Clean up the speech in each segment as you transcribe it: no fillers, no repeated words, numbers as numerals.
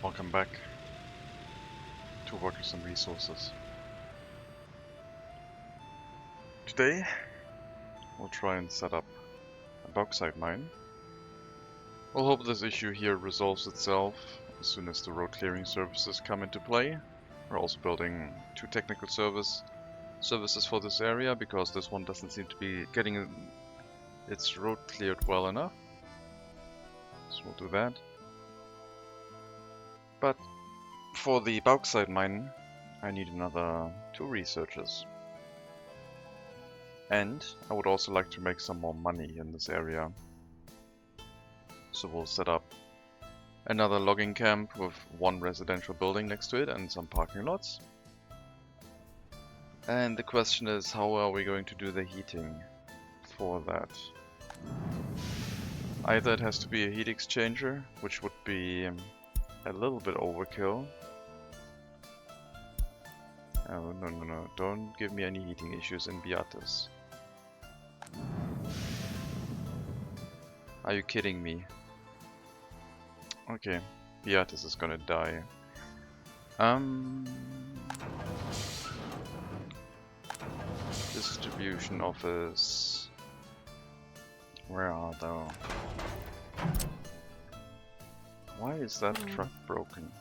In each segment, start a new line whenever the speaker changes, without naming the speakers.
Welcome back to Workers and Resources. Today we'll try and set up a bauxite mine. We'll hope this issue here resolves itself as soon as the road clearing services come into play. We're also building two technical services for this area because this one doesn't seem to be getting its road cleared well enough. So we'll do that. But for the bauxite mine, I need another 2 researchers. And I would also like to make some more money in this area. So we'll set up another logging camp with 1 residential building next to it and some parking lots. And the question is, how are we going to do the heating for that? Either it has to be a heat exchanger, which would be a little bit overkill. Oh, no, don't give me any heating issues in Beatrice. Are you kidding me? Okay, Beatrice is gonna die. Distribution office. Where are they? Why is that truck broken?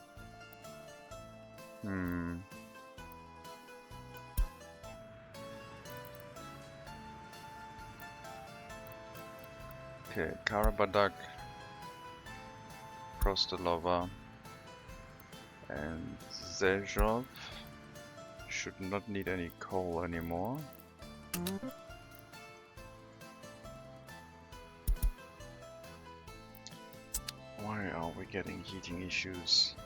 Okay, Karabadak, Prostelova, and Zezhov should not need any coal anymore. Why are we getting heating issues?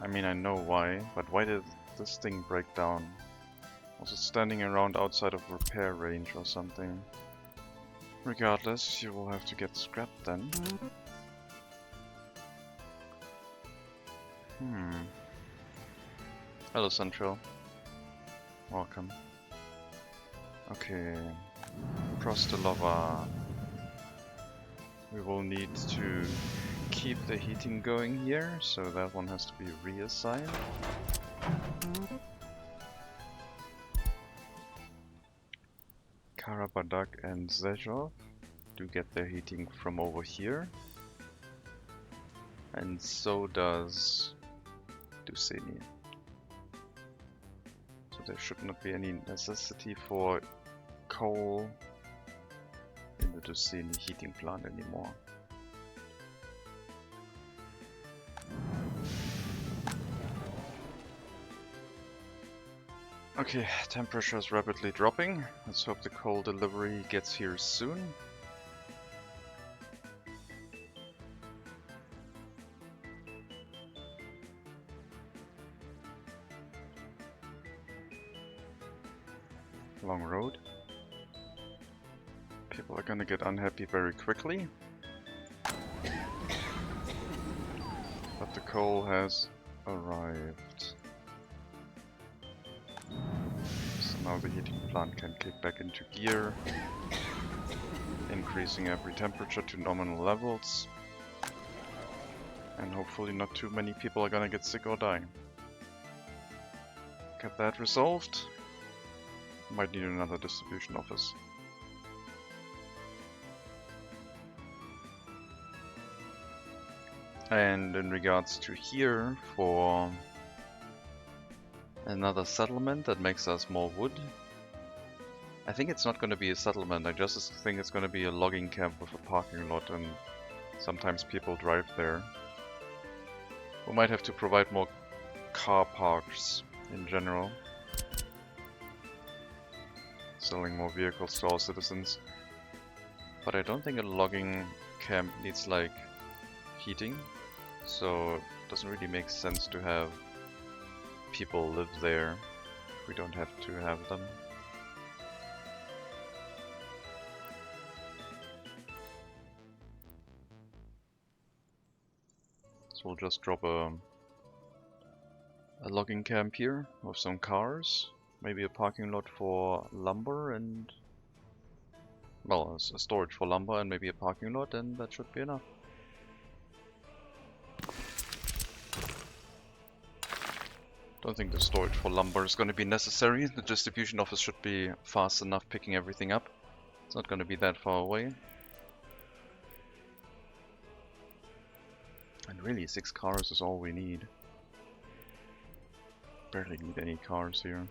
I mean, I know why, but why did this thing break down? Was it standing around outside of repair range or something? Regardless, you will have to get scrapped then. Hello, Central. Welcome. Okay. Prostelova. We will need to keep the heating going here, so that one has to be reassigned. Karabadak and Zezhov do get their heating from over here. And so does Duseni. So there should not be any necessity for coal in the Duseni heating plant anymore. Okay, temperature is rapidly dropping. Let's hope the coal delivery gets here soon. Long road. People are gonna get unhappy very quickly. But the coal has arrived. So now the heating plant can kick back into gear, increasing every temperature to nominal levels. And hopefully not too many people are gonna get sick or die. Get that resolved. Might need another distribution office. And in regards to here, for another settlement that makes us more wood. I think it's not going to be a settlement, I just think it's going to be a logging camp with a parking lot, and sometimes people drive there. We might have to provide more car parks in general. Selling more vehicles to our citizens. But I don't think a logging camp needs like heating, so it doesn't really make sense to have people live there if we don't have to have them. So we'll just drop a logging camp here with some cars, maybe a parking lot for lumber and, well, a storage for lumber and maybe a parking lot, and that should be enough. Don't think the storage for lumber is going to be necessary. The distribution office should be fast enough picking everything up. It's not going to be that far away. And really, 6 cars is all we need. Barely need any cars here.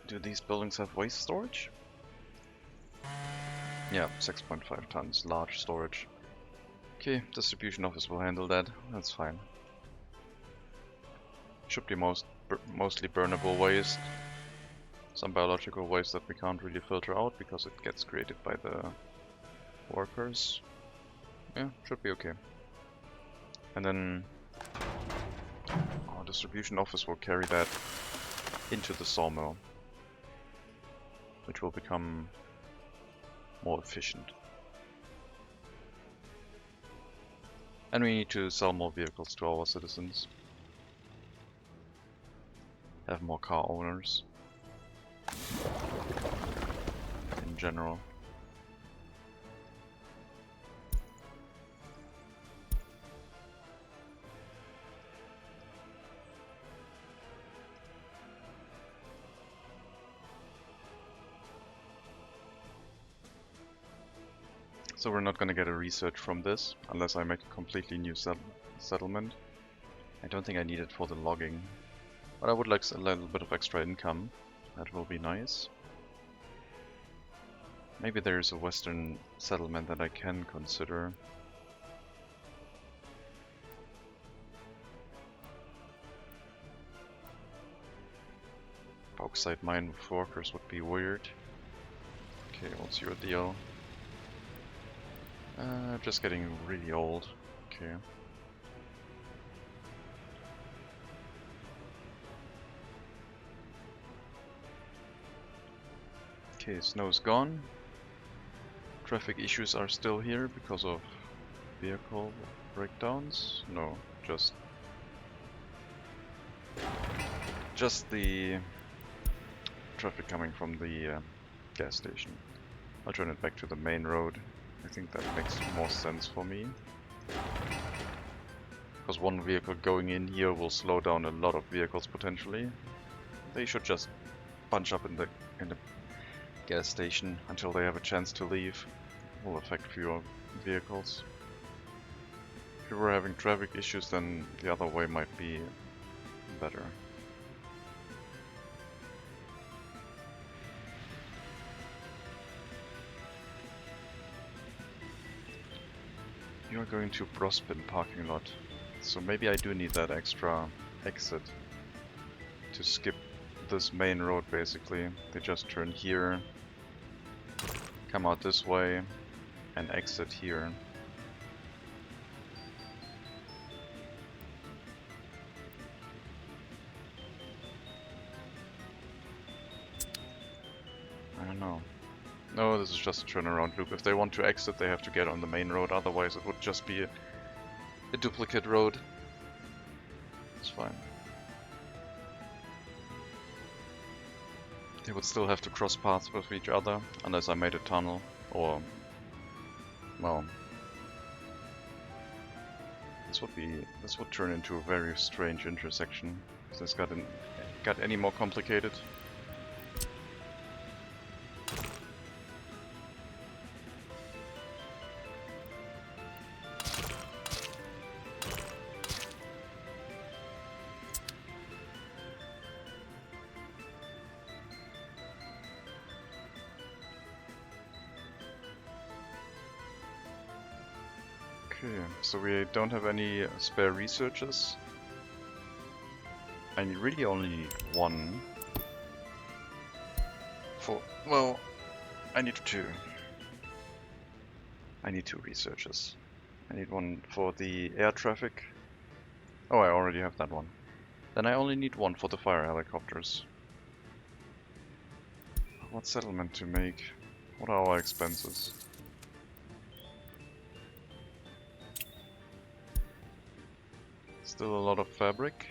Do these buildings have waste storage? Yeah, 6.5 tons, large storage. Okay, distribution office will handle that. That's fine. Should be mostly burnable waste. Some biological waste that we can't really filter out because it gets created by the workers. Yeah, should be okay. And then our distribution office will carry that into the sawmill, which will become more efficient. And we need to sell more vehicles to our citizens. Have more car owners. In general. So we're not gonna get a research from this, unless I make a completely new settlement. I don't think I need it for the logging. But I would like a little bit of extra income. That will be nice. Maybe there's a western settlement that I can consider. Bauxite mine with workers would be weird. Okay, what's your deal? Just getting really old. Okay. Okay, snow's gone. Traffic issues are still here because of vehicle breakdowns? No, just the traffic coming from the gas station. I'll turn it back to the main road. I think that makes more sense for me. Because one vehicle going in here will slow down a lot of vehicles potentially. They should just bunch up in the gas station until they have a chance to leave. Will affect fewer vehicles. If we were having traffic issues, then the other way might be better. You are going to Brospin parking lot, so maybe I do need that extra exit to skip this main road basically. They just turn here, come out this way, and exit here. I don't know. No, this is just a turnaround loop. If they want to exit, they have to get on the main road, otherwise it would just be a duplicate road. It's fine. They would still have to cross paths with each other, unless I made a tunnel, or... well... This would turn into a very strange intersection. If this got any more complicated. Okay, so we don't have any spare researchers. I really only need one. Well, I need two. I need 2 researchers. I need one for the air traffic. Oh, I already have that one. Then I only need one for the fire helicopters. What settlement to make? What are our expenses? Still a lot of fabric.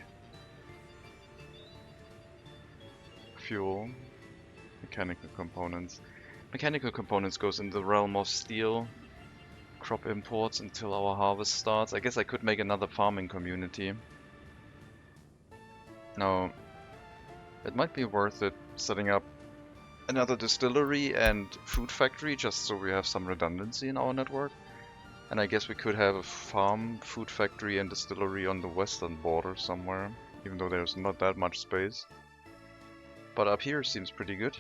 fuel. Mechanical components. Mechanical components goes in the realm of steel. Crop imports until our harvest starts. I guess I could make another farming community. Now, it might be worth it setting up another distillery and food factory just so we have some redundancy in our network. And I guess we could have a farm, food factory and distillery on the western border somewhere, even though there's not that much space. But up here seems pretty good.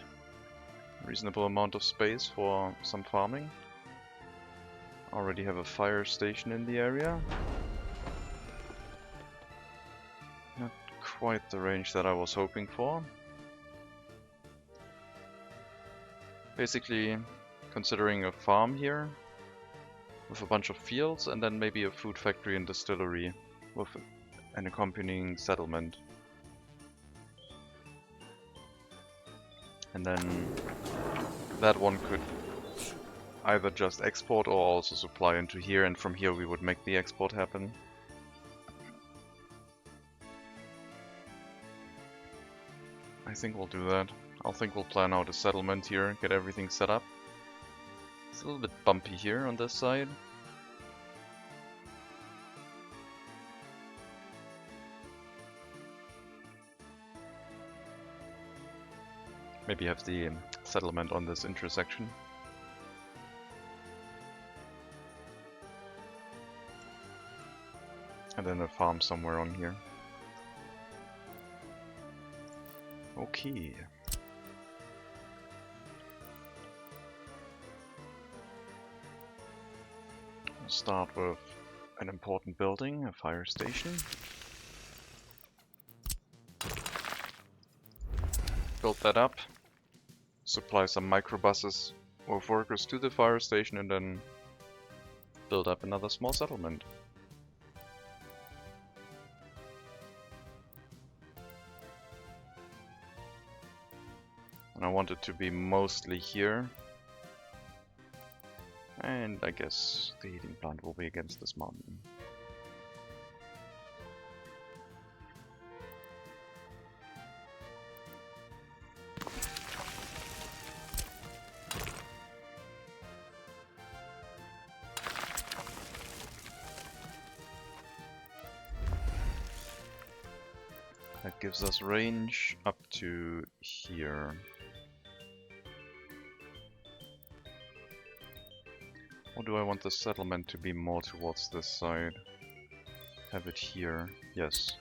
Reasonable amount of space for some farming. Already have a fire station in the area. Not quite the range that I was hoping for. Basically, considering a farm here with a bunch of fields and then maybe a food factory and distillery with an accompanying settlement. And then that one could either just export or also supply into here, and from here we would make the export happen. I think we'll do that. I think we'll plan out a settlement here, get everything set up. It's a little bit bumpy here on this side. Maybe have the settlement on this intersection. And then a farm somewhere on here. Okay. We'll start with an important building, a fire station. Build that up. Supply some microbuses with workers to the fire station and then build up another small settlement. And I want it to be mostly here. And I guess the heating plant will be against this mountain. That gives us range up to here. Or do I want the settlement to be more towards this side? Have it here. Yes.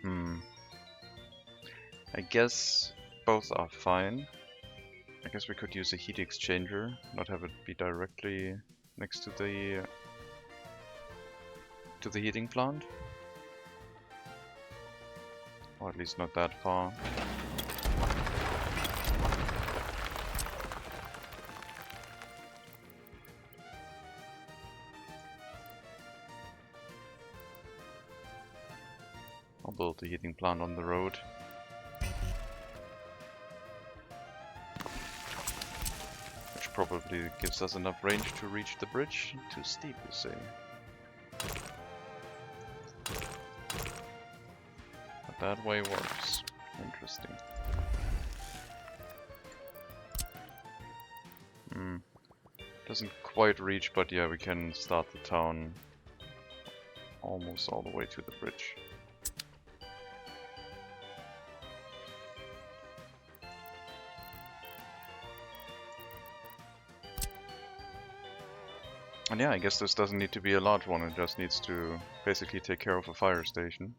I guess both are fine. I guess we could use a heat exchanger, not have it be directly next to the heating plant. Or at least not that far. I'll build the heating plant on the road. Which probably gives us enough range to reach the bridge. Too steep, you say? But that way works. Interesting. Doesn't quite reach, but yeah, we can start the town almost all the way to the bridge. And yeah, I guess this doesn't need to be a large one, it just needs to basically take care of a fire station.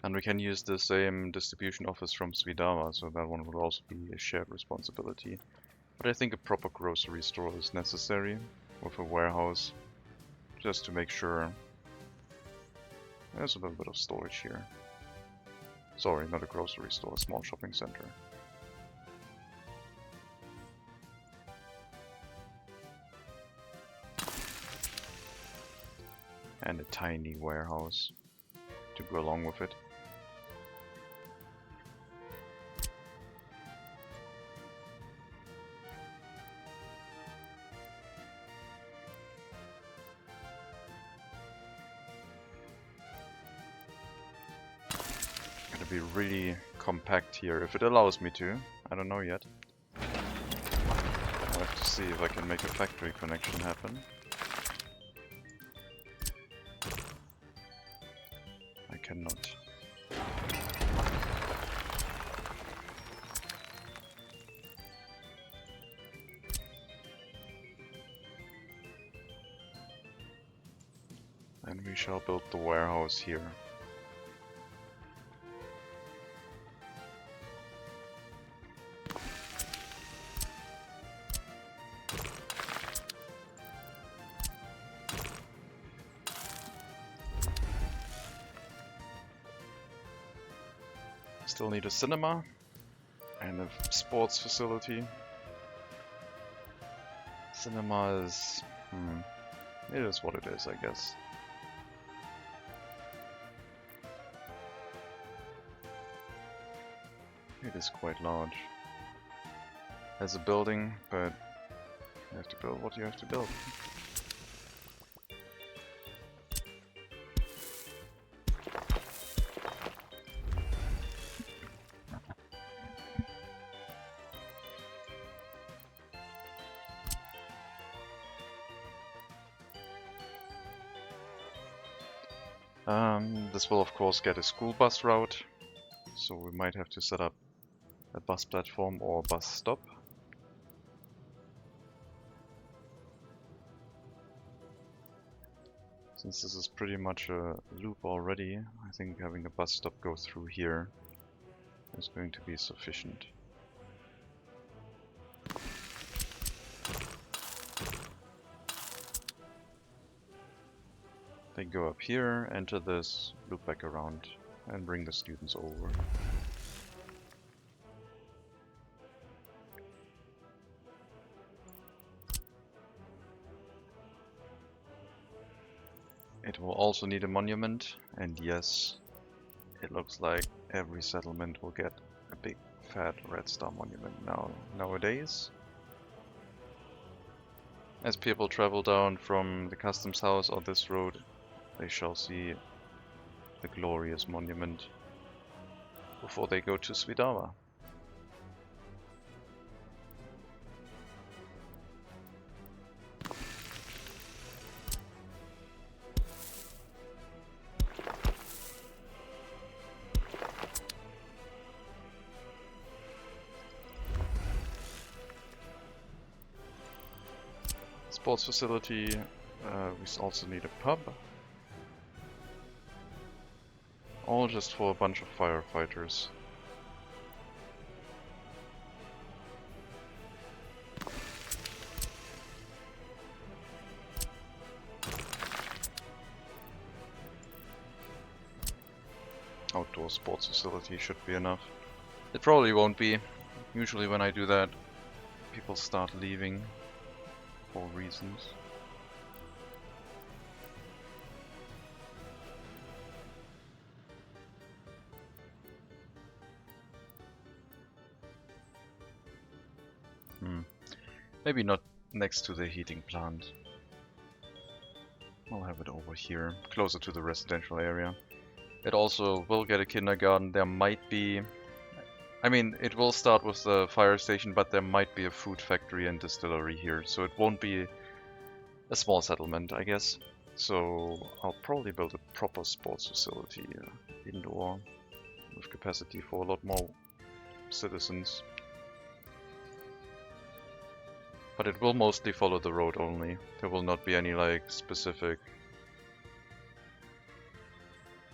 And we can use the same distribution office from Svidava, so that one would also be a shared responsibility. But I think a proper grocery store is necessary, with a warehouse, just to make sure there's a little bit of storage here. Sorry, not a grocery store, a small shopping center. And a tiny warehouse to go along with it. Gotta be really compact here, if it allows me to. I don't know yet. I'll have to see if I can make a factory connection happen. I cannot. And we shall build the warehouse here. Still need a cinema and a sports facility. Cinema is... it is what it is, I guess. It is quite large as a building, but you have to build what you have to build. This will of course get a school bus route, so we might have to set up a bus platform or a bus stop. Since this is pretty much a loop already, I think having a bus stop go through here is going to be sufficient. They go up here, enter this, loop back around, and bring the students over. It will also need a monument, and yes, it looks like every settlement will get a big fat red star monument nowadays. As people travel down from the customs house or this road, they shall see the glorious monument before they go to Svidava. Sports facility, we also need a pub. All just for a bunch of firefighters. Outdoor sports facility should be enough. It probably won't be. Usually when I do that, people start leaving for reasons. Maybe not next to the heating plant. I'll have it over here, closer to the residential area. It also will get a kindergarten. There might be... I mean, it will start with the fire station, but there might be a food factory and distillery here, so it won't be a small settlement, I guess. So I'll probably build a proper sports facility, indoor, with capacity for a lot more citizens. But it will mostly follow the road only. There will not be any like specific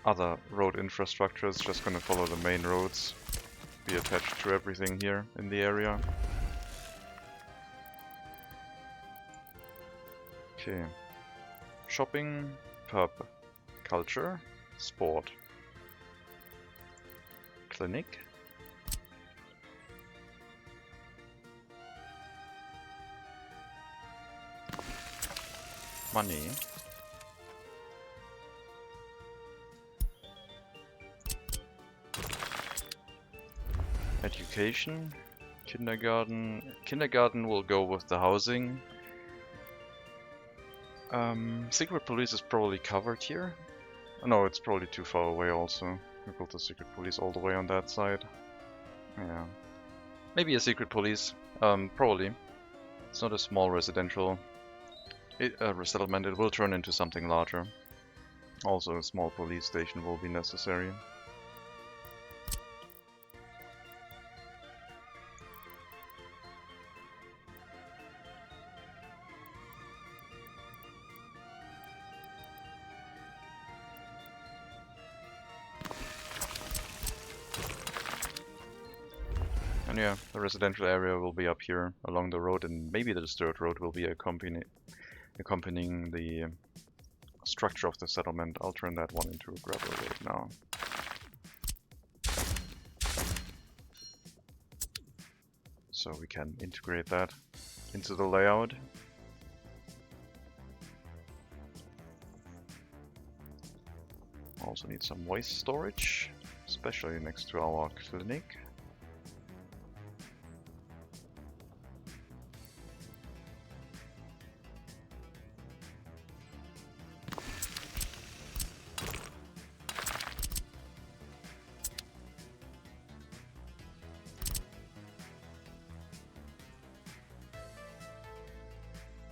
other road infrastructure. It's just gonna follow the main roads, be attached to everything here in the area. Okay. Shopping, pub, culture, sport, clinic. Money. Education. Kindergarten. Kindergarten will go with the housing. Secret police is probably covered here. No, it's probably too far away also. We built a secret police all the way on that side. Yeah. Maybe a secret police. Probably. It's not a small residential resettlement. It will turn into something larger. Also, a small police station will be necessary. And yeah, the residential area will be up here along the road, and maybe the dirt road will be accompanying the structure of the settlement. I'll turn that one into a gravel road now. So we can integrate that into the layout. Also need some waste storage, especially next to our clinic.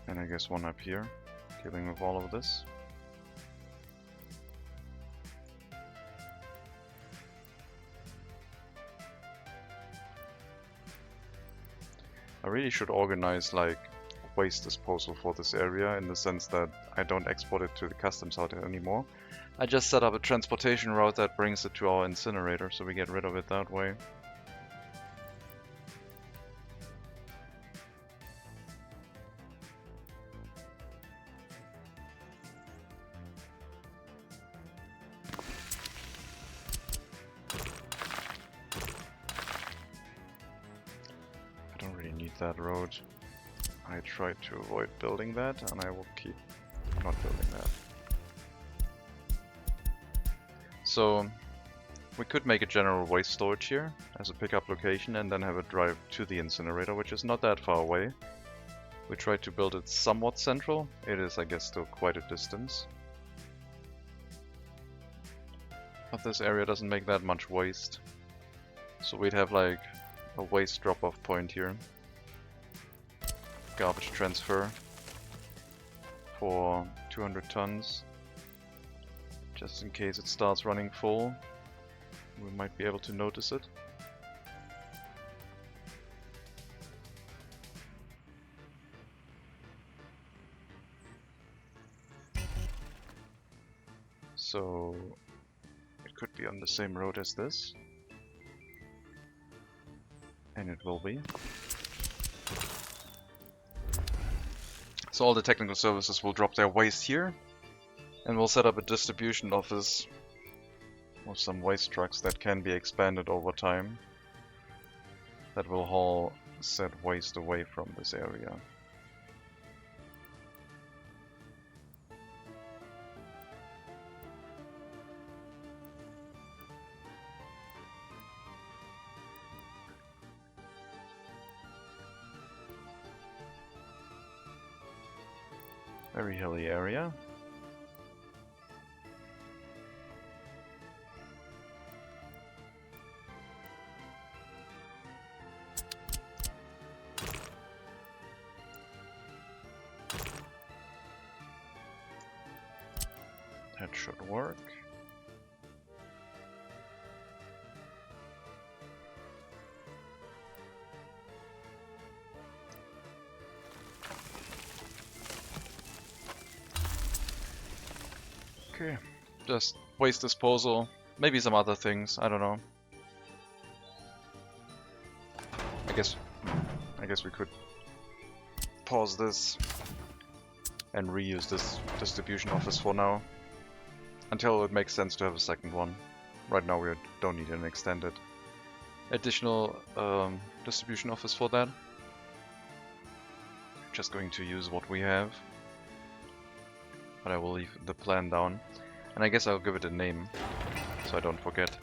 And I guess one up here, dealing with all of this. I really should organize like waste disposal for this area, in the sense that I don't export it to the customs out anymore. I just set up a transportation route that brings it to our incinerator, so we get rid of it that way. That road. I tried to avoid building that, and I will keep not building that. So we could make a general waste storage here as a pickup location, and then have a drive to the incinerator, which is not that far away. We tried to build it somewhat central. It is, I guess, still quite a distance. But this area doesn't make that much waste. So we'd have like a waste drop-off point here. Garbage transfer for 200 tons, just in case it starts running full. We might be able to notice it. So it could be on the same road as this, and it will be. So all the technical services will drop their waste here, and we'll set up a distribution office with some waste trucks that can be expanded over time, that will haul said waste away from this area. Very hilly area. That should work. Okay, just waste disposal, maybe some other things, I don't know. I guess we could pause this and reuse this distribution office for now, until it makes sense to have a second one. Right now we don't need an extended additional distribution office for that. Just going to use what we have. But I will leave the plan down, and I guess I'll give it a name, so I don't forget.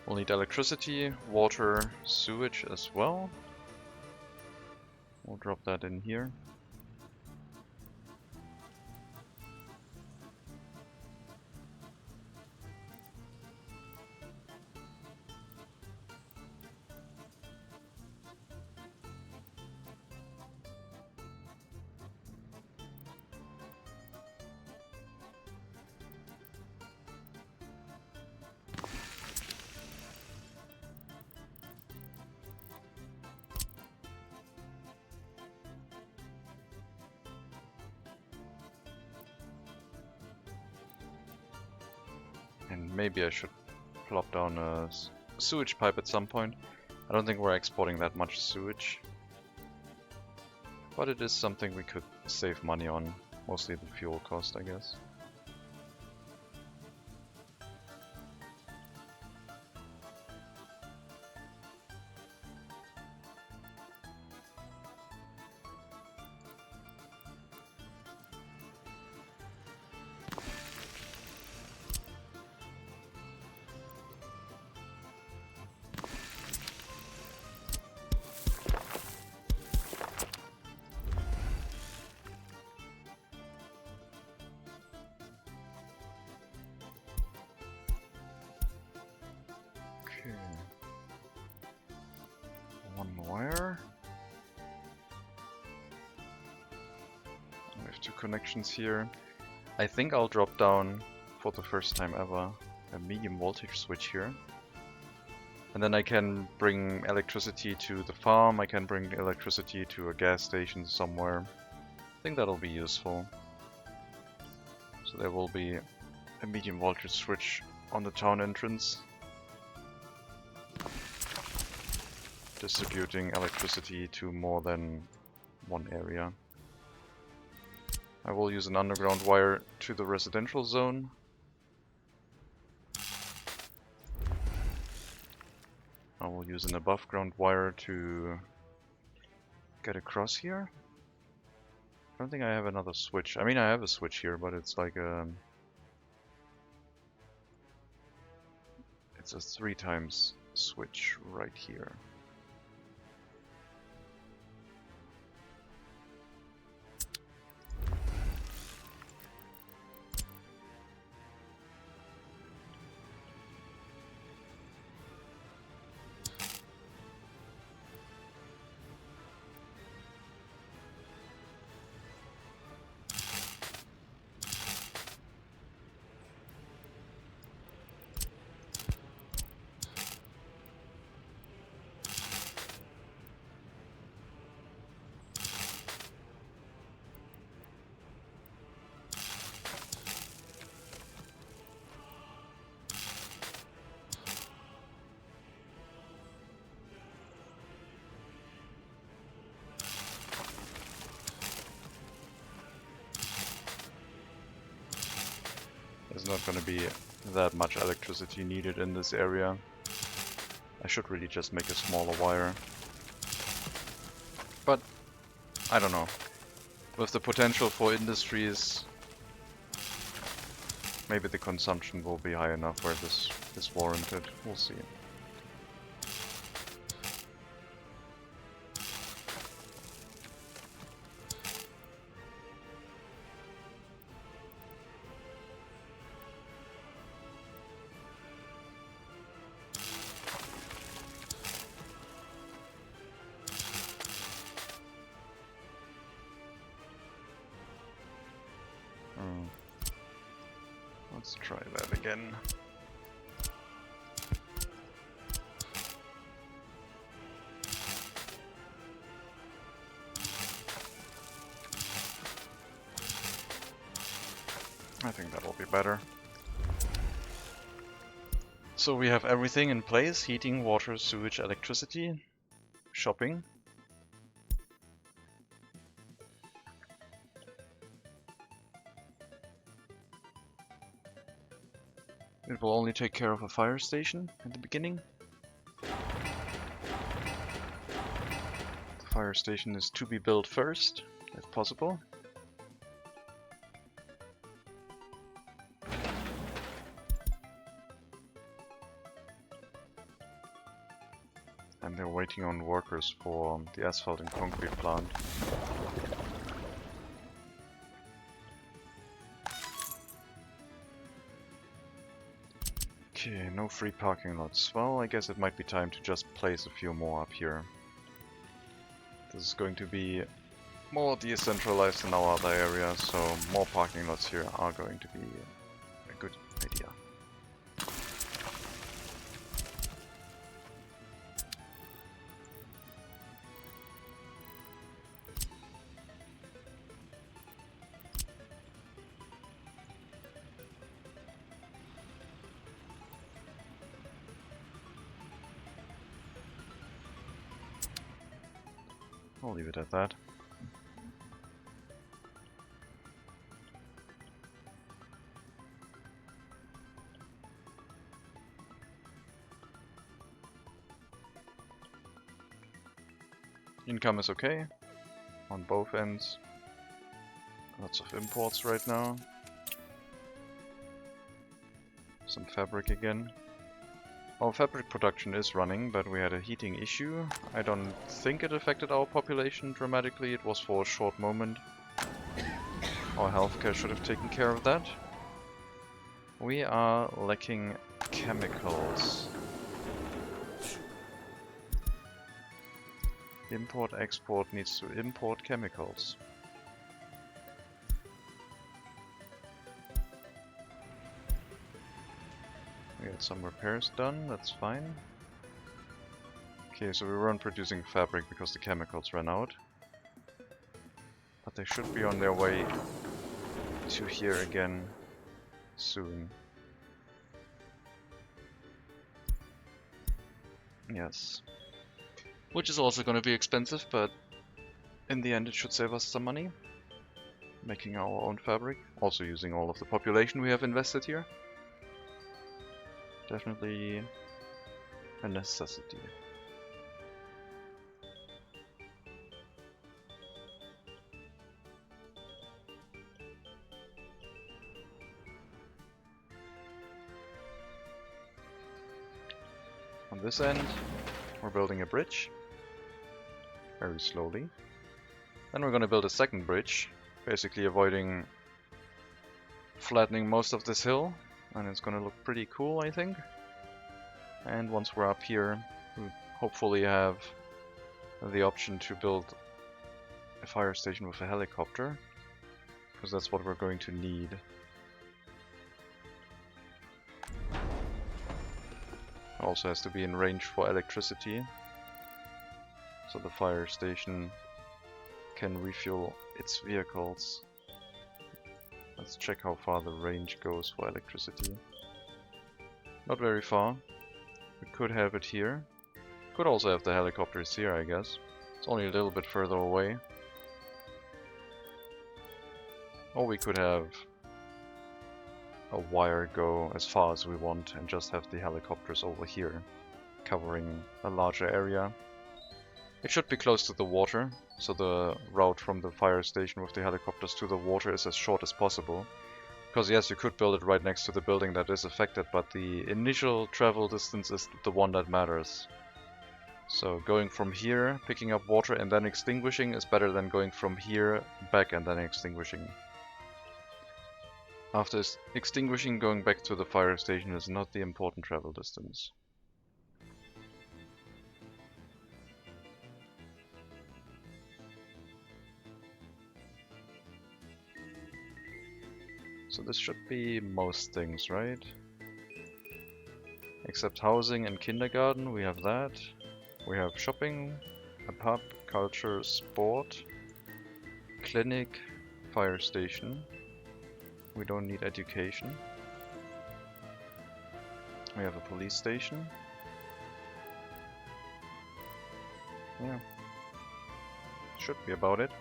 We'll need electricity, water, sewage as well. We'll drop that in here. And maybe I should plop down a sewage pipe at some point. I don't think we're exporting that much sewage. But it is something we could save money on. Mostly the fuel cost, I guess. One wire. We have two connections here. I think I'll drop down, for the first time ever, a medium voltage switch here. And then I can bring electricity to the farm, I can bring electricity to a gas station somewhere. I think that'll be useful. So there will be a medium voltage switch on the town entrance, distributing electricity to more than one area. I will use an underground wire to the residential zone. I will use an above ground wire to get across here. I don't think I have another switch. I mean, I have a switch here, but it's like a... it's a 3 times switch right here. There's not going to be that much electricity needed in this area. I should really just make a smaller wire. But, I don't know. With the potential for industries, maybe the consumption will be high enough where this is warranted. We'll see. Let's try that again. I think that will be better. So we have everything in place: heating, water, sewage, electricity, shopping. It will only take care of a fire station at the beginning. The fire station is to be built first, if possible. And they're waiting on workers for the asphalt and concrete plant. Okay, no free parking lots. Well, I guess it might be time to just place a few more up here. This is going to be more decentralized than our other areas, so more parking lots here are going to be a good idea. I'll leave it at that. Income is okay on both ends. Lots of imports right now. Some fabric again. Our fabric production is running, but we had a heating issue. I don't think it affected our population dramatically. It was for a short moment. Our healthcare should have taken care of that. We are lacking chemicals. Import-export needs to import chemicals. We had some repairs done, that's fine. Okay, so we weren't producing fabric because the chemicals ran out. But they should be on their way to here again soon. Yes. Which is also going to be expensive, but in the end it should save us some money. Making our own fabric, also using all of the population we have invested here. Definitely a necessity. On this end, we're building a bridge. Very slowly. Then we're going to build a second bridge, basically avoiding flattening most of this hill. And it's going to look pretty cool, I think. And once we're up here, we hopefully have the option to build a fire station with a helicopter, because that's what we're going to need. It also has to be in range for electricity, so the fire station can refuel its vehicles. Let's check how far the range goes for electricity. Not very far. We could have it here. Could also have the helicopters here, I guess. It's only a little bit further away. Or we could have a wire go as far as we want and just have the helicopters over here, covering a larger area. It should be close to the water, so the route from the fire station with the helicopters to the water is as short as possible. Because yes, you could build it right next to the building that is affected, but the initial travel distance is the one that matters. So going from here, picking up water and then extinguishing is better than going from here back and then extinguishing. After extinguishing, going back to the fire station is not the important travel distance. So this should be most things, right? Except housing and kindergarten, we have that. We have shopping, a pub, culture, sport, clinic, fire station. We don't need education. We have a police station. Yeah. Should be about it.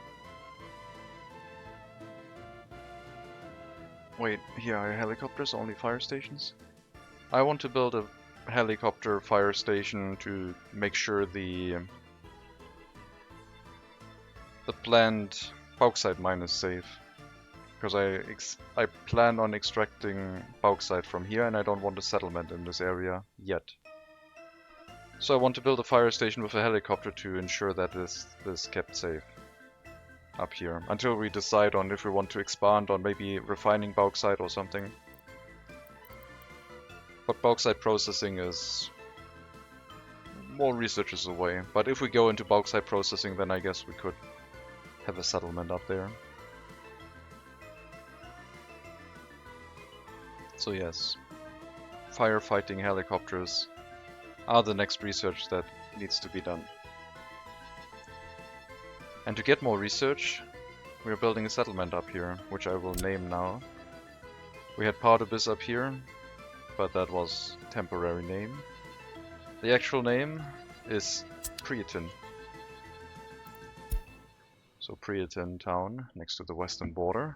Wait, here are helicopters, only fire stations? I want to build a helicopter fire station to make sure the planned bauxite mine is safe. Because I plan on extracting bauxite from here and I don't want a settlement in this area yet. So I want to build a fire station with a helicopter to ensure that this is kept safe up here, until we decide on if we want to expand on maybe refining bauxite or something. But bauxite processing is more researches away. But if we go into bauxite processing, then I guess we could have a settlement up there. So yes, firefighting helicopters are the next research that needs to be done. And to get more research, we are building a settlement up here, which I will name now. We had part of this up here, but that was a temporary name. The actual name is Prieten. So Prieten town, next to the western border,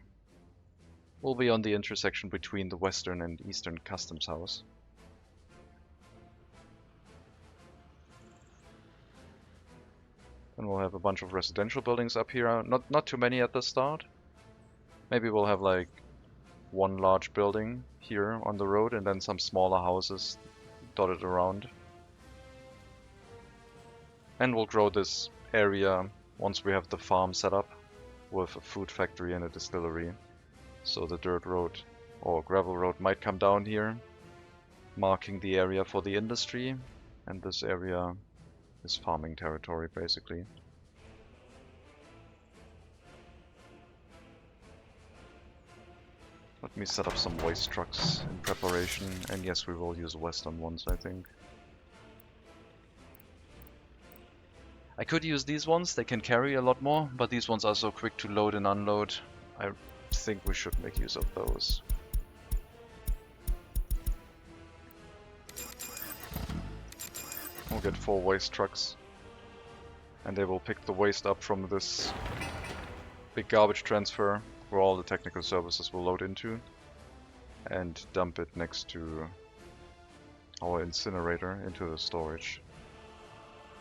will be on the intersection between the western and eastern customs house. And we'll have a bunch of residential buildings up here. Not too many at the start. Maybe we'll have like one large building here on the road and then some smaller houses dotted around. And we'll grow this area once we have the farm set up with a food factory and a distillery. So the dirt road or gravel road might come down here, marking the area for the industry, and this area is farming territory basically. Let me set up some waste trucks in preparation, and yes, we will use western ones, I think. I could use these ones, they can carry a lot more, but these ones are so quick to load and unload. I think we should make use of those. We'll get 4 waste trucks, and they will pick the waste up from this big garbage transfer where all the technical services will load into, and dump it next to our incinerator into the storage.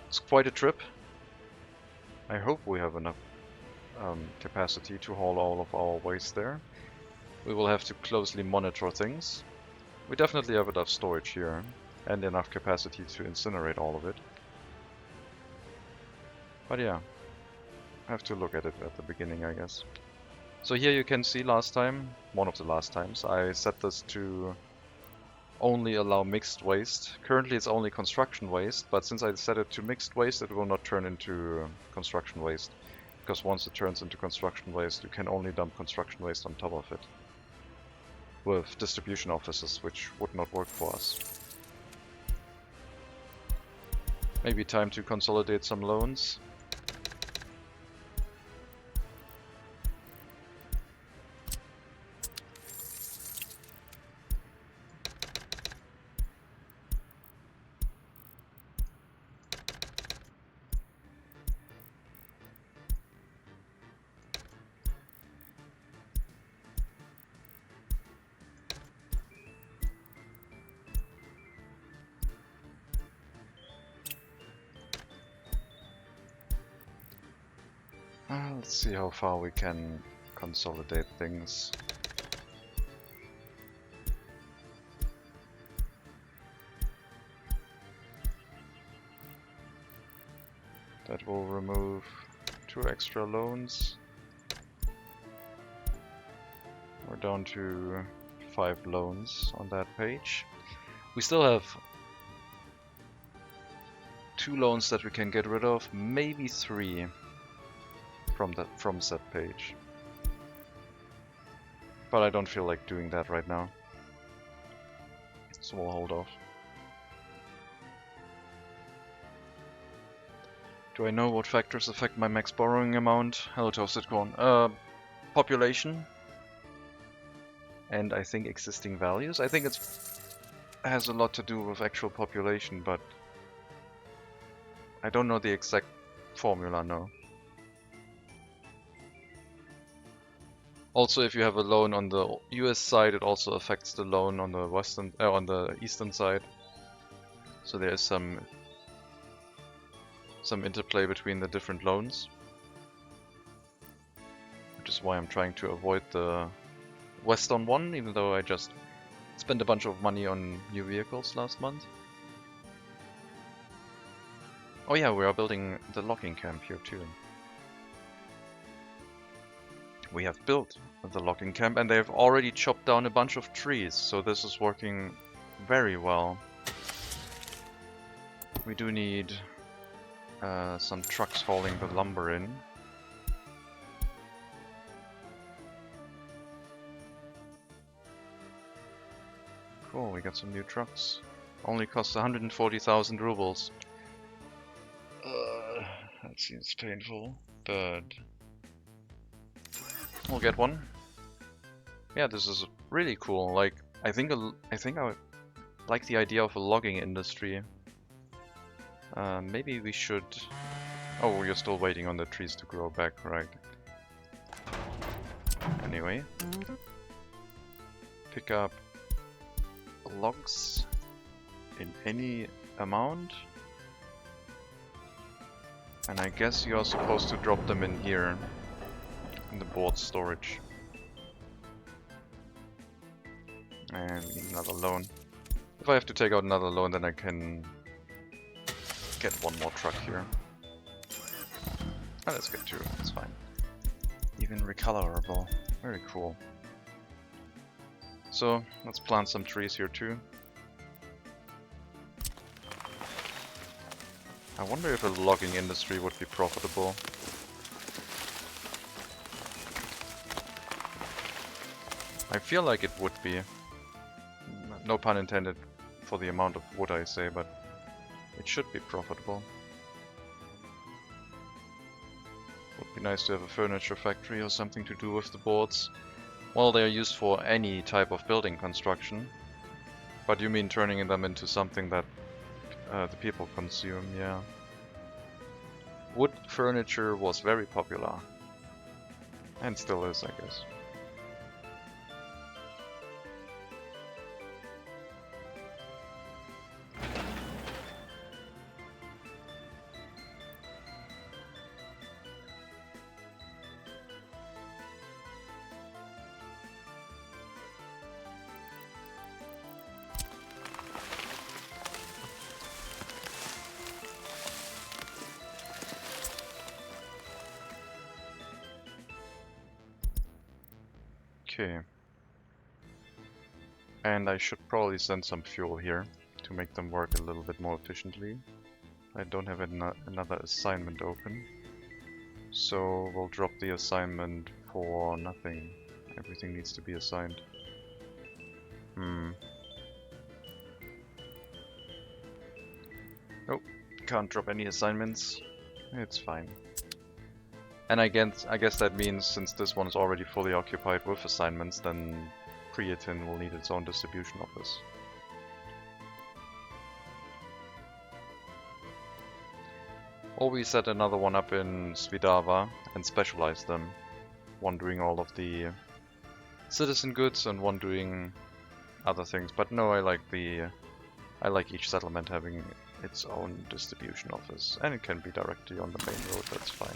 It's quite a trip. I hope we have enough capacity to haul all of our waste there. We will have to closely monitor things. We definitely have enough storage here and enough capacity to incinerate all of it. But yeah, I have to look at it at the beginning, I guess. So here you can see last time, one of the last times, I set this to only allow mixed waste. Currently it's only construction waste, but since I set it to mixed waste, it will not turn into construction waste. Because once it turns into construction waste, you can only dump construction waste on top of it. With distribution offices, which would not work for us. Maybe time to consolidate some loans. Let's see how far we can consolidate things. That will remove 2 extra loans. We're down to 5 loans on that page. We still have 2 loans that we can get rid of, maybe 3. From said page. But I don't feel like doing that right now. So we'll hold off. Do I know what factors affect my max borrowing amount? Hello Toasted Corn. Population. And I think existing values. I think it has a lot to do with actual population, but I don't know the exact formula, no. Also, if you have a loan on the US side, it also affects the loan on the on the eastern side. So there is some interplay between the different loans, which is why I'm trying to avoid the western one, even though I just spent a bunch of money on new vehicles last month. Oh yeah, we are building the logging camp here too. We have built the logging camp and they've already chopped down a bunch of trees, so this is working very well. We do need some trucks hauling the lumber in. Cool, we got some new trucks. Only costs 140,000 rubles. That seems painful, but we'll get one. Yeah, this is really cool. Like, I think I like the idea of a logging industry. Maybe we should. Oh, you're still waiting on the trees to grow back, right? Anyway, pick up logs in any amount. And I guess you are supposed to drop them in here, in the board storage. And we need another loan. If I have to take out another loan, then I can get one more truck here. Oh, let's get two, that's fine. Even recolorable, very cool. So, let's plant some trees here too. I wonder if a logging industry would be profitable. I feel like it would be. No pun intended for the amount of wood I say, but it should be profitable. Would be nice to have a furniture factory or something to do with the boards. Well, they are used for any type of building construction. But you mean turning them into something that the people consume, yeah. Wood furniture was very popular. And still is, I guess. Okay. And I should probably send some fuel here to make them work a little bit more efficiently. I don't have another assignment open. So we'll drop the assignment for nothing. Everything needs to be assigned. Nope, can't drop any assignments. It's fine. And I guess that means since this one is already fully occupied with assignments, then Creatine will need its own distribution office. Or we set another one up in Svidava and specialize them. One doing all of the citizen goods and one doing other things. But no, I like each settlement having its own distribution office. And it can be directly on the main road, that's fine.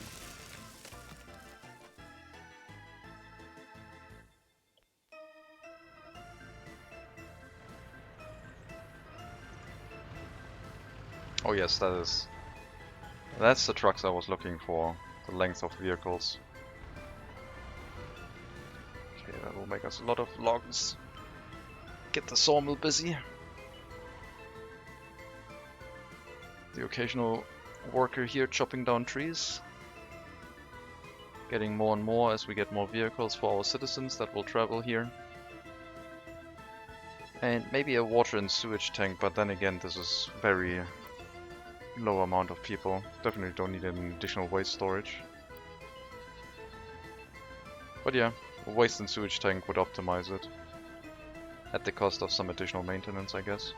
Oh yes, that's the trucks I was looking for, the length of vehicles. Okay, that will make us a lot of logs. Get the sawmill busy. The occasional worker here chopping down trees. Getting more and more as we get more vehicles for our citizens that will travel here. And maybe a water and sewage tank, but then again this is very low amount of people. Definitely don't need an additional waste storage. But yeah, a waste and sewage tank would optimize it. At the cost of some additional maintenance, I guess.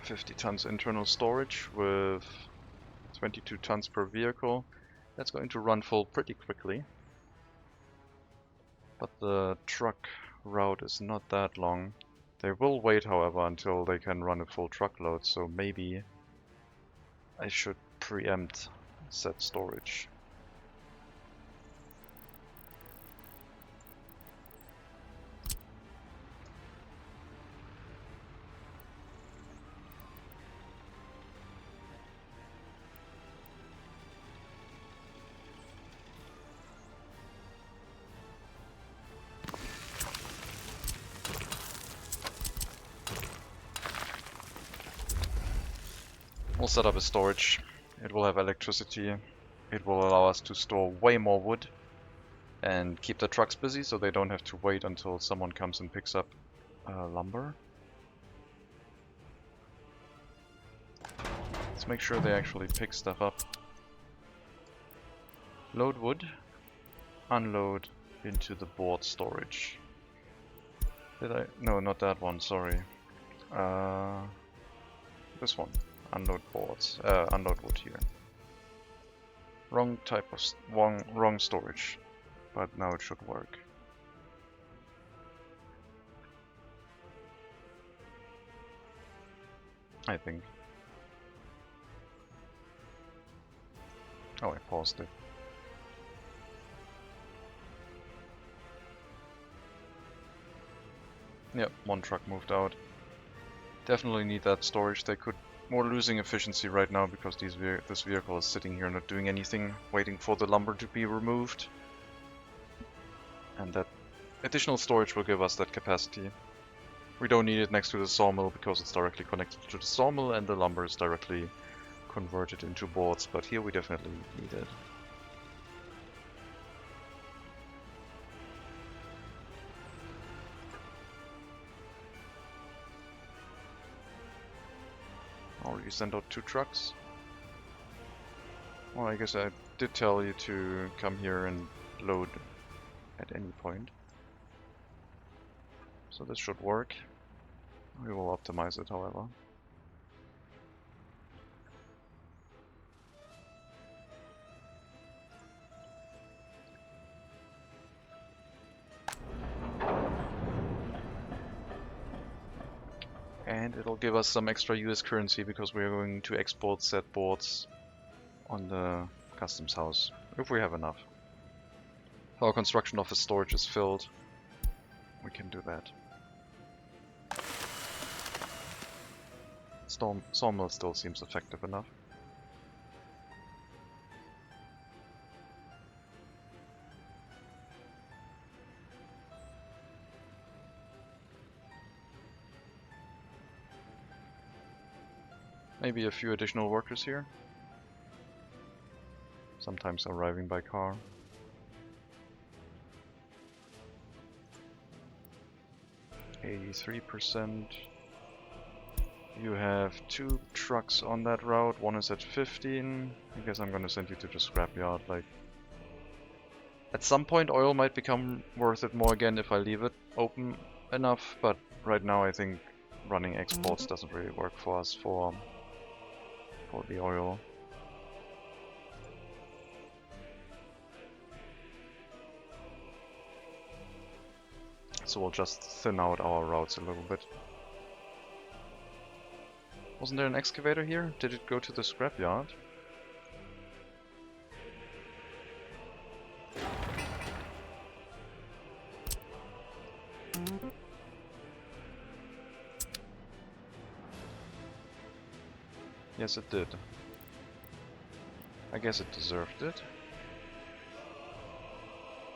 $50 tons internal storage with 22 tons per vehicle. That's going to run full pretty quickly. But the truck route is not that long. They will wait, however, until they can run a full truckload, so maybe I should preempt set storage. We'll set up a storage. It will have electricity. It will allow us to store way more wood and keep the trucks busy so they don't have to wait until someone comes and picks up lumber. Let's make sure they actually pick stuff up. Load wood, unload into the board storage. Did I? No, not that one, sorry. This one. Unload boards. Unload wood here. Wrong type of wrong storage, but now it should work. I think. Oh, I paused it. Yep, one truck moved out. Definitely need that storage. We're losing efficiency right now because this vehicle is sitting here not doing anything, waiting for the lumber to be removed. And that additional storage will give us that capacity. We don't need it next to the sawmill because it's directly connected to the sawmill and the lumber is directly converted into boards, but here we definitely need it. Already sent out 2 trucks. Well, I guess I did tell you to come here and load at any point. So this should work. We will optimize it, however. And it'll give us some extra US currency because we are going to export said boards on the customs house, if we have enough. If our construction office storage is filled, we can do that. Sawmill still seems effective enough. Maybe a few additional workers here. Sometimes arriving by car. %. You have 2 trucks on that route. One is at 15. I guess I'm gonna send you to the scrapyard. Like, at some point oil might become worth it more again if I leave it open enough, but right now I think running exports doesn't really work for us for the oil. So we'll just thin out our routes a little bit. Wasn't there an excavator here? Did it go to the scrapyard? Yes, it did. I guess it deserved it.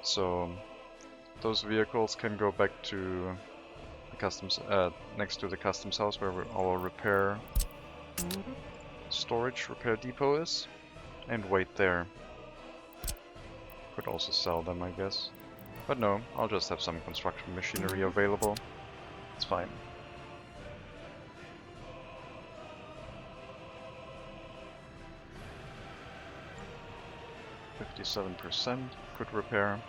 So those vehicles can go back to the customs, next to the customs house where our repair depot is, and wait there. Could also sell them, I guess. But no, I'll just have some construction machinery available. It's fine. %, could repair,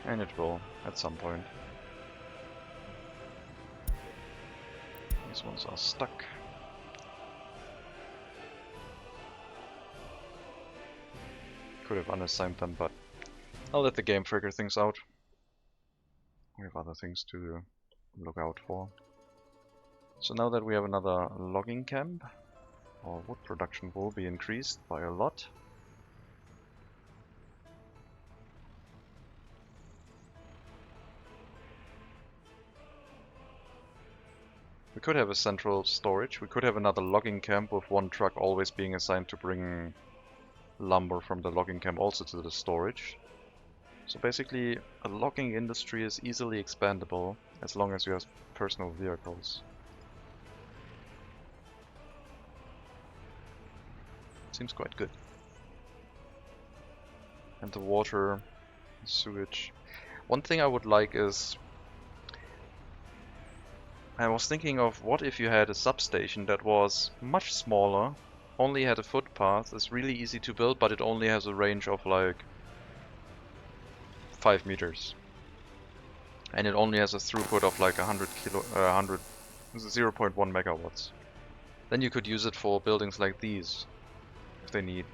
and it will at some point. These ones are stuck. Could have unassigned them, but I'll let the game figure things out. We have other things to look out for. So now that we have another logging camp, our wood production will be increased by a lot. We could have a central storage. We could have another logging camp with one truck always being assigned to bring lumber from the logging camp also to the storage. So basically, a logging industry is easily expandable as long as you have personal vehicles. Seems quite good. And the water, sewage. One thing I would like is, I was thinking of what if you had a substation that was much smaller, only had a footpath, is really easy to build, but it only has a range of like 5 meters. And it only has a throughput of like 0.1 megawatts. Then you could use it for buildings like these, if they need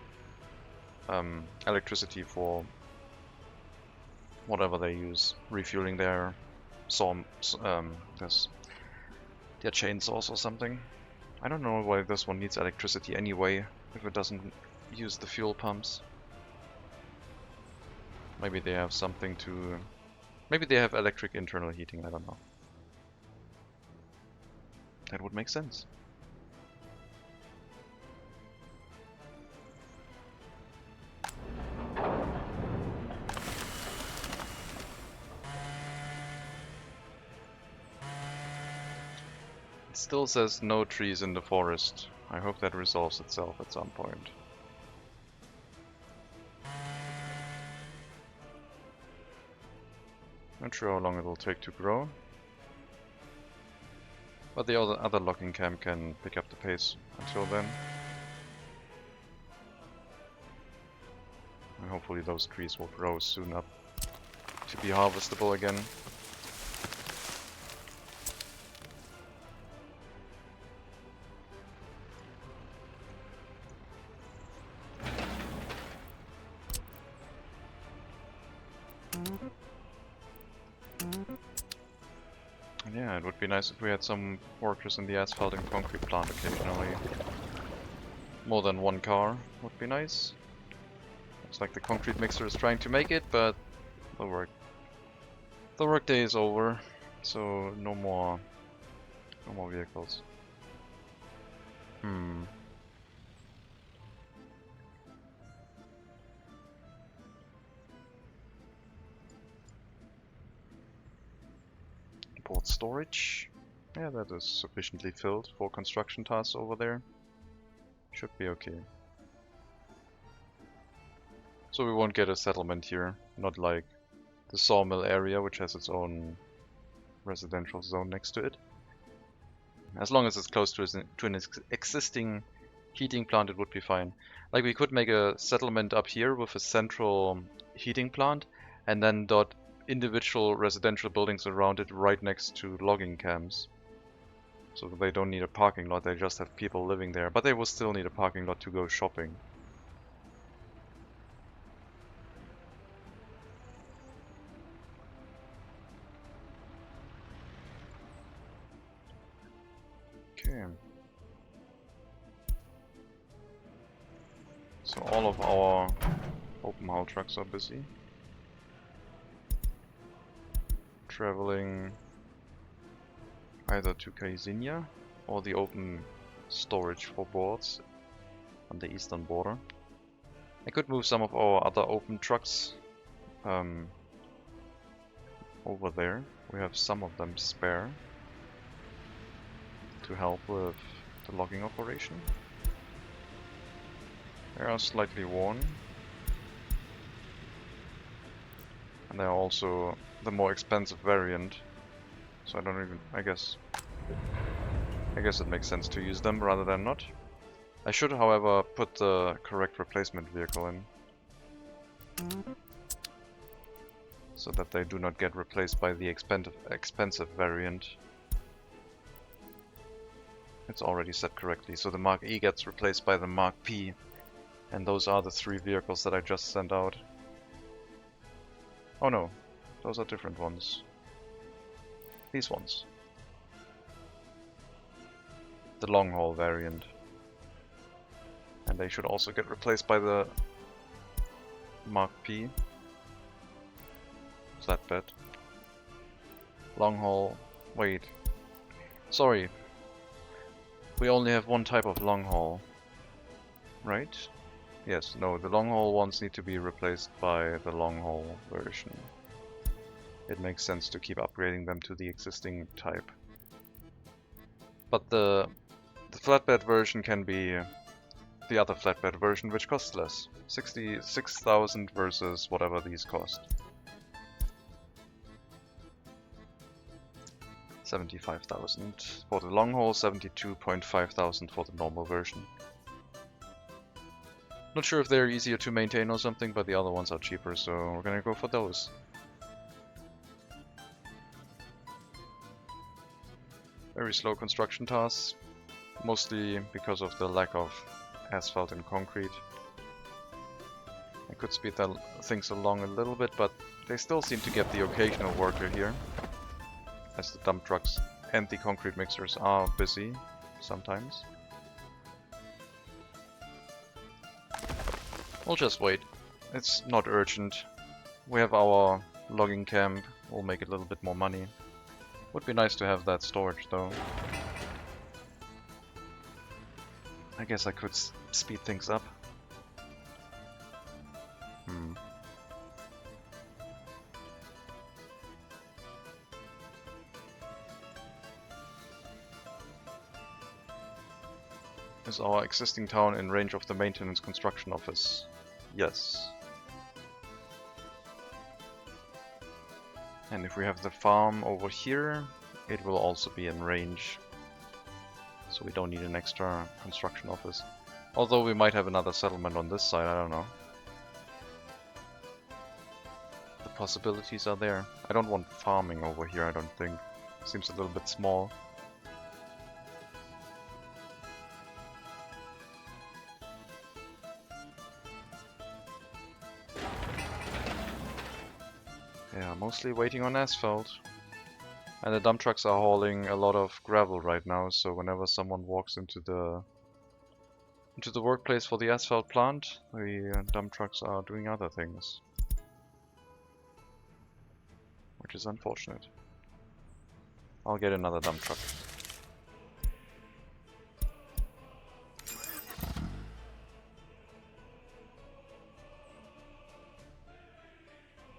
electricity for whatever they use, refueling their their chainsaws or something. I don't know why this one needs electricity anyway, if it doesn't use the fuel pumps. Maybe they have something to... Maybe they have electric internal heating, I don't know. That would make sense. It still says no trees in the forest. I hope that resolves itself at some point. Not sure how long it will take to grow. But the other logging camp can pick up the pace until then. And hopefully those trees will grow soon up to be harvestable again. Yeah, it would be nice if we had some workers in the asphalt and concrete plant occasionally. More than one car would be nice. Looks like the concrete mixer is trying to make it, but the work day is over, so no more vehicles. Port storage. Yeah, that is sufficiently filled for construction tasks over there. Should be okay. So we won't get a settlement here, not like the sawmill area, which has its own residential zone next to it. As long as it's close to an existing heating plant, it would be fine. Like, we could make a settlement up here with a central heating plant, and then dot individual residential buildings around it right next to logging camps. So they don't need a parking lot, they just have people living there. But they will still need a parking lot to go shopping. Okay. So all of our open haul trucks are busy. Traveling either to Kaisinia or the open storage for boards on the eastern border. I could move some of our other open trucks over there. We have some of them spare to help with the logging operation. They are slightly worn, and they are also the more expensive variant, so I guess it makes sense to use them rather than not. I should, however, put the correct replacement vehicle in, so that they do not get replaced by the expensive variant. It's already set correctly, so the Mark E gets replaced by the Mark P, and those are the 3 vehicles that I just sent out. Oh no, those are different ones. These ones. The long haul variant. And they should also get replaced by the Mark P. Flatbed. Long haul. Wait. Sorry. We only have one type of long haul. Right? Yes, no, the long haul ones need to be replaced by the long haul version. It makes sense to keep upgrading them to the existing type. But the flatbed version can be the other flatbed version, which costs less. 66,000 versus whatever these cost. 75,000 for the long haul, 72,500 for the normal version. Not sure if they're easier to maintain or something, but the other ones are cheaper, so we're gonna go for those. Very slow construction tasks, mostly because of the lack of asphalt and concrete. I could speed things along a little bit, but they still seem to get the occasional worker here, as the dump trucks and the concrete mixers are busy sometimes. We'll just wait. It's not urgent. We have our logging camp. We'll make a little bit more money. Would be nice to have that storage though. I guess I could speed things up. Is our existing town in range of the maintenance construction office? Yes. And if we have the farm over here, it will also be in range. So we don't need an extra construction office. Although we might have another settlement on this side, I don't know. The possibilities are there. I don't want farming over here, I don't think. Seems a little bit small. Yeah, mostly waiting on asphalt. And the dump trucks are hauling a lot of gravel right now, so whenever someone walks into the workplace for the asphalt plant, the dump trucks are doing other things. Which is unfortunate. I'll get another dump truck.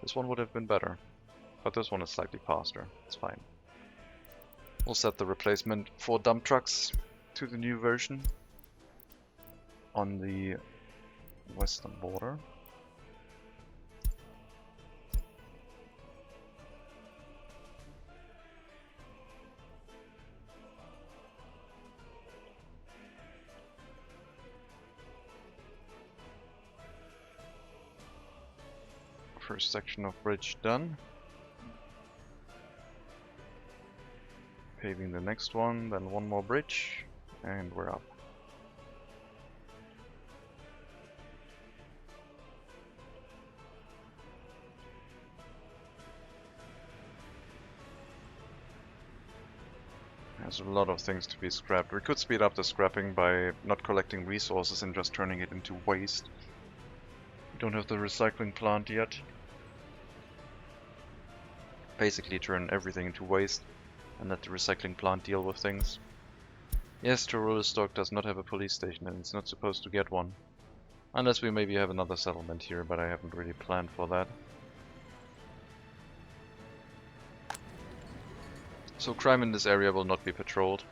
This one would have been better, but this one is slightly faster. It's fine. We'll set the replacement for dump trucks to the new version on the western border. First section of bridge done. Paving the next one, then one more bridge, and we're up. There's a lot of things to be scrapped. We could speed up the scrapping by not collecting resources and just turning it into waste. We don't have the recycling plant yet. Basically turn everything into waste and let the recycling plant deal with things. Yes, Stock does not have a police station and it's not supposed to get one. Unless we maybe have another settlement here, but I haven't really planned for that. So crime in this area will not be patrolled.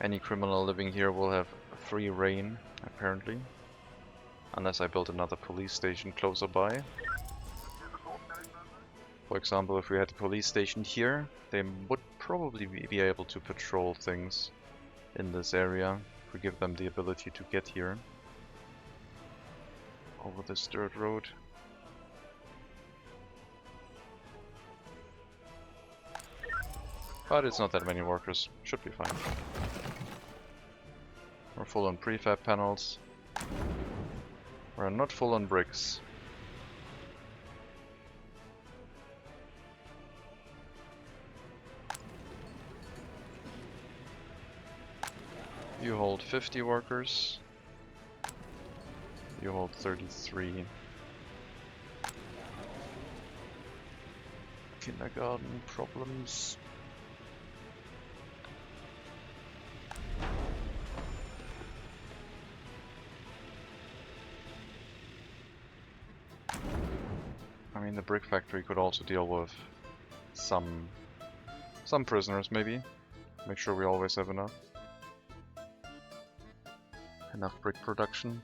Any criminal living here will have free reign, apparently. Unless I build another police station closer by. For example, if we had a police station here, they would probably be able to patrol things in this area if we give them the ability to get here over this dirt road. But it's not that many workers, should be fine. We're full on prefab panels. We're not full on bricks. You hold 50 workers. You hold 33. Kindergarten problems. I mean, the brick factory could also deal with some prisoners, maybe. Make sure we always have enough. enough brick production.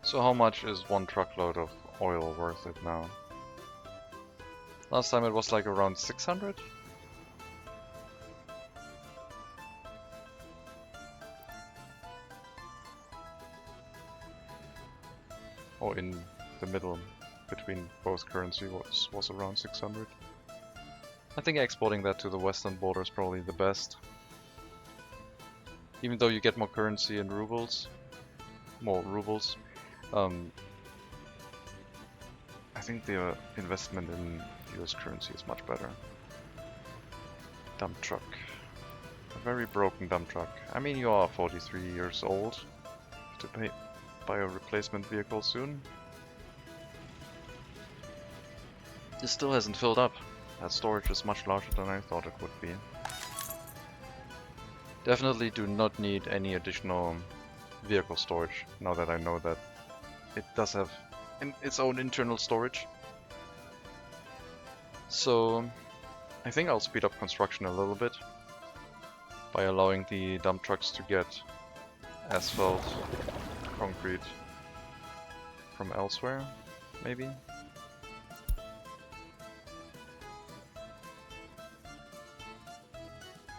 So how much is one truckload of oil worth it now? Last time it was like around 600? Or in the middle between both currency was around 600. I think exporting that to the western border is probably the best. Even though you get more currency in rubles, I think the investment in US currency is much better. Dump truck. A very broken dump truck. I mean, you are 43 years old. To buy a replacement vehicle soon. This still hasn't filled up. That storage is much larger than I thought it would be. Definitely do not need any additional vehicle storage, now that I know that it does have its own internal storage. So I think I'll speed up construction a little bit by allowing the dump trucks to get asphalt, concrete from elsewhere, maybe.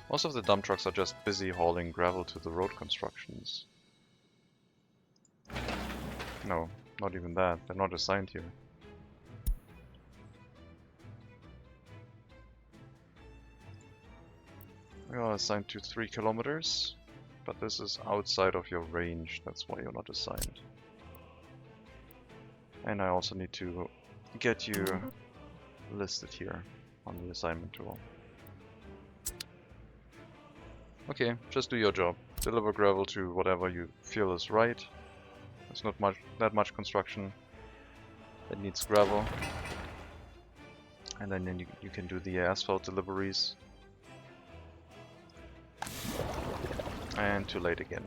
Most of the dump trucks are just busy hauling gravel to the road constructions. No, not even that. They're not assigned here. We are assigned to 3 kilometers, but this is outside of your range. That's why you're not assigned. And I also need to get you listed here on the assignment tool. Okay, just do your job. Deliver gravel to whatever you feel is right. There's not that much construction that needs gravel. And then you can do the asphalt deliveries. And too late again.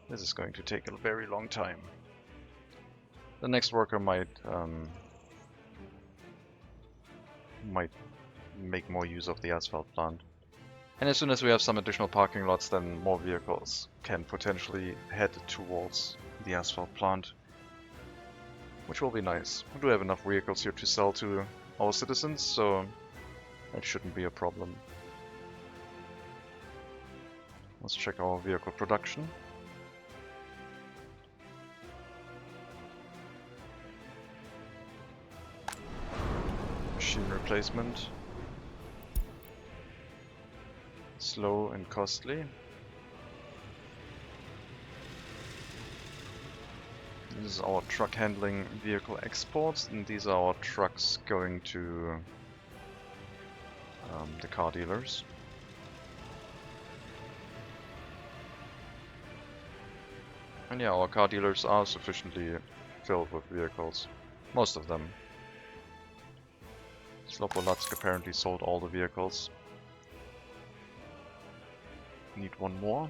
This is going to take a very long time. The next worker might make more use of the asphalt plant. And as soon as we have some additional parking lots, then more vehicles can potentially head towards the asphalt plant, which will be nice. We do have enough vehicles here to sell to our citizens, so that shouldn't be a problem. Let's check our vehicle production. Machine replacement. Slow and costly. This is our truck handling vehicle exports, and these are our trucks going to the car dealers. And yeah, our car dealers are sufficiently filled with vehicles. Most of them. Slobodatsk apparently sold all the vehicles. Need one more.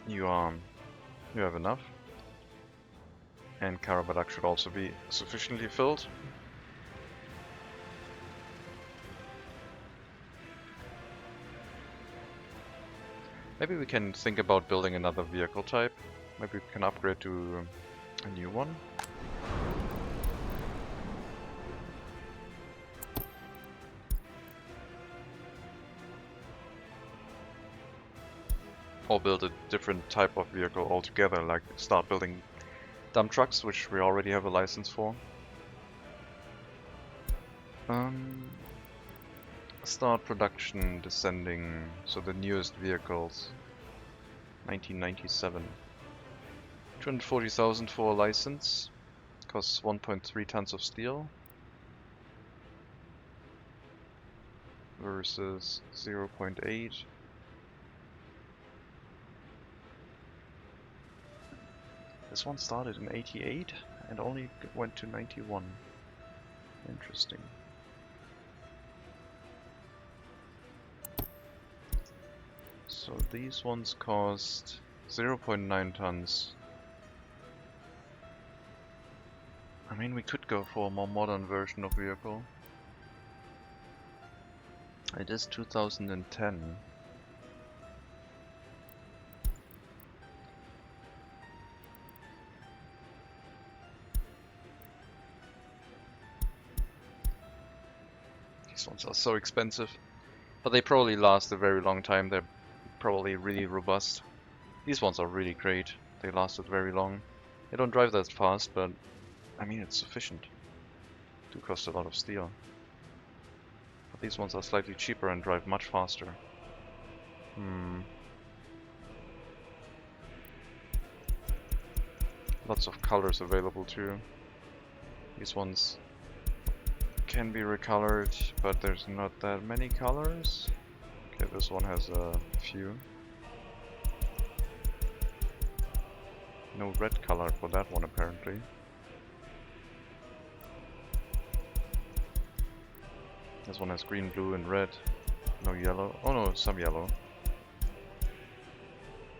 You have enough. And Karabadak should also be sufficiently filled. Maybe we can think about building another vehicle type. Maybe we can upgrade to a new one. Or build a different type of vehicle altogether, like start building dump trucks, which we already have a license for. Start production descending, so the newest vehicles. 1997. 240,000 for a license. Costs 1.3 tons of steel. Versus 0.8. This one started in 88, and only went to 91. Interesting. So these ones cost 0.9 tons. I mean, we could go for a more modern version of vehicle. It is 2010. These ones are so expensive, but they probably last a very long time. They're probably really robust. These ones are really great. They lasted very long. They don't drive that fast, but I mean, it's sufficient. Do cost a lot of steel. But these ones are slightly cheaper and drive much faster. Lots of colors available too. These ones can be recolored, but there's not that many colors. Okay, this one has a few. No red color for that one apparently. This one has green, blue and red. No yellow. Oh no, some yellow.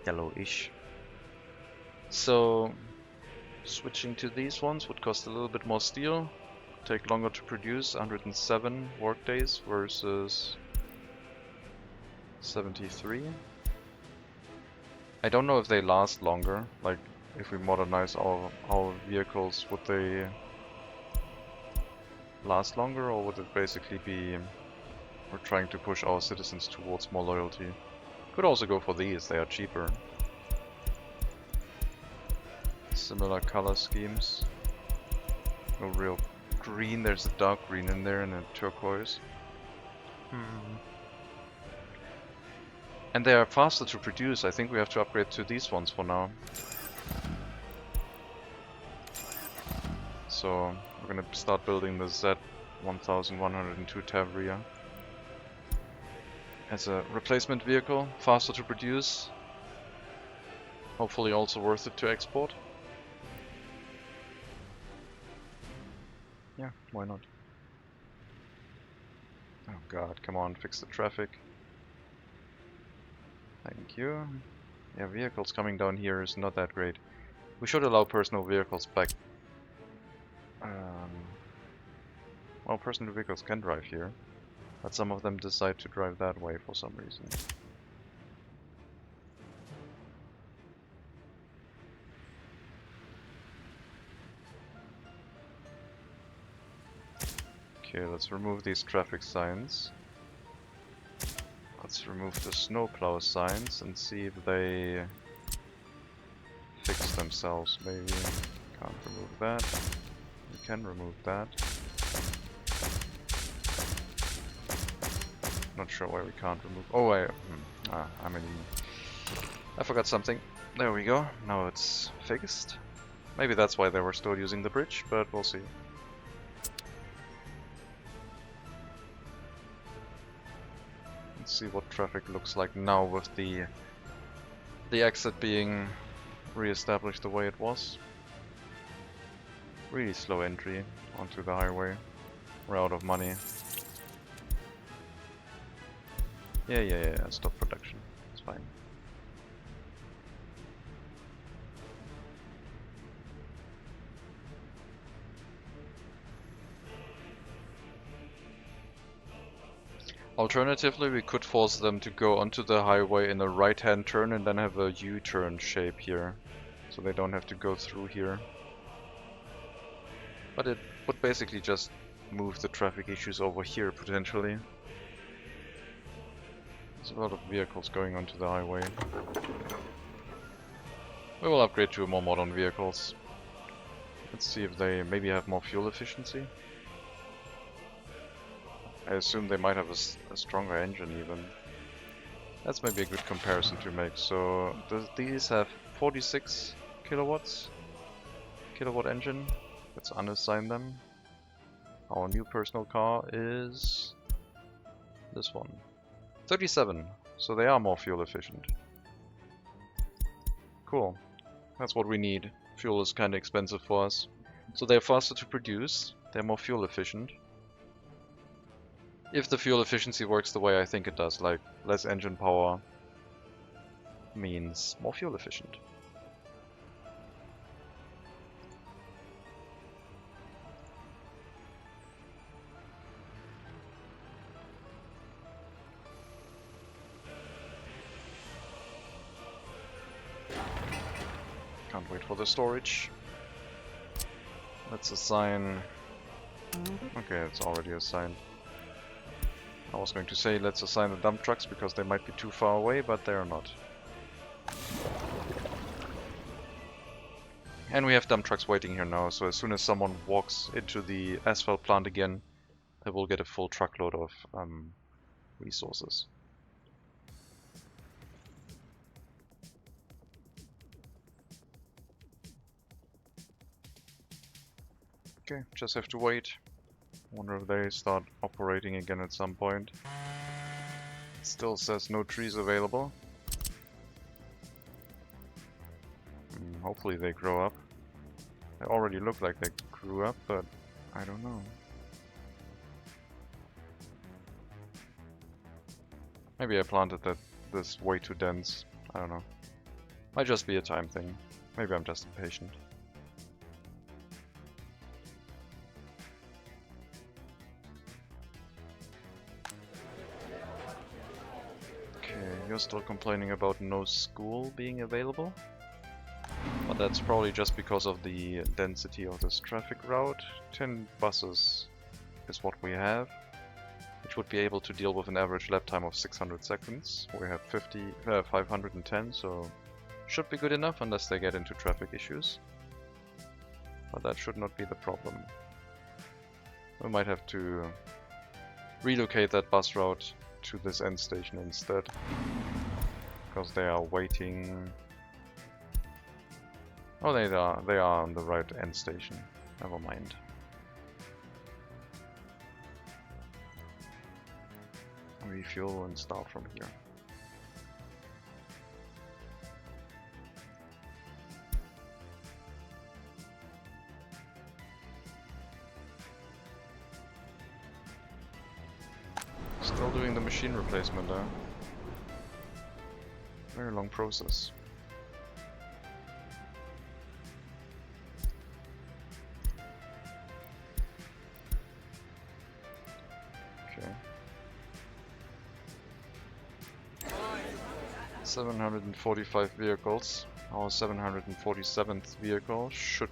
Yellowish. So switching to these ones would cost a little bit more steel. Take longer to produce, 107 work days versus 73. I don't know if they last longer, like if we modernize our vehicles, would they last longer, or would it basically be we're trying to push our citizens towards more loyalty? Could also go for these, they are cheaper. Similar color schemes. No real green, there's a dark green in there and a turquoise. And they are faster to produce. I think we have to upgrade to these ones for now. So we're gonna start building the Z1102 Tavria as a replacement vehicle, faster to produce. Hopefully also worth it to export. Yeah, why not? Oh god, come on, fix the traffic. Thank you. Yeah, vehicles coming down here is not that great. We should allow personal vehicles back. Well, personal vehicles can drive here, but some of them decide to drive that way for some reason. Okay, let's remove these traffic signs. Let's remove the snowplow signs and see if they fix themselves, maybe. Can't remove that. We can remove that. Not sure why we can't remove. Oh wait, I forgot something. There we go. Now it's fixed. Maybe that's why they were still using the bridge, but we'll see. Let's see what traffic looks like now with the exit being re-established the way it was. Really slow entry onto the highway. We're out of money. Yeah, stop production. It's fine. Alternatively, we could force them to go onto the highway in a right-hand turn and then have a U-turn shape here. So they don't have to go through here. But it would basically just move the traffic issues over here, potentially. There's a lot of vehicles going onto the highway. We will upgrade to more modern vehicles. Let's see if they maybe have more fuel efficiency. I assume they might have a stronger engine even. That's maybe a good comparison to make. So these have 46 kilowatts. Kilowatt engine. Let's unassign them. Our new personal car is this one. 37. So they are more fuel efficient. Cool. That's what we need. Fuel is kind of expensive for us. So they're faster to produce, they're more fuel efficient. If the fuel efficiency works the way I think it does, like less engine power means more fuel efficient. Can't wait for the storage. Let's assign... Okay, it's already assigned. I was going to say let's assign the dump trucks because they might be too far away, but they are not. And we have dump trucks waiting here now, so as soon as someone walks into the asphalt plant again, they will get a full truckload of resources. Okay, just have to wait. Wonder if they start operating again at some point. It still says no trees available. Hopefully they grow up. They already look like they grew up, but I don't know. Maybe I planted this way too dense. I don't know. Might just be a time thing. Maybe I'm just impatient. You're still complaining about no school being available, but that's probably just because of the density of this traffic route. 10 buses is what we have, which would be able to deal with an average lap time of 600 seconds. We have 510, so should be good enough unless they get into traffic issues. But that should not be the problem. We might have to relocate that bus route to this end station instead, because they are waiting. Oh, they are on the right end station. Never mind. Refuel and start from here. Still doing the machine replacement there. Very long process. Okay. 745 vehicles. Our 747th vehicle should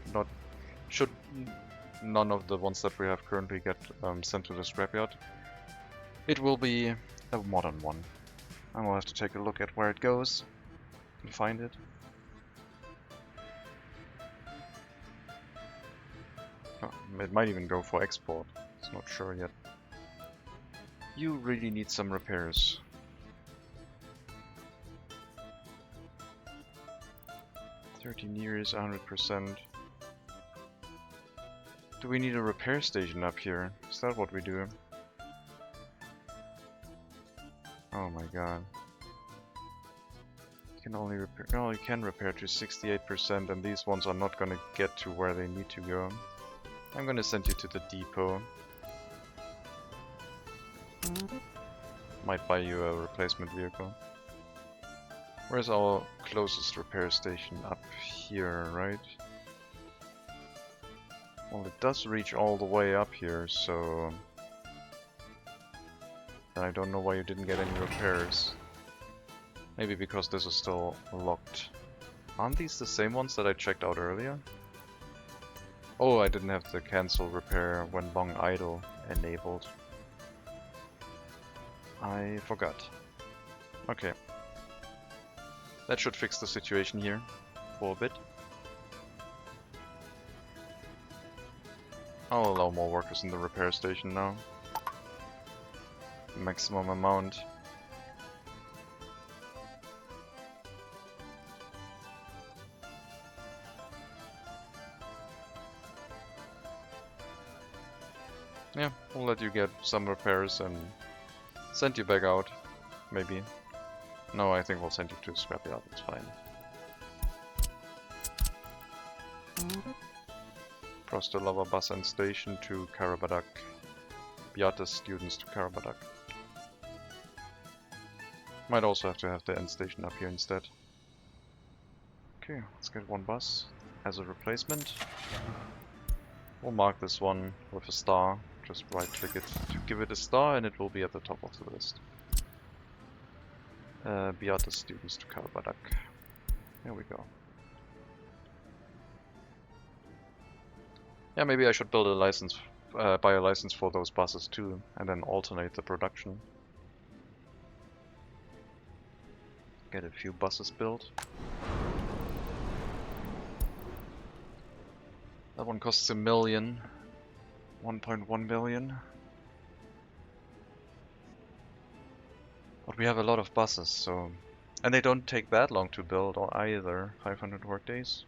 none of the ones that we have currently get sent to the scrapyard. It will be a modern one. I will have to take a look at where it goes and find it. Oh, it might even go for export. It's not sure yet. You really need some repairs. Years, 100%. Do we need a repair station up here? Is that what we do? Oh my god. You can only repair. No, you can repair to 68%, and these ones are not gonna get to where they need to go. I'm gonna send you to the depot. Might buy you a replacement vehicle. Where's our closest repair station? Up here, right? Well, it does reach all the way up here, so... I don't know why you didn't get any repairs. Maybe because this is still locked. Aren't these the same ones that I checked out earlier? Oh, I didn't have the cancel repair when long idle enabled. I forgot. Okay. That should fix the situation here for a bit. I'll allow more workers in the repair station now. Maximum amount. Yeah, we'll let you get some repairs and send you back out, maybe. No, I think we'll send you to a scrapyard, it's fine. Prostalova bus and station to Karabadak. Beata students to Karabadak. Might also have to have the end station up here instead. Okay, let's get one bus as a replacement. We'll mark this one with a star. Just right click it to give it a star and it will be at the top of the list. Beata students to Karabadak. There we go. Yeah, maybe I should build a license, buy a license for those buses too, and then alternate the production. Get a few buses built. That one costs $1 million. 1.1 million. But we have a lot of buses, so... And they don't take that long to build or either. 500 workdays.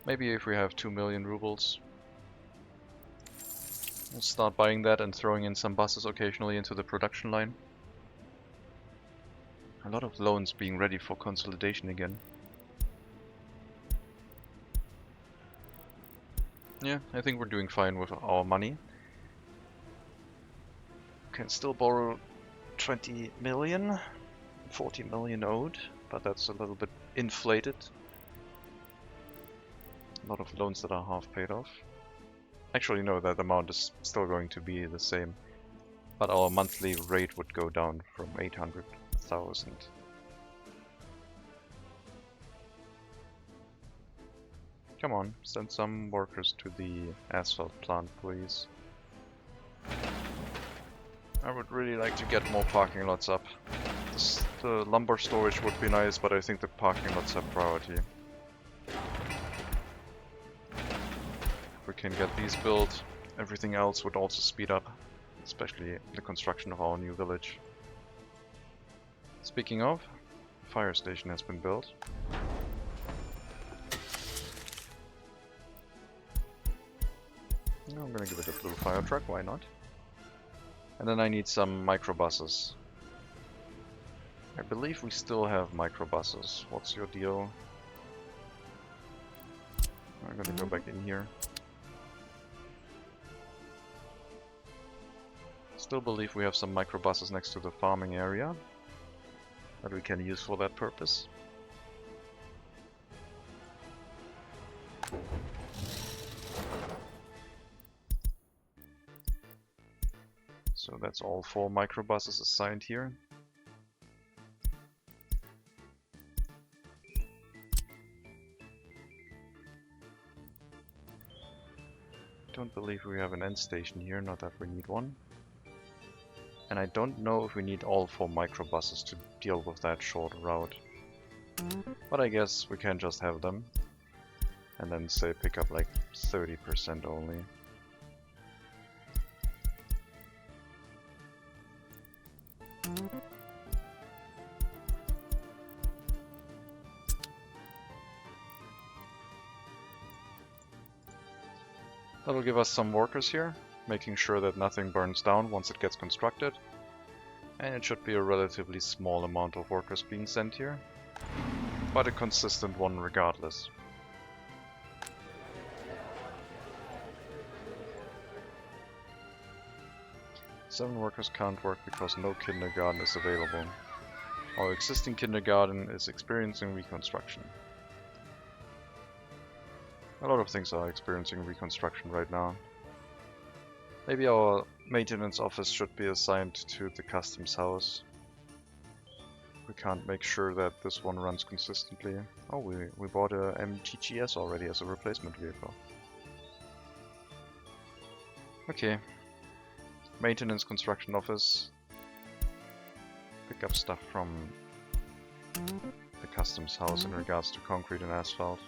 Maybe if we have 2 million rubles. We'll start buying that and throwing in some buses occasionally into the production line. A lot of loans being ready for consolidation again. Yeah, I think we're doing fine with our money. Can still borrow 20 million, 40 million owed, but that's a little bit inflated. A lot of loans that are half paid off. Actually, no, that amount is still going to be the same, but our monthly rate would go down from 800,000. Come on, send some workers to the asphalt plant, please. I would really like to get more parking lots up. The lumber storage would be nice, but I think the parking lots have priority. If we can get these built, everything else would also speed up, especially the construction of our new village. Speaking of, the fire station has been built. I'm gonna give it a blue fire truck, why not? And then I need some microbuses. I believe we still have microbuses. What's your deal? I'm gonna go back in here. Still believe we have some microbuses next to the farming area that we can use for that purpose. So that's all 4 microbuses assigned here. Don't believe we have an end station here, not that we need one. And I don't know if we need all 4 microbuses to deal with that short route. But I guess we can just have them. And then say pick up like 30% only. That'll give us some workers here, making sure that nothing burns down once it gets constructed. And it should be a relatively small amount of workers being sent here, but a consistent one regardless. Seven workers can't work because no kindergarten is available. Our existing kindergarten is experiencing reconstruction. A lot of things are experiencing reconstruction right now. Maybe our maintenance office should be assigned to the customs house. We can't make sure that this one runs consistently. Oh, we bought a MGGS already as a replacement vehicle. Okay. Maintenance construction office. Pick up stuff from the customs house in regards to concrete and asphalt.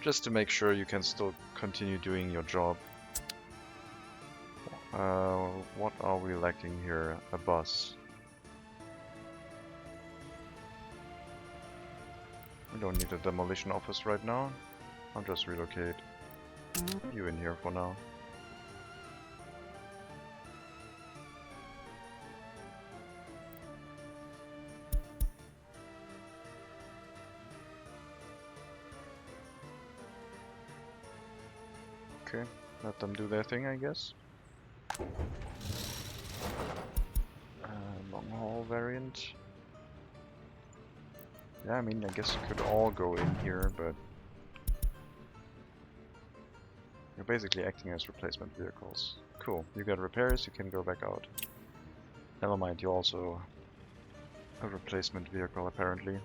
Just to make sure you can still continue doing your job. What are we lacking here? A bus. We don't need a demolition office right now. I'll just relocate you in here for now. Okay, let them do their thing, I guess. Long haul variant. Yeah, I mean, I guess you could all go in here, but you're basically acting as replacement vehicles. Cool, you got repairs, you can go back out. Never mind, you're also a replacement vehicle, apparently.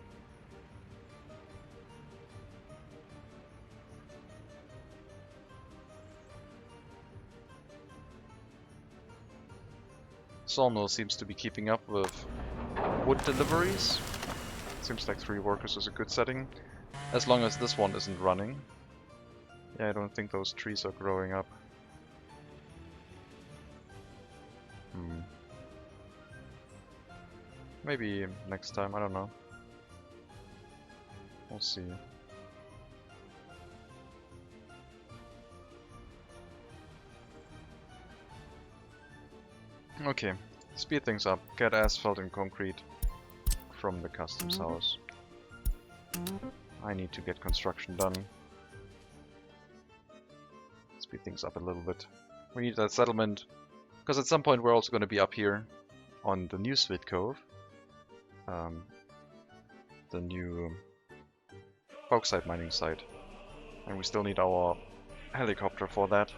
Sawmill seems to be keeping up with wood deliveries. Seems like 3 workers is a good setting, as long as this one isn't running. Yeah, I don't think those trees are growing up. Maybe next time, I don't know. We'll see. Okay, speed things up. Get asphalt and concrete from the customs house. I need to get construction done. Speed things up a little bit. We need that settlement, because at some point we're also going to be up here on the new Sweet Cove. The new bauxite mining site. And we still need our helicopter for that.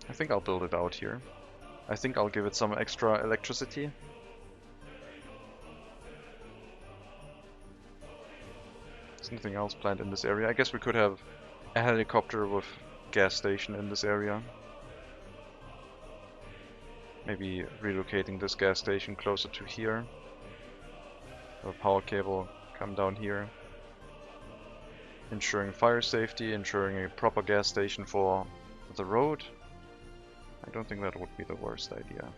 I think I'll build it out here. I think I'll give it some extra electricity. There's nothing else planned in this area. I guess we could have a helicopter with gas station in this area. Maybe relocating this gas station closer to here. A power cable come down here. Ensuring fire safety, ensuring a proper gas station for the road. I don't think that would be the worst idea.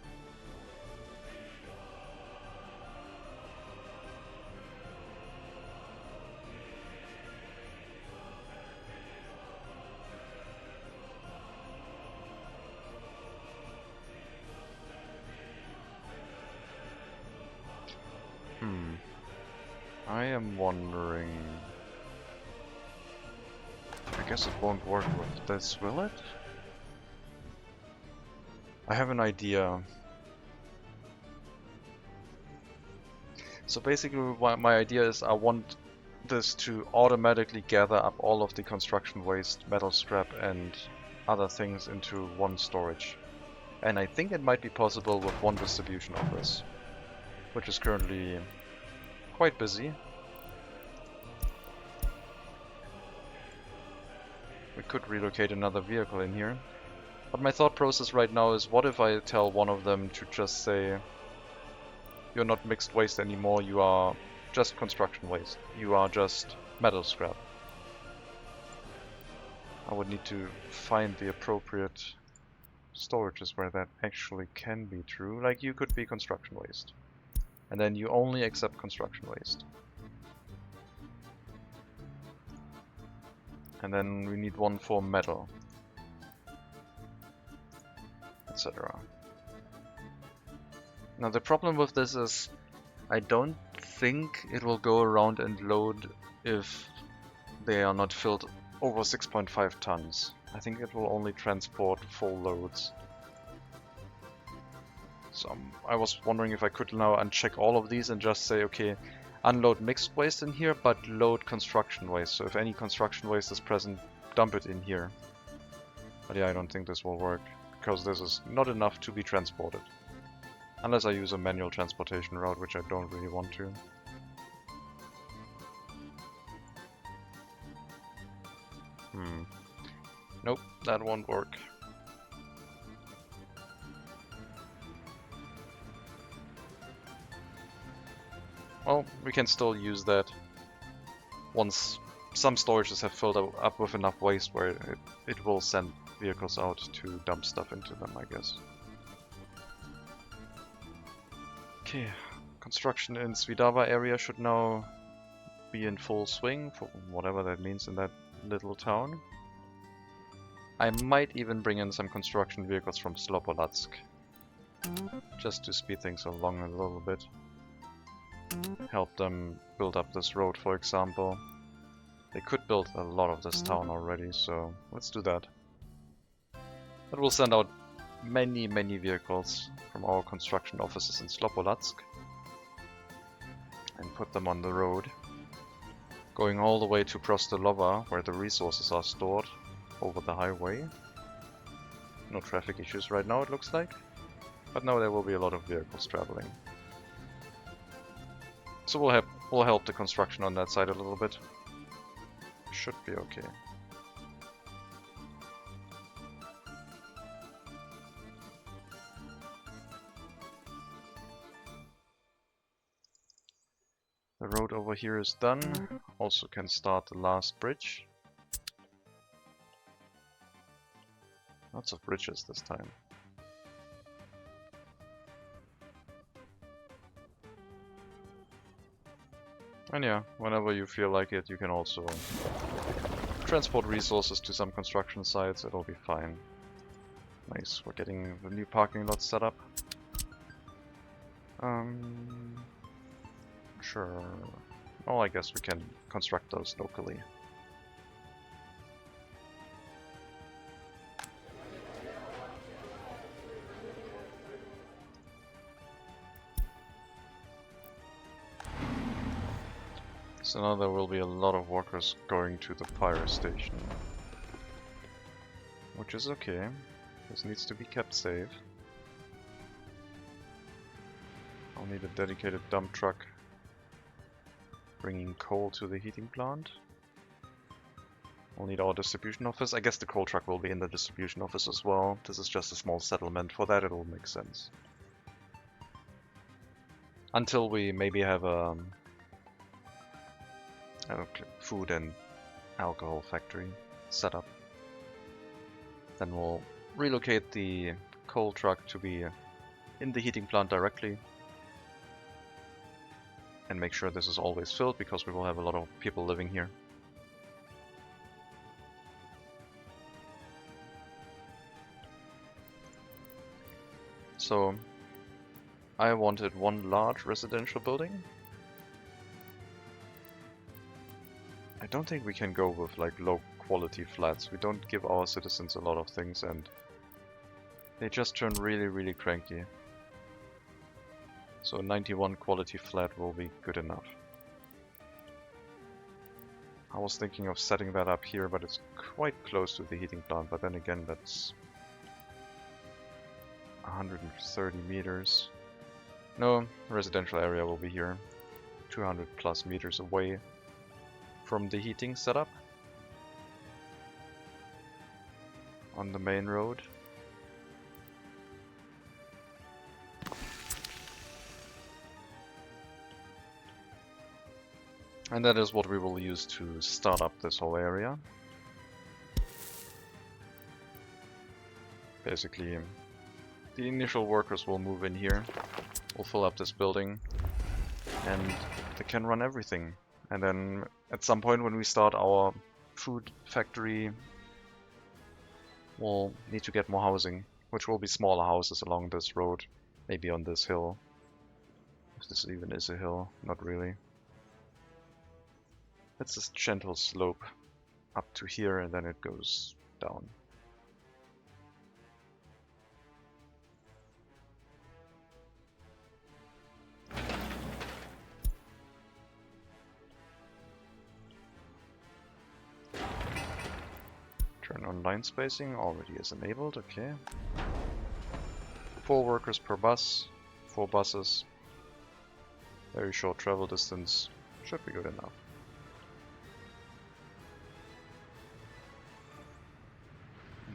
I am wondering... I guess it won't work with this, will it? I have an idea. So basically my idea is I want this to automatically gather up all of the construction waste, metal scrap and other things into one storage. And I think it might be possible with one distribution of this, which is currently quite busy. We could relocate another vehicle in here. But my thought process right now is, what if I tell one of them to just say, you're not mixed waste anymore, you are just construction waste. You are just metal scrap. I would need to find the appropriate storages where that actually can be true. Like, you could be construction waste. And then you only accept construction waste. And then we need one for metal. Etc. Now the problem with this is I don't think it will go around and load if they are not filled over 6.5 tons. I think it will only transport full loads. So I was wondering if I could now uncheck all of these and just say, okay, unload mixed waste in here, but load construction waste. So if any construction waste is present, dump it in here. But yeah, I don't think this will work, because this is not enough to be transported. Unless I use a manual transportation route, which I don't really want to. Nope, that won't work. Well, we can still use that once some storages have filled up with enough waste where it will send vehicles out to dump stuff into them, I guess. Okay, construction in Svidava area should now be in full swing, for whatever that means in that little town. I might even bring in some construction vehicles from Slopolatsk, just to speed things along a little bit. help them build up this road, for example. They could build a lot of this town already, so let's do that. But we'll send out many vehicles from our construction offices in Slopolatsk and put them on the road, going all the way to Prostelova, where the resources are stored, over the highway. No traffic issues right now, it looks like, but now there will be a lot of vehicles traveling. So we'll help the construction on that side a little bit. Should be okay. The road over here is done. Also can start the last bridge. Lots of bridges this time. And yeah, whenever you feel like it, you can also transport resources to some construction sites, it'll be fine. Nice, we're getting the new parking lot set up. Sure. Oh, I guess we can construct those locally. So now there will be a lot of workers going to the fire station. Which is okay. This needs to be kept safe. I'll need a dedicated dump truck bringing coal to the heating plant. We'll need our distribution office. I guess the coal truck will be in the distribution office as well. This is just a small settlement. For that it'll make sense. Until we maybe have a food and alcohol factory set up. Then we'll relocate the coal truck to be in the heating plant directly. And make sure this is always filled, because we will have a lot of people living here. So, I wanted one large residential building. I don't think we can go with like low quality flats. We don't give our citizens a lot of things and they just turn really cranky. So a 91 quality flat will be good enough. I was thinking of setting that up here, but it's quite close to the heating plant, but then again that's 130 meters. No, residential area will be here, 200 plus meters away from the heating setup on the main road. And that is what we will use to start up this whole area. Basically, the initial workers will move in here, we'll fill up this building, and they can run everything. And then at some point when we start our food factory, we'll need to get more housing, which will be smaller houses along this road, maybe on this hill. If this even is a hill, not really. It's this gentle slope up to here and then it goes down. Turn on line spacing, already is enabled, okay. 4 workers per bus, 4 buses. Very short travel distance, should be good enough.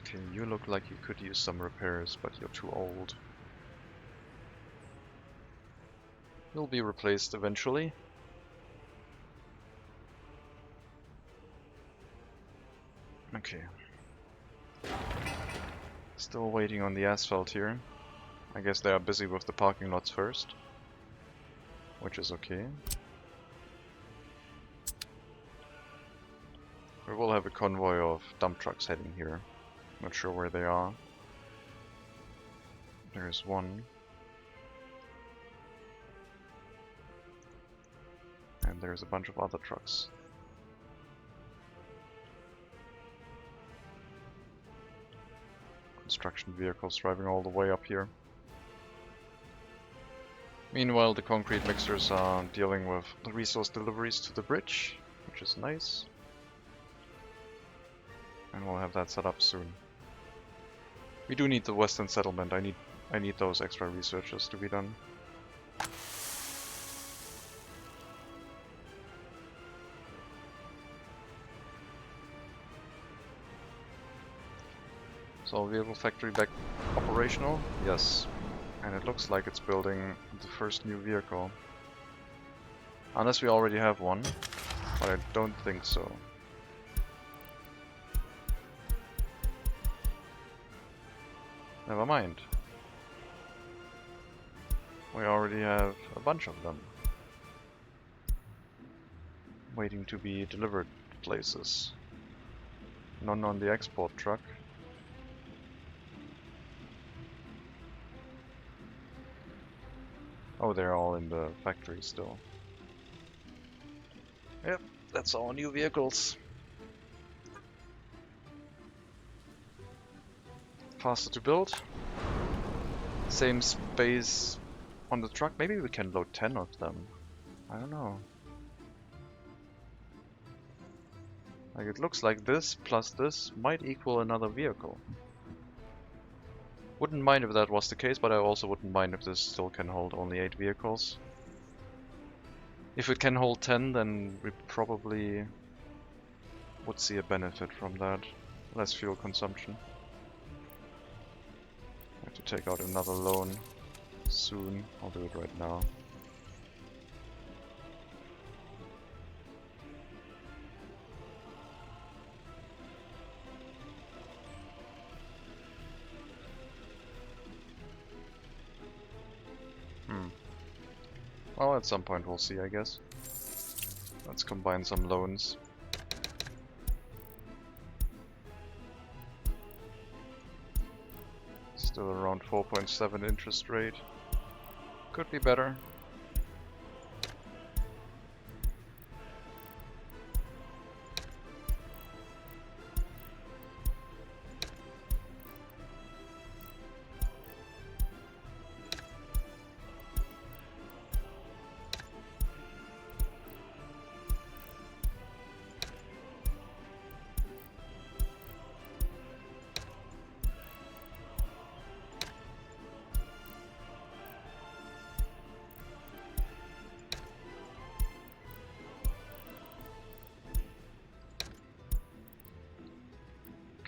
Okay, you look like you could use some repairs, but you're too old. You'll be replaced eventually. Okay. Still waiting on the asphalt here. I guess they are busy with the parking lots first. Which is okay. We will have a convoy of dump trucks heading here. Not sure where they are. There's one. there's a bunch of other trucks. Construction vehicles driving all the way up here. Meanwhile, the concrete mixers are dealing with the resource deliveries to the bridge, which is nice. And we'll have that set up soon. We do need the western settlement. I need those extra researches to be done. So vehicle factory back operational? Yes. And it looks like it's building the first new vehicle. Unless we already have one, but I don't think so. Never mind. We already have a bunch of them waiting to be delivered places. None on the export truck. Oh, they're all in the factory still. Yep, that's all new vehicles. Faster to build. Same space on the truck. Maybe we can load 10 of them. I don't know. Like, it looks like this plus this might equal another vehicle. Wouldn't mind if that was the case, but I also wouldn't mind if this still can hold only 8 vehicles. If it can hold 10, then we probably would see a benefit from that. Less fuel consumption. I have to take out another loan soon. I'll do it right now. Well, at some point we'll see, I guess. Let's combine some loans. Still around 4.7 interest rate. Could be better.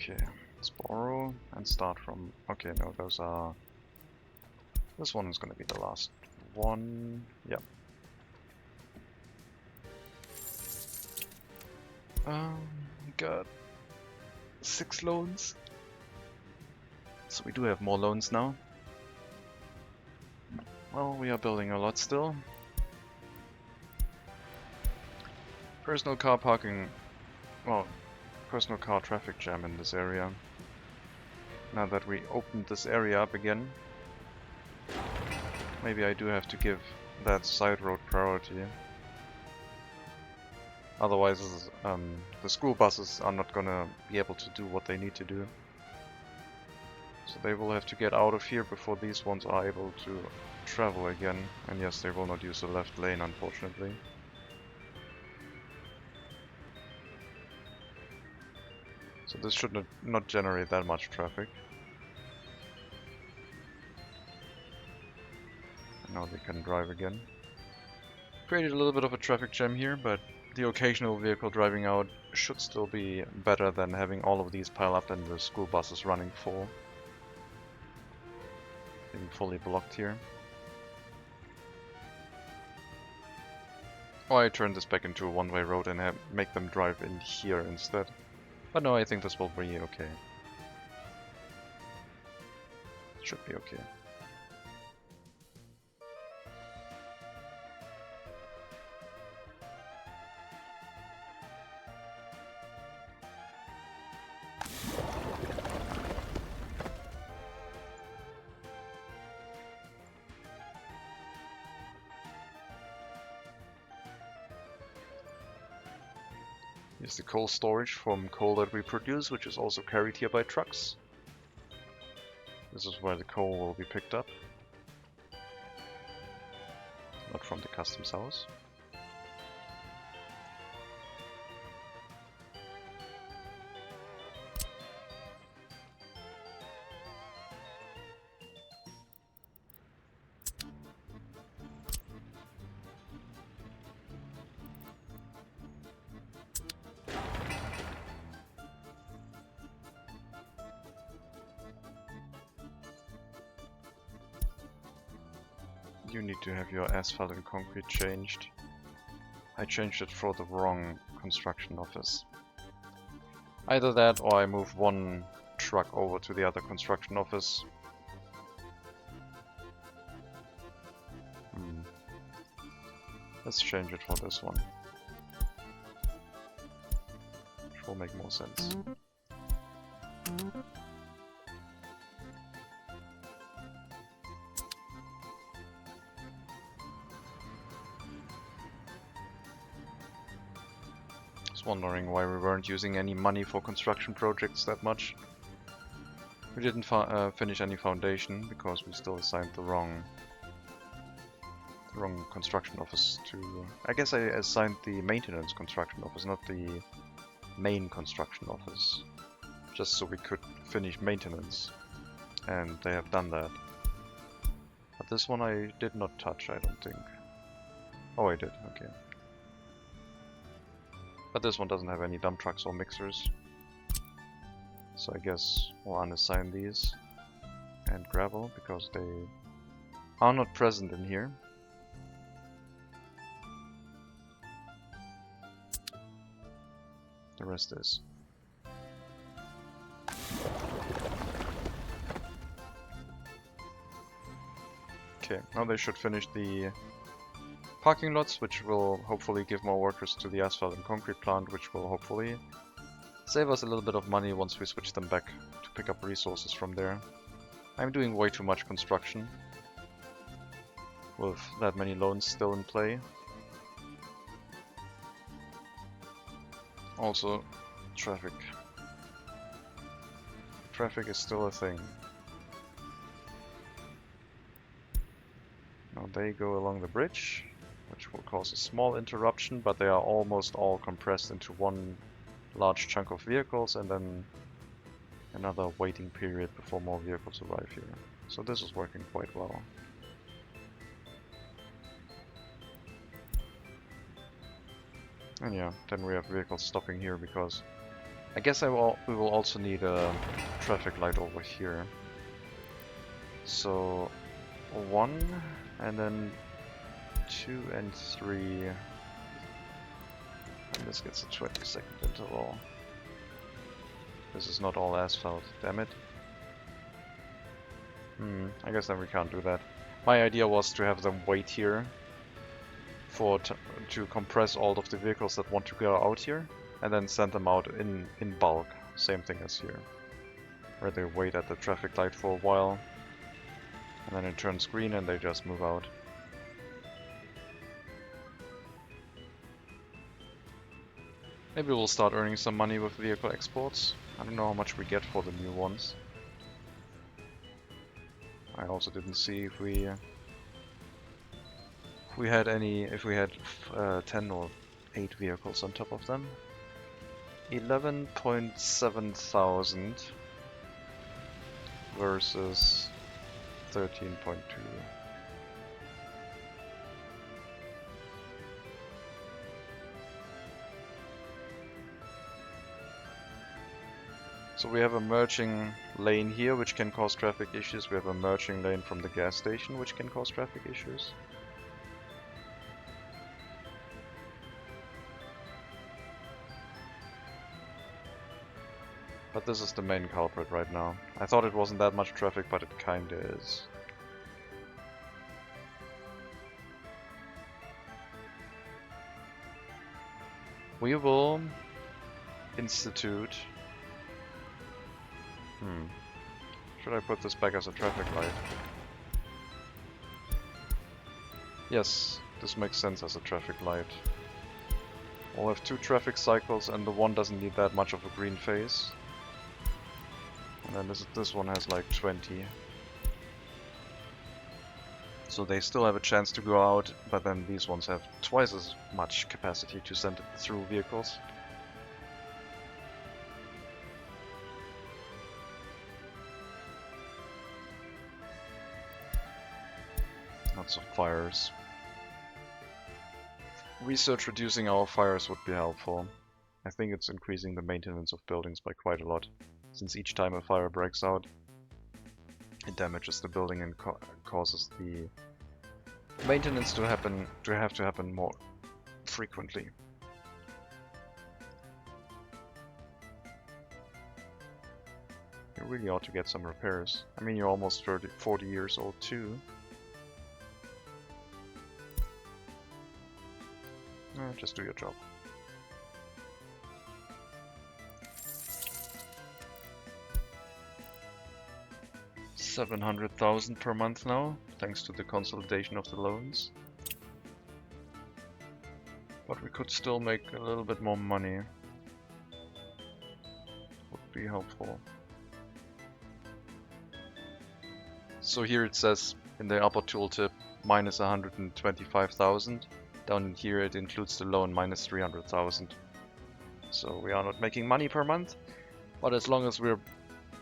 Okay, let's borrow and start from... Okay, no, those are... This one is going to be the last one. Yep. We got 6 loans. So we do have more loans now. Well, we are building a lot still. Personal car parking... Well, personal car traffic jam in this area. Now that we opened this area up again, maybe I do have to give that side road priority. Otherwise, the school buses are not gonna be able to do what they need to do. So they will have to get out of here before these ones are able to travel again. And yes, they will not use the left lane, unfortunately. So this should not generate that much traffic. And now they can drive again. Created a little bit of a traffic jam here, but the occasional vehicle driving out should still be better than having all of these pile up and the school buses running full. Being fully blocked here. Or I turn this back into a one-way road and make them drive in here instead. But no, I think this will be okay. Should be okay. Here's the coal storage from coal that we produce, which is also carried here by trucks. This is where the coal will be picked up. Not from the customs house. You need to have your asphalt and concrete changed. I changed it for the wrong construction office. Either that or I move one truck over to the other construction office. Let's change it for this one. Which will make more sense. Wondering why we weren't using any money for construction projects that much. We didn't finish any foundation because we still assigned the wrong construction office to... I guess I assigned the maintenance construction office, not the main construction office. Just so we could finish maintenance. And they have done that. But this one I did not touch, I don't think. Oh, I did, okay. But this one doesn't have any dump trucks or mixers. So I guess we'll unassign these and gravel because they are not present in here. The rest is. Okay, now they should finish the parking lots, which will hopefully give more workers to the asphalt and concrete plant, which will hopefully save us a little bit of money once we switch them back to pick up resources from there. I'm doing way too much construction with that many loans still in play. Also, traffic. Traffic is still a thing. Now they go along the bridge, which will cause a small interruption, but they are almost all compressed into one large chunk of vehicles and then another waiting period before more vehicles arrive here. So this is working quite well. And yeah, then we have vehicles stopping here because I guess we will also need a traffic light over here. So 1 and then 2 and 3. And this gets a 20-second interval. This is not all asphalt, damn it. I guess then we can't do that. My idea was to have them wait here to compress all of the vehicles that want to go out here, and then send them out in bulk. Same thing as here, where they wait at the traffic light for a while, and then it turns green and they just move out. Maybe we'll start earning some money with vehicle exports. I don't know how much we get for the new ones. I also didn't see if we had 10 or 8 vehicles on top of them. 11.7 thousand versus 13.2. So we have a merging lane here, which can cause traffic issues. We have a merging lane from the gas station, which can cause traffic issues. But this is the main culprit right now. I thought it wasn't that much traffic, but it kinda is. We will institute... Should I put this back as a traffic light? Yes, this makes sense as a traffic light. We'll have 2 traffic cycles, and the one doesn't need that much of a green phase. And then this one has like 20. So they still have a chance to go out, but then these ones have twice as much capacity to send it through vehicles. Lots of fires. Research reducing our fires would be helpful. I think it's increasing the maintenance of buildings by quite a lot, since each time a fire breaks out, it damages the building and causes the maintenance to have to happen more frequently. You really ought to get some repairs. I mean, you're almost 40 years old too. Just do your job. $700,000 per month now, thanks to the consolidation of the loans. But we could still make a little bit more money. Would be helpful. So here it says in the upper tooltip minus 125,000. Down here it includes the loan minus 300,000. So we are not making money per month, but as long as we're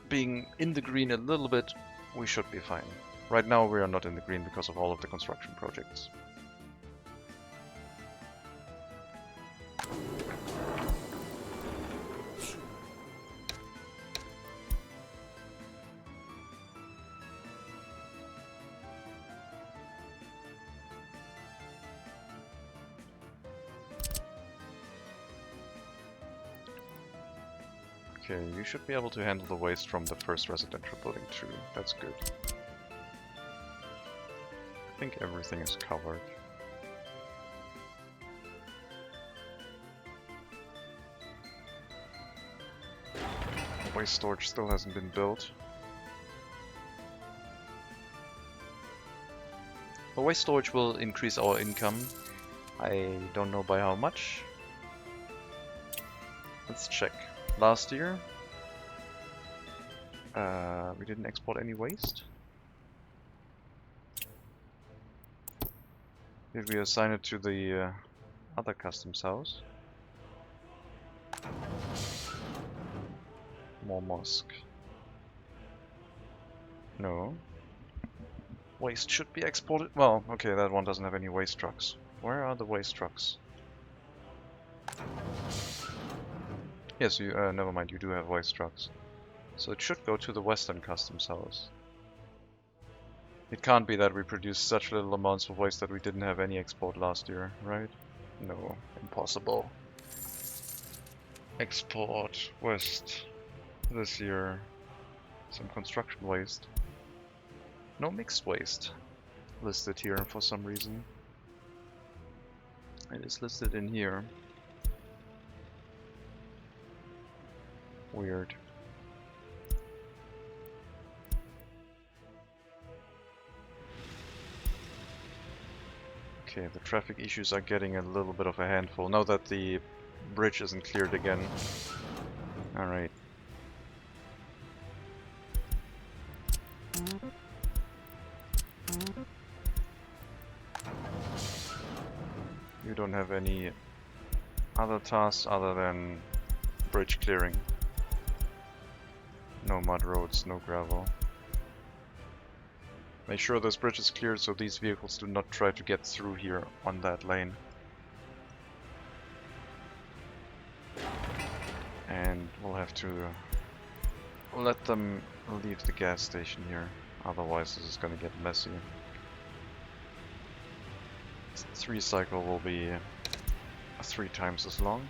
being in the green a little bit, we should be fine. Right now we are not in the green because of all of the construction projects. Okay, you should be able to handle the waste from the first residential building too. That's good. I think everything is covered. Waste storage still hasn't been built. The waste storage will increase our income. I don't know by how much. Let's check. Last year, we didn't export any waste. Did we assign it to the other customs house? More mosque. No. Waste should be exported. Well, okay, that one doesn't have any waste trucks. Where are the waste trucks? Yes, you, never mind, you do have waste trucks. So it should go to the Western Customs House. It can't be that we produced such little amounts of waste that we didn't have any export last year, right? No, impossible. Export West this year. Some construction waste. No mixed waste listed here for some reason. It is listed in here. Weird. Okay, the traffic issues are getting a little bit of a handful now that the bridge isn't cleared again. Alright. You don't have any other tasks other than bridge clearing. No mud roads, no gravel. Make sure this bridge is cleared so these vehicles do not try to get through here on that lane. And we'll have to let them leave the gas station here, otherwise this is gonna get messy. 3 cycle will be 3 times as long.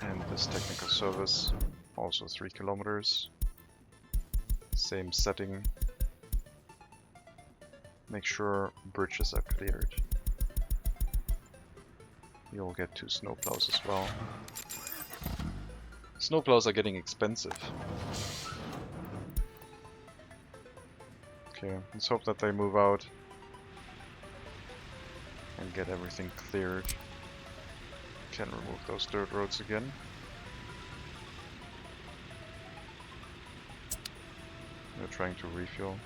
And this technical service, also 3 kilometers. Same setting. Make sure bridges are cleared. You'll get 2 snowplows as well. Snowplows are getting expensive. Okay, let's hope that they move out and get everything cleared. Can remove those dirt roads again. They're trying to refuel.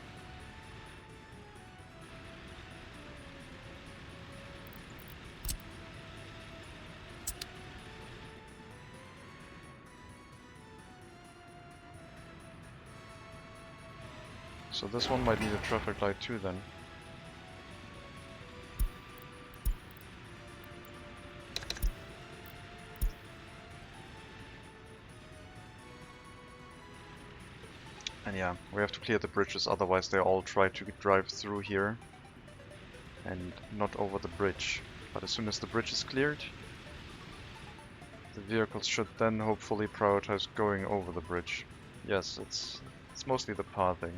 So this one might need a traffic light too then. And yeah, we have to clear the bridges, otherwise they all try to drive through here and not over the bridge. But as soon as the bridge is cleared, the vehicles should then hopefully prioritize going over the bridge. Yes, it's mostly the pathing.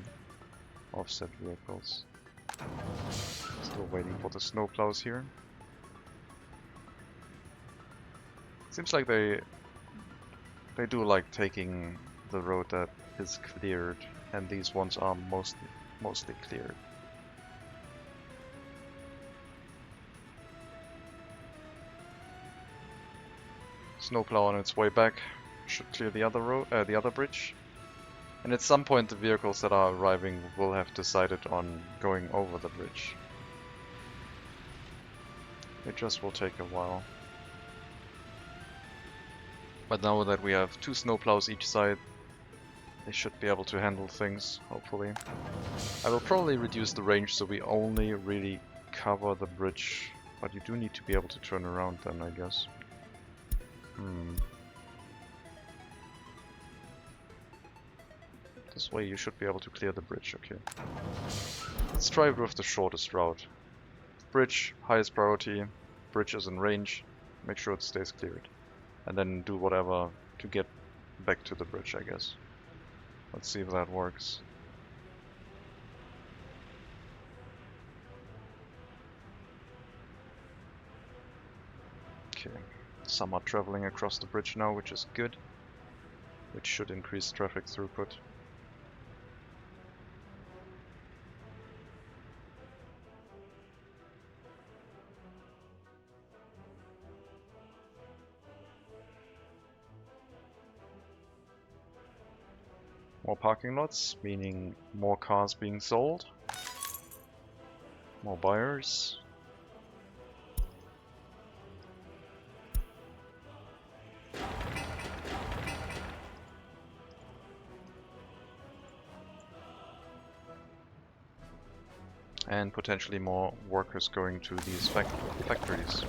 Offset vehicles. Still waiting for the snowplows here. Seems like they do like taking the road that is cleared, and these ones are mostly cleared. Snowplow on its way back should clear the other road, the other bridge. And at some point the vehicles that are arriving will have decided on going over the bridge. It just will take a while. But now that we have 2 snowplows each side, they should be able to handle things, hopefully. I will probably reduce the range so we only really cover the bridge. But you do need to be able to turn around then, I guess. This way you should be able to clear the bridge, okay. Let's try with the shortest route. Bridge, highest priority, bridge is in range, make sure it stays cleared. And then do whatever to get back to the bridge, I guess. Let's see if that works. Okay, some are traveling across the bridge now, which is good. Which should increase traffic throughput. More parking lots, meaning more cars being sold. More buyers. And potentially more workers going to these factories.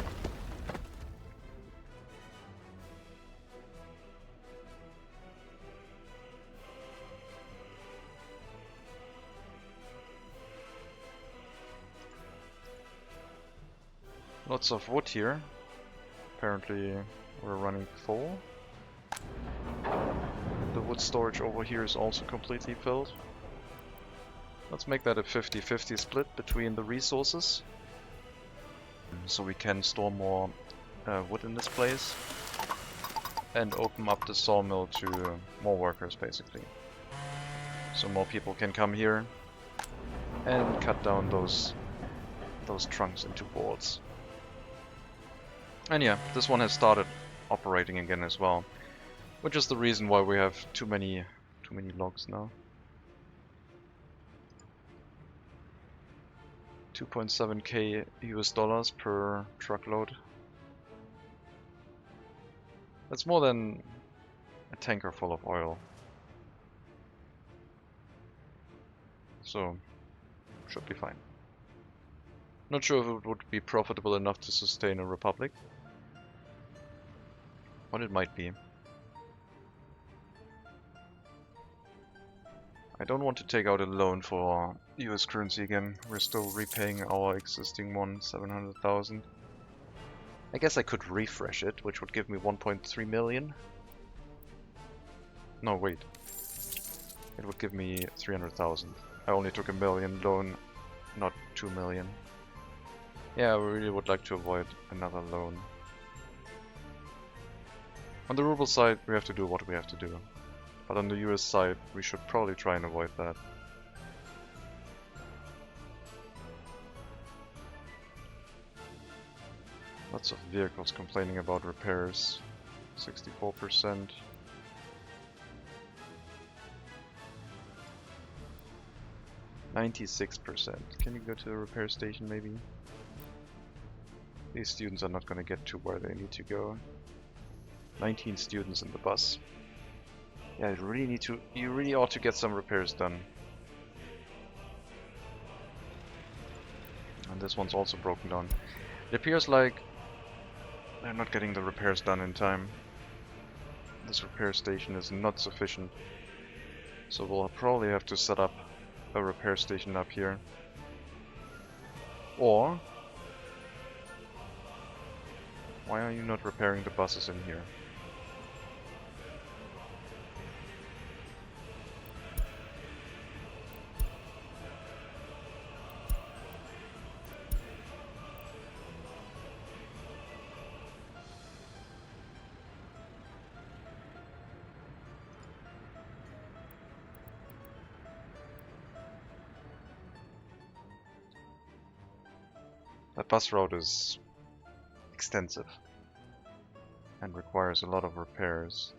Lots of wood here. Apparently we're running full. The wood storage over here is also completely filled. Let's make that a 50-50 split between the resources. So we can store more wood in this place. And open up the sawmill to more workers, basically. So more people can come here and cut down those trunks into boards. And yeah, this one has started operating again as well, which is the reason why we have too many logs now. 2.7k US dollars per truckload. That's more than a tanker full of oil. So, should be fine. Not sure if it would be profitable enough to sustain a republic. But it might be. I don't want to take out a loan for US currency again. We're still repaying our existing one, 700,000. I guess I could refresh it, which would give me 1.3 million. No, wait. It would give me 300,000. I only took a million loan, not 2 million. Yeah, I really would like to avoid another loan. On the ruble side, we have to do what we have to do. But on the US side, we should probably try and avoid that. Lots of vehicles complaining about repairs. 64%. %. Can you go to the repair station maybe? These students are not going to get to where they need to go. 19 students in the bus. Yeah, you really ought to get some repairs done. And this one's also broken down. It appears like they're not getting the repairs done in time. This repair station is not sufficient. So we'll probably have to set up a repair station up here. Or why are you not repairing the buses in here? That bus route is extensive and requires a lot of repairs,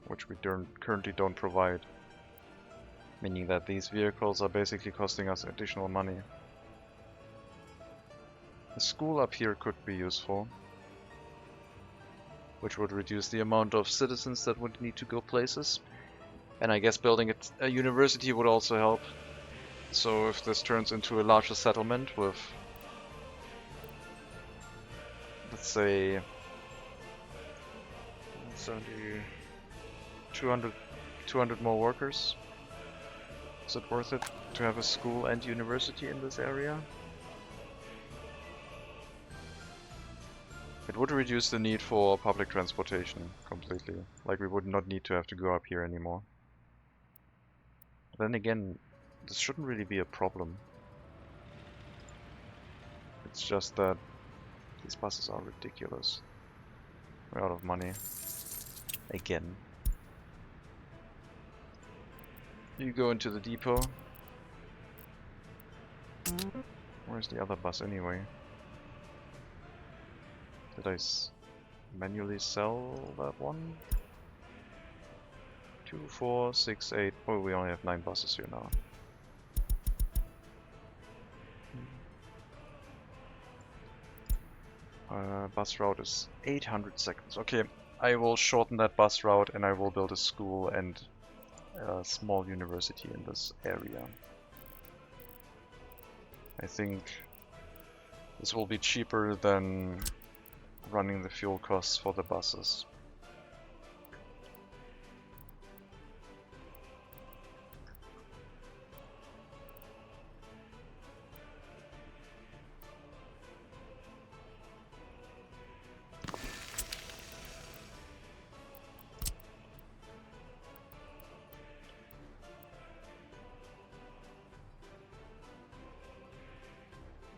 which we currently don't provide, meaning that these vehicles are basically costing us additional money. The school up here could be useful, which would reduce the amount of citizens that would need to go places, and I guess building a university would also help. So if this turns into a larger settlement with, let's say, 200 more workers, is it worth it to have a school and university in this area? It would reduce the need for public transportation completely. Like, we would not need to have to go up here anymore. But then again, this shouldn't really be a problem. It's just that these buses are ridiculous. We're out of money. Again. You go into the depot. Where's the other bus anyway? Did I manually sell that one? 2, 4, 6, 8. Oh, we only have 9 buses here now. Bus route is 800 seconds. Okay, I will shorten that bus route and I will build a school and a small university in this area. I think this will be cheaper than running the fuel costs for the buses.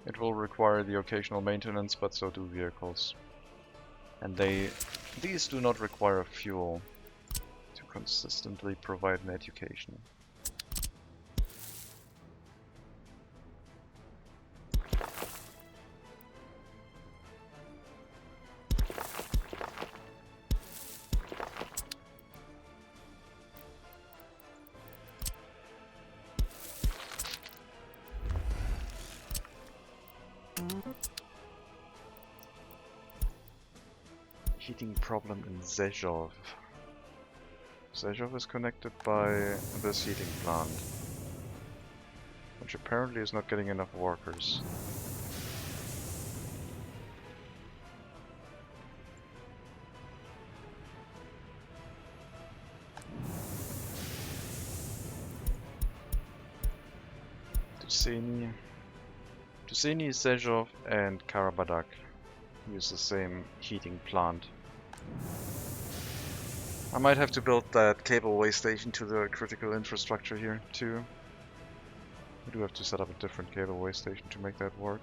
It will require the occasional maintenance, but so do vehicles. And these do not require fuel to consistently provide an education. Heating problem in Rzeszów. Rzeszów is connected by this heating plant, which apparently is not getting enough workers. Tuseni, Rzeszów, and Karabadak. use the same heating plant. I might have to build that cableway station to the critical infrastructure here too. I do have to set up a different cableway station to make that work.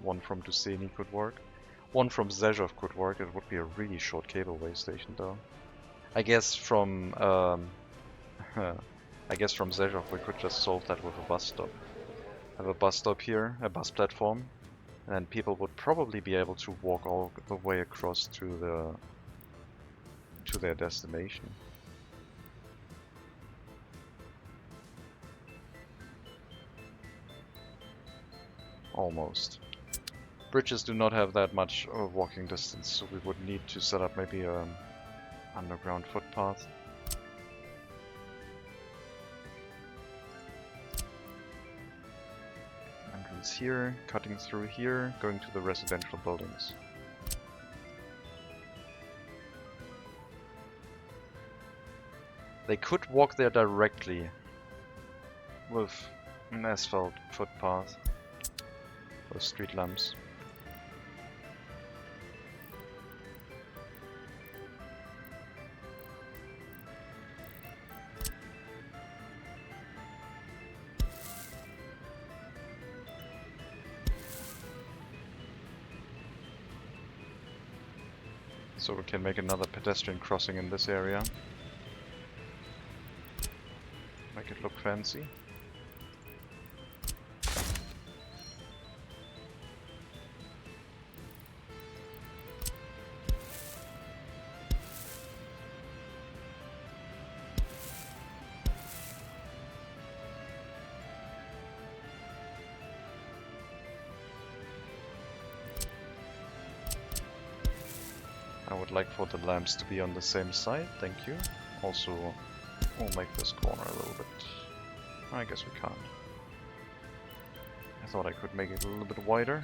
One from Dusseni could work. One from Zhezhov could work. It would be a really short cableway station though. I guess from Zhezhov we could just solve that with a bus stop. Have a bus stop here, a bus platform, and people would probably be able to walk all the way across to their destination. Almost. Bridges do not have that much walking distance, so we would need to set up maybe an underground footpath. Entrance here, cutting through here, going to the residential buildings. They could walk there directly with an asphalt footpath or street lamps. So we can make another pedestrian crossing in this area. Make it look fancy. I would like for the lamps to be on the same side, thank you. Also, we'll make this corner a little bit... I guess we can't. I thought I could make it a little bit wider.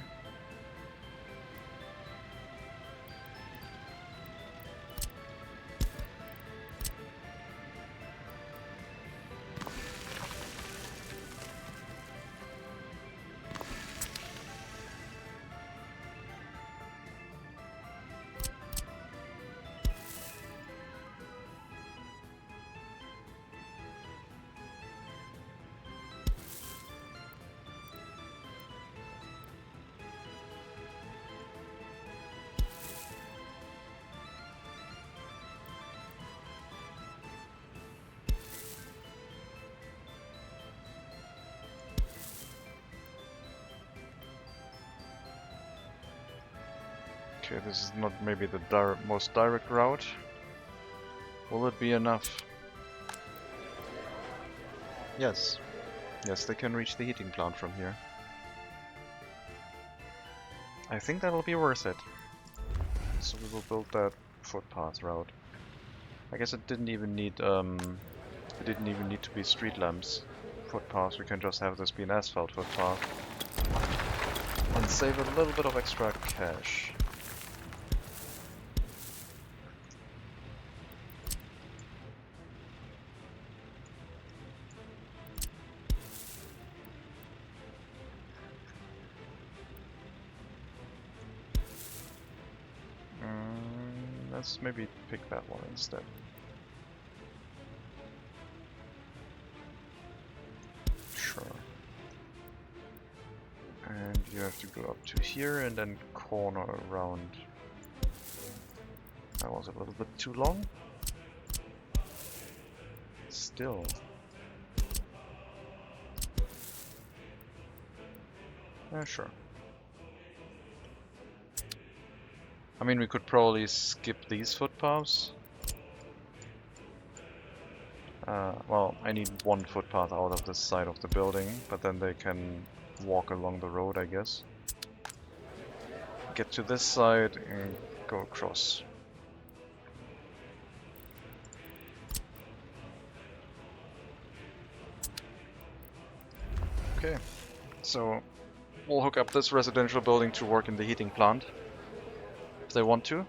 Okay, this is not maybe the most direct route. Will it be enough? Yes. Yes, they can reach the heating plant from here. I think that'll be worth it. So we will build that footpath route. I guess it didn't even need to be street lamps footpaths. We can just have this be an asphalt footpath and save a little bit of extra cash. Let's maybe pick that one instead. Sure. And you have to go up to here and then corner around. That was a little bit too long. Still. Sure. I mean, we could probably skip these footpaths. Well, I need one footpath out of this side of the building, but then they can walk along the road, I guess. Get to this side and go across. Okay, so we'll hook up this residential building to work in the heating plant. If they want to.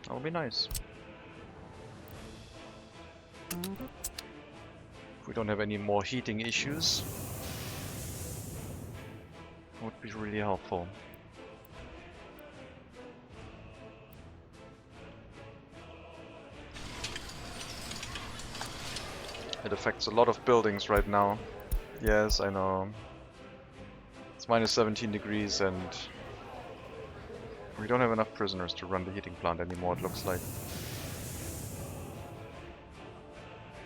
That'll be nice. If we don't have any more heating issues, would be really helpful. It affects a lot of buildings right now. Yes, I know. It's minus 17 degrees and we don't have enough prisoners to run the heating plant anymore, it looks like.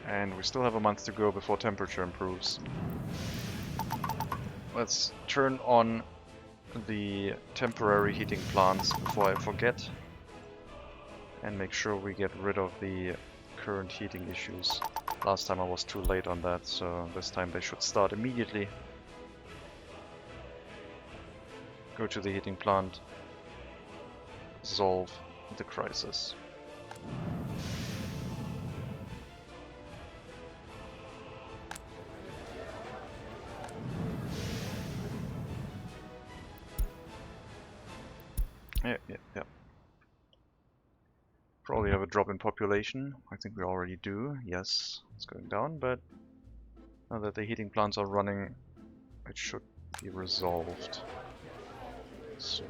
And we still have a month to go before temperature improves. Let's turn on the temporary heating plants before I forget. And make sure we get rid of the current heating issues. Last time I was too late on that, so this time they should start immediately. Go to the heating plant. Solve the crisis. Yeah. Probably have a drop in population. I think we already do. Yes, it's going down, but now that the heating plants are running, it should be resolved soon.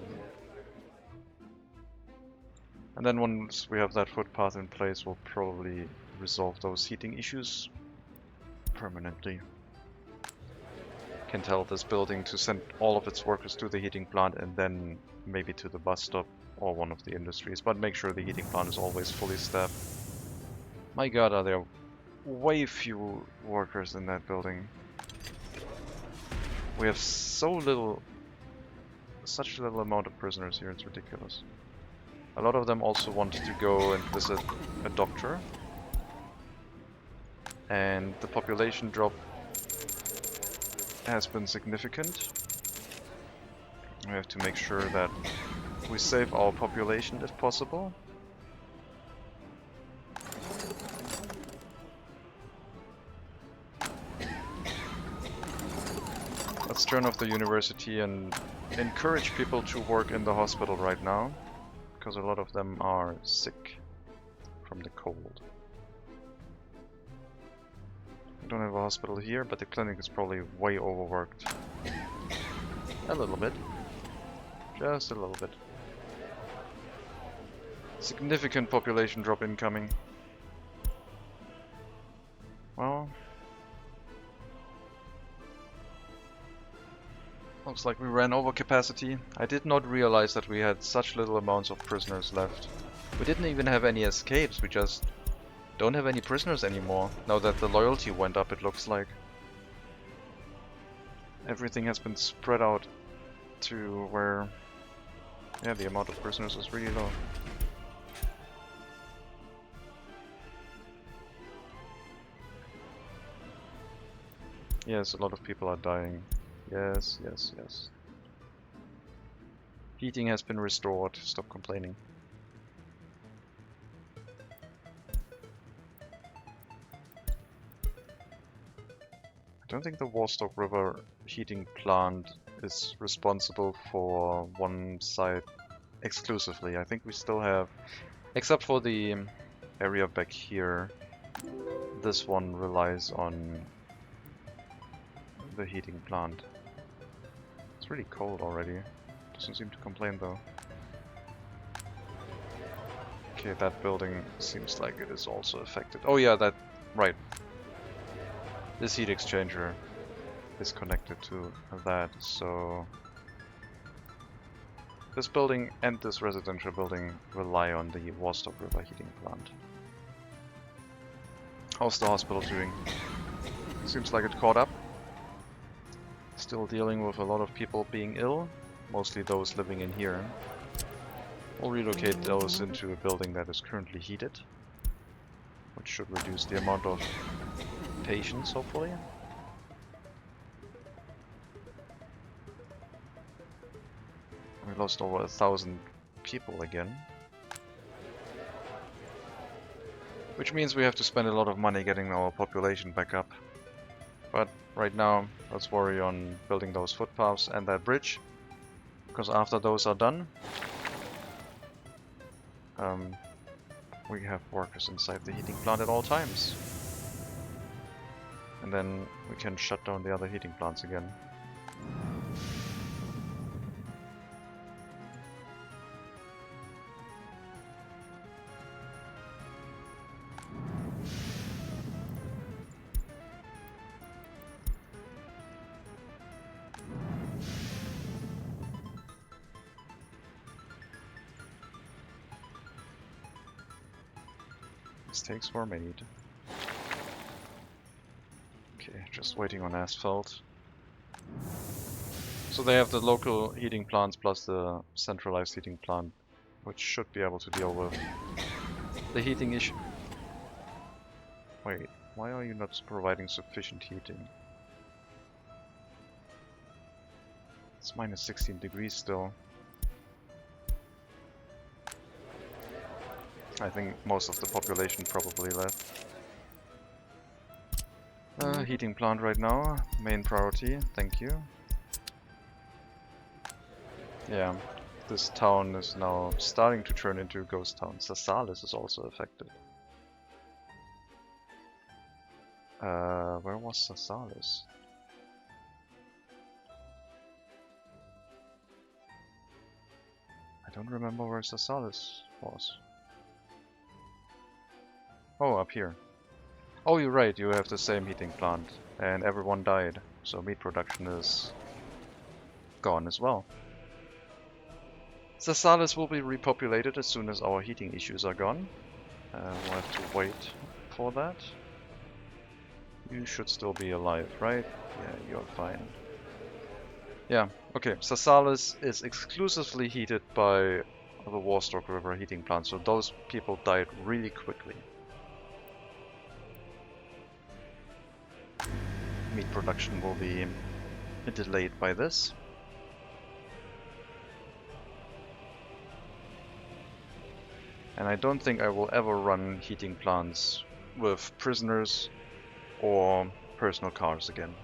And then once we have that footpath in place, we'll probably resolve those heating issues permanently. Can tell this building to send all of its workers to the heating plant and then maybe to the bus stop or one of the industries, but make sure the heating plant is always fully staffed. My god, are there way few workers in that building. We have such a little amount of prisoners here, it's ridiculous. A lot of them also want to go and visit a doctor. And the population drop has been significant. We have to make sure that we save our population if possible. Let's turn off the university and encourage people to work in the hospital right now, because a lot of them are sick from the cold. We don't have a hospital here, but the clinic is probably way overworked. A little bit. Just a little bit. Significant population drop incoming. Well, looks like we ran over capacity. I did not realize that we had such little amounts of prisoners left. We didn't even have any escapes, we just don't have any prisoners anymore. Now that the loyalty went up, it looks like. Everything has been spread out to where, yeah, the amount of prisoners is really low. Yes, a lot of people are dying. Yes. Heating has been restored. Stop complaining. I don't think the Warstock River heating plant is responsible for one site exclusively. I think we still have, except for the area back here, this one relies on the heating plant. It's really cold already. Doesn't seem to complain though. Okay, that building seems like it is also affected. Oh yeah, that, right. This heat exchanger is connected to that, so this building and this residential building rely on the Warstock River heating plant. How's the hospital doing? Seems like it caught up. Still dealing with a lot of people being ill, mostly those living in here. We'll relocate those into a building that is currently heated, which should reduce the amount of patients, hopefully. We lost over 1,000 people again. Which means we have to spend a lot of money getting our population back up. But right now, let's worry on building those footpaths and that bridge. Because after those are done, we have workers inside the heating plant at all times. and then we can shut down the other heating plants again. Mistakes were made. Okay, just waiting on asphalt. So they have the local heating plants plus the centralized heating plant, which should be able to deal with the heating issue. Wait, why are you not providing sufficient heating? It's minus 16 degrees still. I think most of the population probably left. Heating plant right now, main priority, thank you. Yeah, this town is now starting to turn into a ghost town. Sasalis is also affected. Where was Sasalis? I don't remember where Sasalis was. Oh, up here. Oh, you're right, you have the same heating plant, and everyone died, so meat production is gone as well. Sasalis will be repopulated as soon as our heating issues are gone. We'll have to wait for that. You should still be alive, right? Yeah, you're fine. Yeah, okay, Sasalis is exclusively heated by the Warstock River heating plant, so those people died really quickly. Meat production will be delayed by this. And I don't think I will ever run heating plants with prisoners or personal cars again.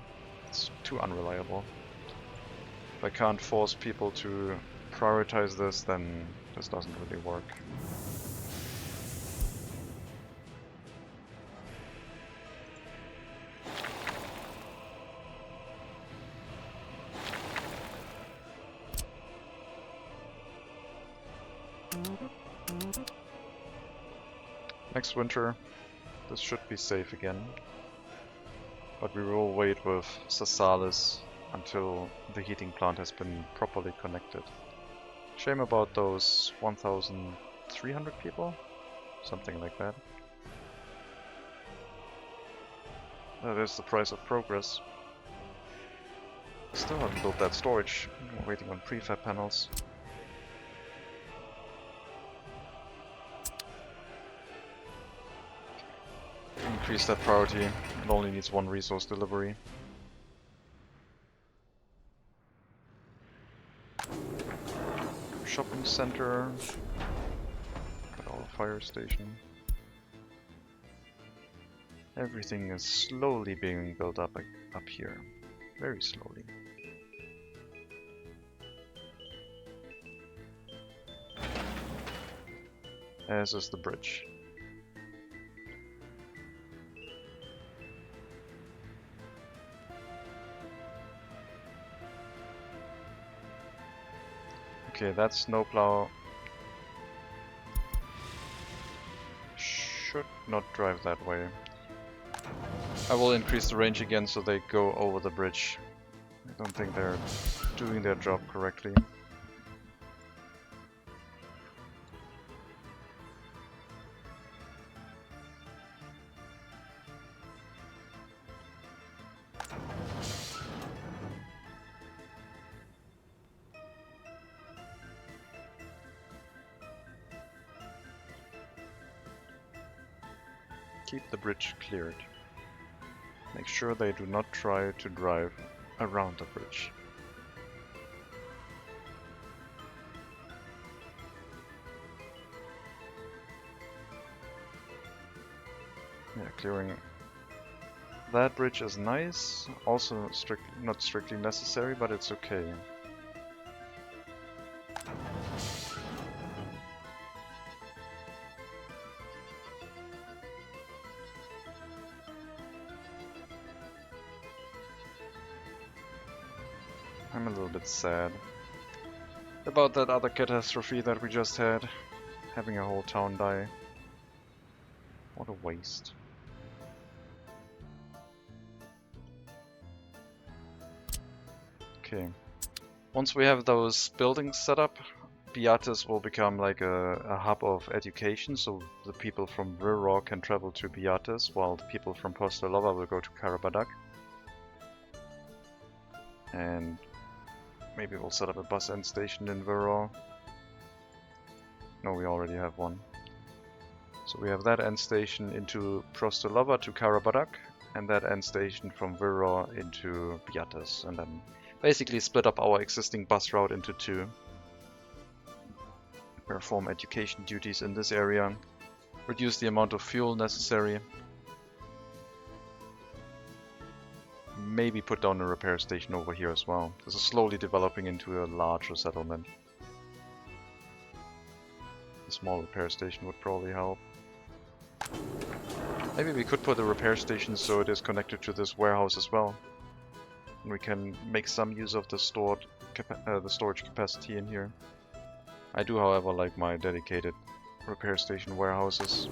It's too unreliable. If I can't force people to prioritize this, then this doesn't really work. Next winter, this should be safe again. But we will wait with Sasalis until the heating plant has been properly connected. Shame about those 1,300 people? Something like that. That is the price of progress. Still haven't built that storage. We're waiting on prefab panels. Increase that priority. It only needs one resource delivery. Shopping center. Got our fire station. Everything is slowly being built up here. Very slowly. As is the bridge. Okay, that snowplow should not drive that way. I will increase the range again so they go over the bridge. I don't think they're doing their job correctly. Keep the bridge cleared. Make sure they do not try to drive around the bridge. Yeah, clearing that bridge is nice. Also not strictly necessary, but it's okay. I'm a little bit sad about that other catastrophe that we just had. Having a whole town die. What a waste. Okay. Once we have those buildings set up, Beatis will become like a hub of education, so the people from Viror can travel to Beatis, while the people from Postelova will go to Karabadak. And maybe we'll set up a bus end station in Viror. No, we already have one. So we have that end station into Prostelova to Karabadak, and that end station from Viror into Beatis, and then basically split up our existing bus route into two. Perform education duties in this area, reduce the amount of fuel necessary, maybe put down a repair station over here as well. This is slowly developing into a larger settlement. A small repair station would probably help. Maybe we could put a repair station so it is connected to this warehouse as well. And we can make some use of the storage capacity in here. I do, however, like my dedicated repair station warehouses.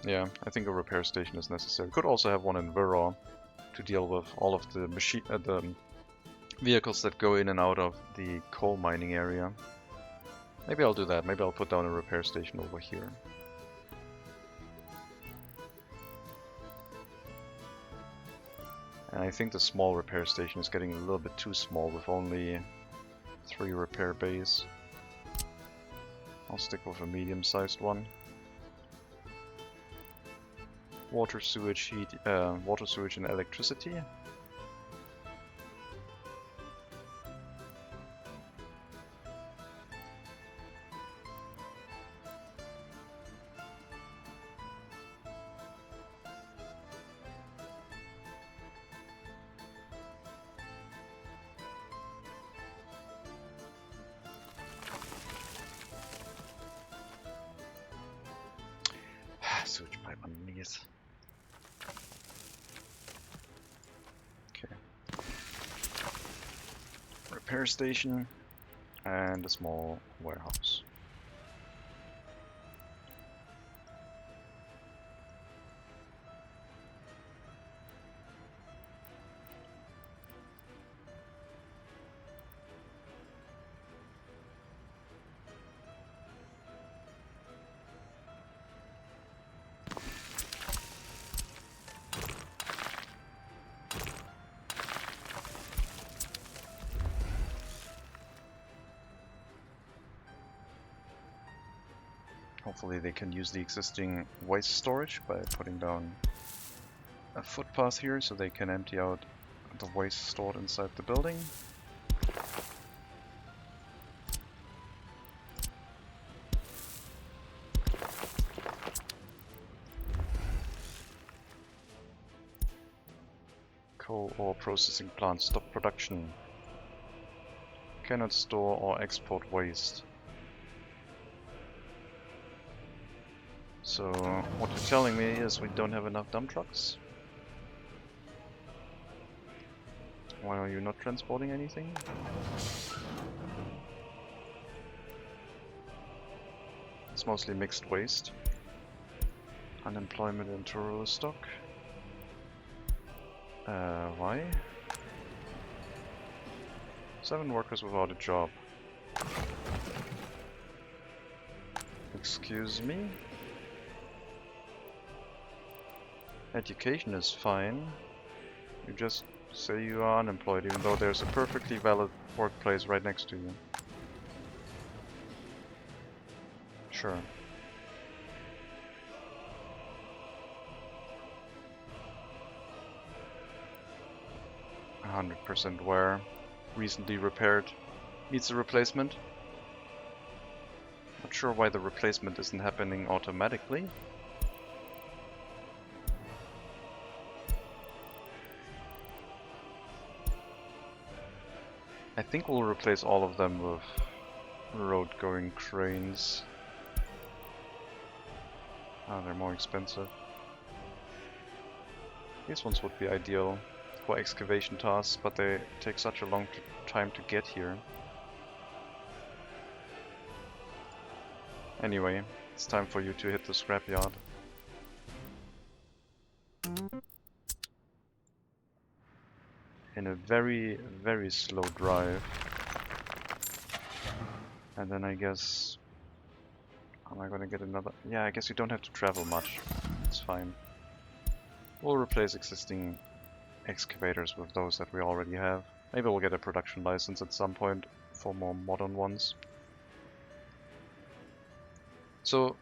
Yeah, I think a repair station is necessary. Could also have one in Viror to deal with all of the vehicles that go in and out of the coal mining area. Maybe I'll do that. Maybe I'll put down a repair station over here. And I think the small repair station is getting a little bit too small with only 3 repair bays. I'll stick with a medium-sized one. Water, sewage, water, sewage, and electricity. Sewage pipe underneath. Okay. Repair station and a small warehouse. Hopefully they can use the existing waste storage by putting down a footpath here so they can empty out the waste stored inside the building. Coal ore processing plant stop production. Cannot store or export waste. So, what you're telling me is we don't have enough dump trucks? Why are you not transporting anything? It's mostly mixed waste. Unemployment and tourist stock. Why? 7 workers without a job. Excuse me? Education is fine. You just say you are unemployed, even though there's a perfectly valid workplace right next to you. Sure. %100% wear. Recently repaired. Needs a replacement. Not sure why the replacement isn't happening automatically. I think we'll replace all of them with road-going cranes. Ah, they're more expensive. These ones would be ideal for excavation tasks, but they take such a long time to get here. Anyway, it's time for you to hit the scrapyard. In a very, very slow drive. And then I guess... Am I gonna get another... Yeah, I guess you don't have to travel much. It's fine. We'll replace existing excavators with those that we already have. Maybe we'll get a production license at some point for more modern ones. So,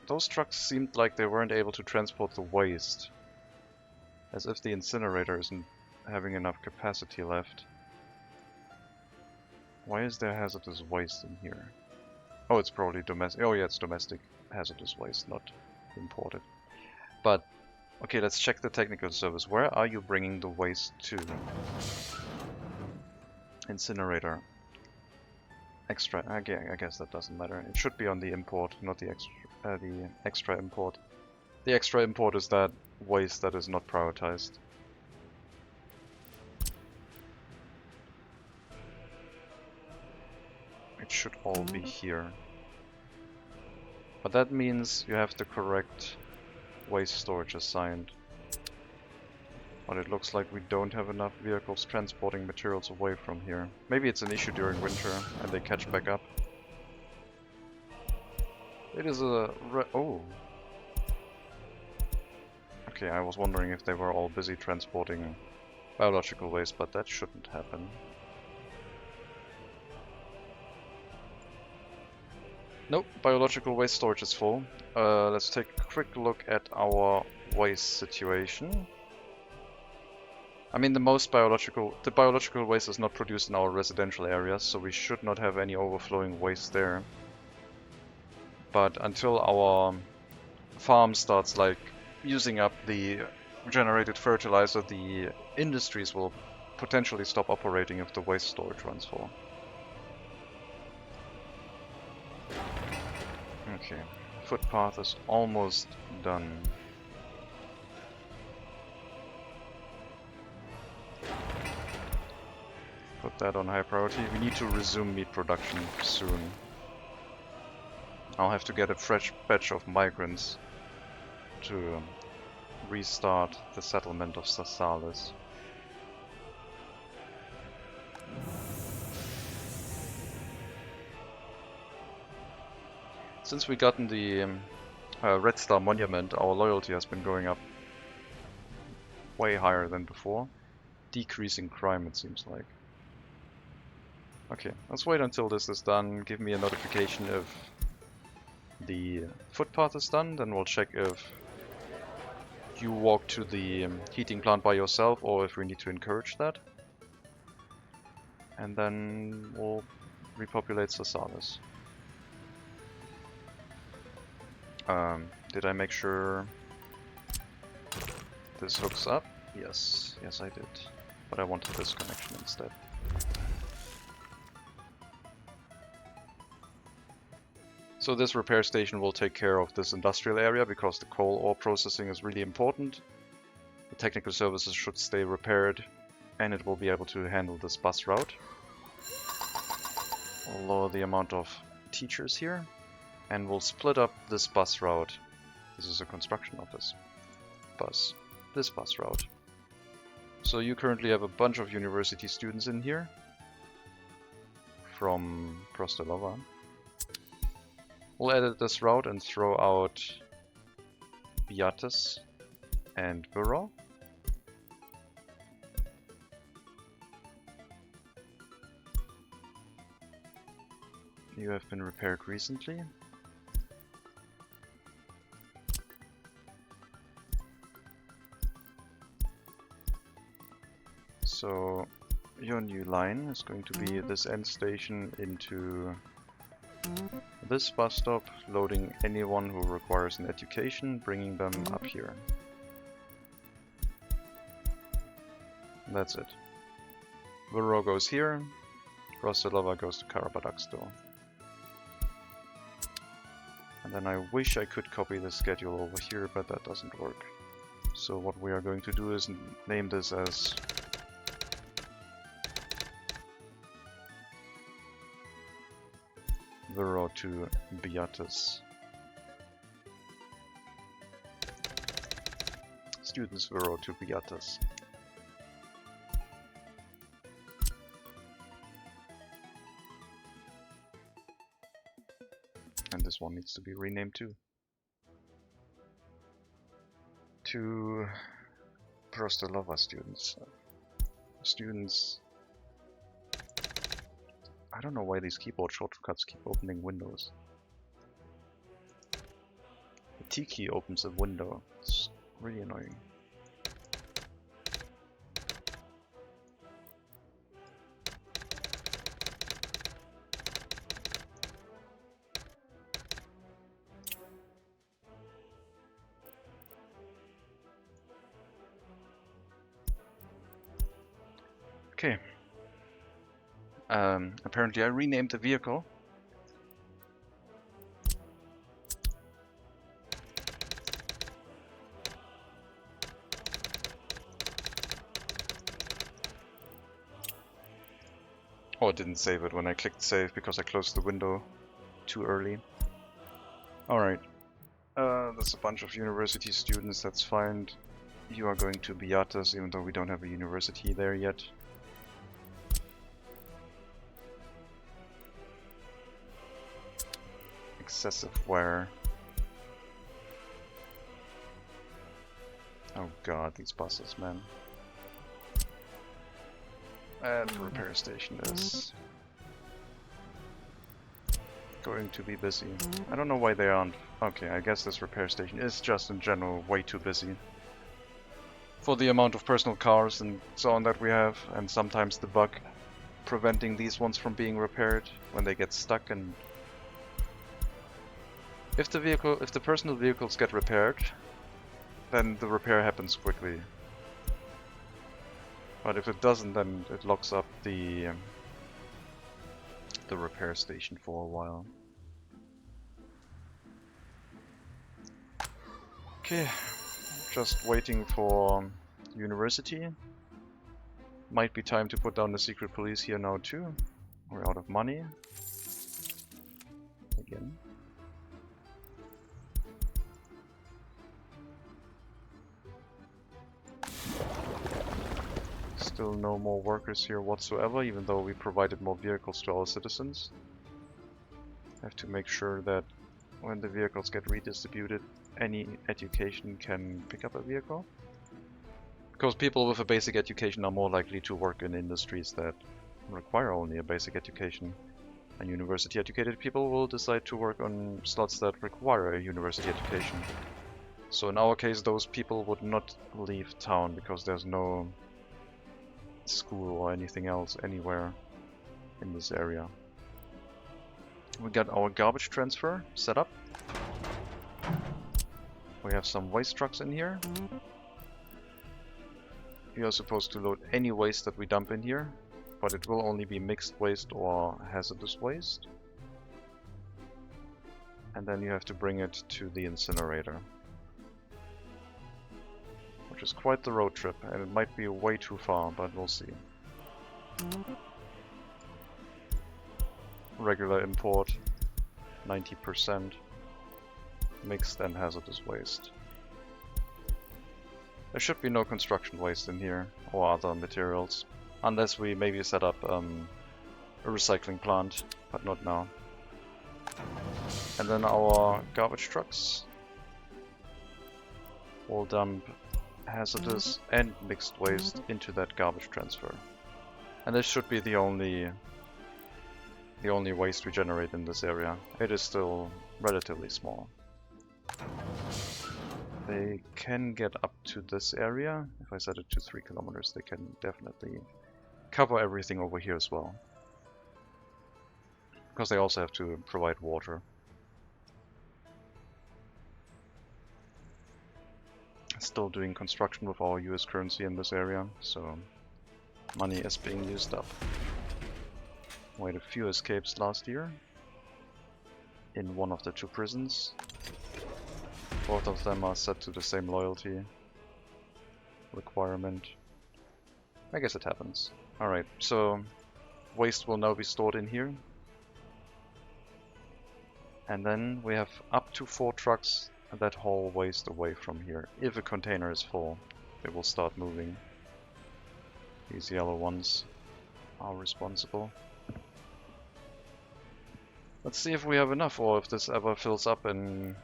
those trucks seemed like they weren't able to transport the waste. As if the incinerator isn't having enough capacity left. Why is there hazardous waste in here? Oh, it's probably domestic. Oh yeah, it's domestic hazardous waste, not imported. But, okay, let's check the technical service. Where are you bringing the waste to? Incinerator. Extra. I guess that doesn't matter. It should be on the import, not the extra import. The extra import is that waste that is not prioritized. It should all be here. But that means you have the correct waste storage assigned. But it looks like we don't have enough vehicles transporting materials away from here. Maybe it's an issue during winter and they catch back up. It is a... oh! Okay, I was wondering if they were all busy transporting biological waste, but that shouldn't happen. Nope, biological waste storage is full. Let's take a quick look at our waste situation. I mean, the biological waste is not produced in our residential areas, so we should not have any overflowing waste there. But until our farm starts like using up the generated fertilizer, the industries will potentially stop operating if the waste storage runs full. Okay, footpath is almost done. Put that on high priority. We need to resume meat production soon. I'll have to get a fresh batch of migrants to restart the settlement of Sasalis. Since we gotten the Red Star Monument, our loyalty has been going up way higher than before. Decreasing crime, it seems like. Okay, let's wait until this is done. Give me a notification if the footpath is done, then we'll check if you walk to the heating plant by yourself or if we need to encourage that. And then we'll repopulate Sasalis. Did I make sure this hooks up? Yes, yes I did. But I wanted this connection instead. So this repair station will take care of this industrial area because the coal ore processing is really important. The technical services should stay repaired and it will be able to handle this bus route. We'll lower the amount of teachers here and we'll split up this bus route. This is a construction office. This bus route. So you currently have a bunch of university students in here from Prostelova. We'll edit this route and throw out Beatus and Burrow. You have been repaired recently. So your new line is going to be this end station into this bus stop, loading anyone who requires an education, bringing them up here. That's it. Burro goes here, Prostelova goes to Karabadaxto. And then I wish I could copy the schedule over here, but that doesn't work. So what we are going to do is name this as Vero to Beatus. Students Vero to Beatus. And this one needs to be renamed too. To Prostelova students. Students. I don't know why these keyboard shortcuts keep opening windows. The T key opens a window. It's really annoying. Okay. Apparently I renamed the vehicle. Oh, it didn't save it when I clicked save because I closed the window too early. Alright. There's a bunch of university students, that's fine. You are going to Beatus, even though we don't have a university there yet. Excessive wear. Oh god, these buses, man. And the repair station is going to be busy. I don't know why they aren't. Okay, I guess this repair station is just in general way too busy. For the amount of personal cars and so on that we have, and sometimes the bug preventing these ones from being repaired when they get stuck. And if the personal vehicles get repaired, then the repair happens quickly. But if it doesn't, then it locks up the repair station for a while. Okay, just waiting for university. Might be time to put down the secret police here now too. We're out of money. Again. Still no more workers here whatsoever, even though we provided more vehicles to our citizens. Have to make sure that when the vehicles get redistributed, any education can pick up a vehicle. Because people with a basic education are more likely to work in industries that require only a basic education. And university educated people will decide to work on slots that require a university education. So in our case, those people would not leave town because there's no school or anything else anywhere in this area. We got our garbage transfer set up. We have some waste trucks in here. We are supposed to load any waste that we dump in here, but it will only be mixed waste or hazardous waste. And then you have to bring it to the incinerator. Which is quite the road trip, and it might be way too far, but we'll see. Regular import, 90%. Mixed and hazardous waste. There should be no construction waste in here, or other materials. Unless we maybe set up a recycling plant, but not now. And then our garbage trucks will dump hazardous and mixed waste into that garbage transfer. And this should be the only waste we generate in this area. It is still relatively small. They can get up to this area. If I set it to 3 kilometers, they can definitely cover everything over here as well. Because they also have to provide water. Still doing construction with our US currency in this area, so money is being used up. We had a few escapes last year in one of the two prisons. Both of them are set to the same loyalty requirement. I guess it happens. Alright, so waste will now be stored in here. And then we have up to 4 trucks that haul waste away from here. If a container is full, they will start moving. These yellow ones are responsible. Let's see if we have enough, or if this ever fills up and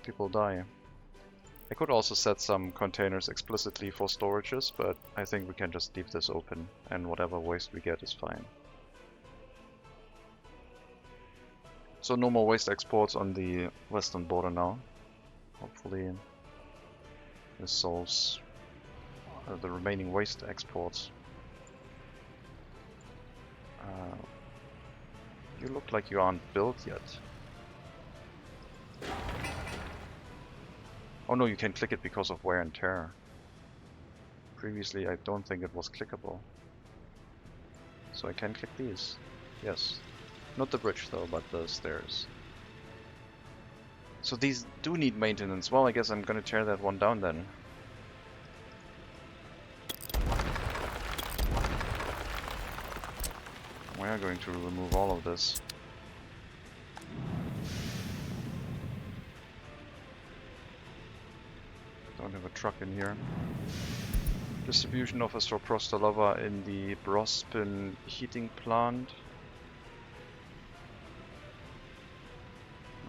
people die. I could also set some containers explicitly for storages, but I think we can just leave this open, and whatever waste we get is fine. So no more waste exports on the western border now. Hopefully this solves the remaining waste exports. You look like you aren't built yet. Oh no, you can click it because of wear and tear. Previously I don't think it was clickable. So I can click these. Yes. Not the bridge though, but the stairs. So these do need maintenance. Well, I guess I'm gonna tear that one down then. We are going to remove all of this. Don't have a truck in here. Distribution office for Prostalova in the Brospin heating plant.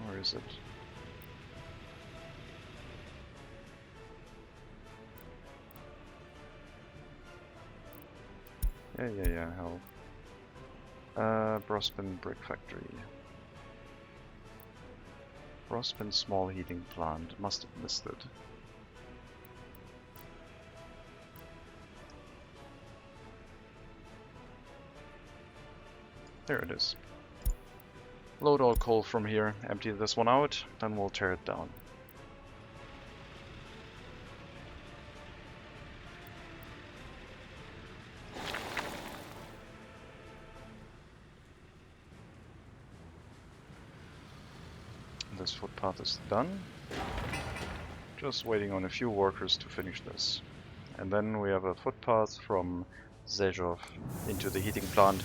Where is it? Yeah, hell. Brospin Brick Factory. Brospin Small Heating Plant. Must have missed it. There it is. Load all coal from here, empty this one out, then we'll tear it down. This footpath is done. Just waiting on a few workers to finish this. And then we have a footpath from Zhezhov into the heating plant.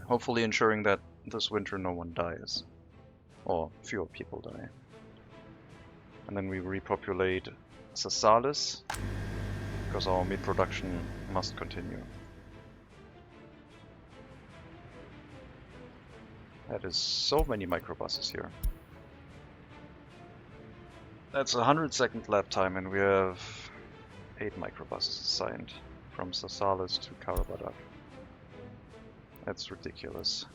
Hopefully ensuring that this winter no one dies. Or fewer people die. And then we repopulate Sasalis, because our meat production must continue. That is so many microbuses here. That's 100-second lap time, and we have 8 microbuses assigned from Sasalis to Karabadak. That's ridiculous.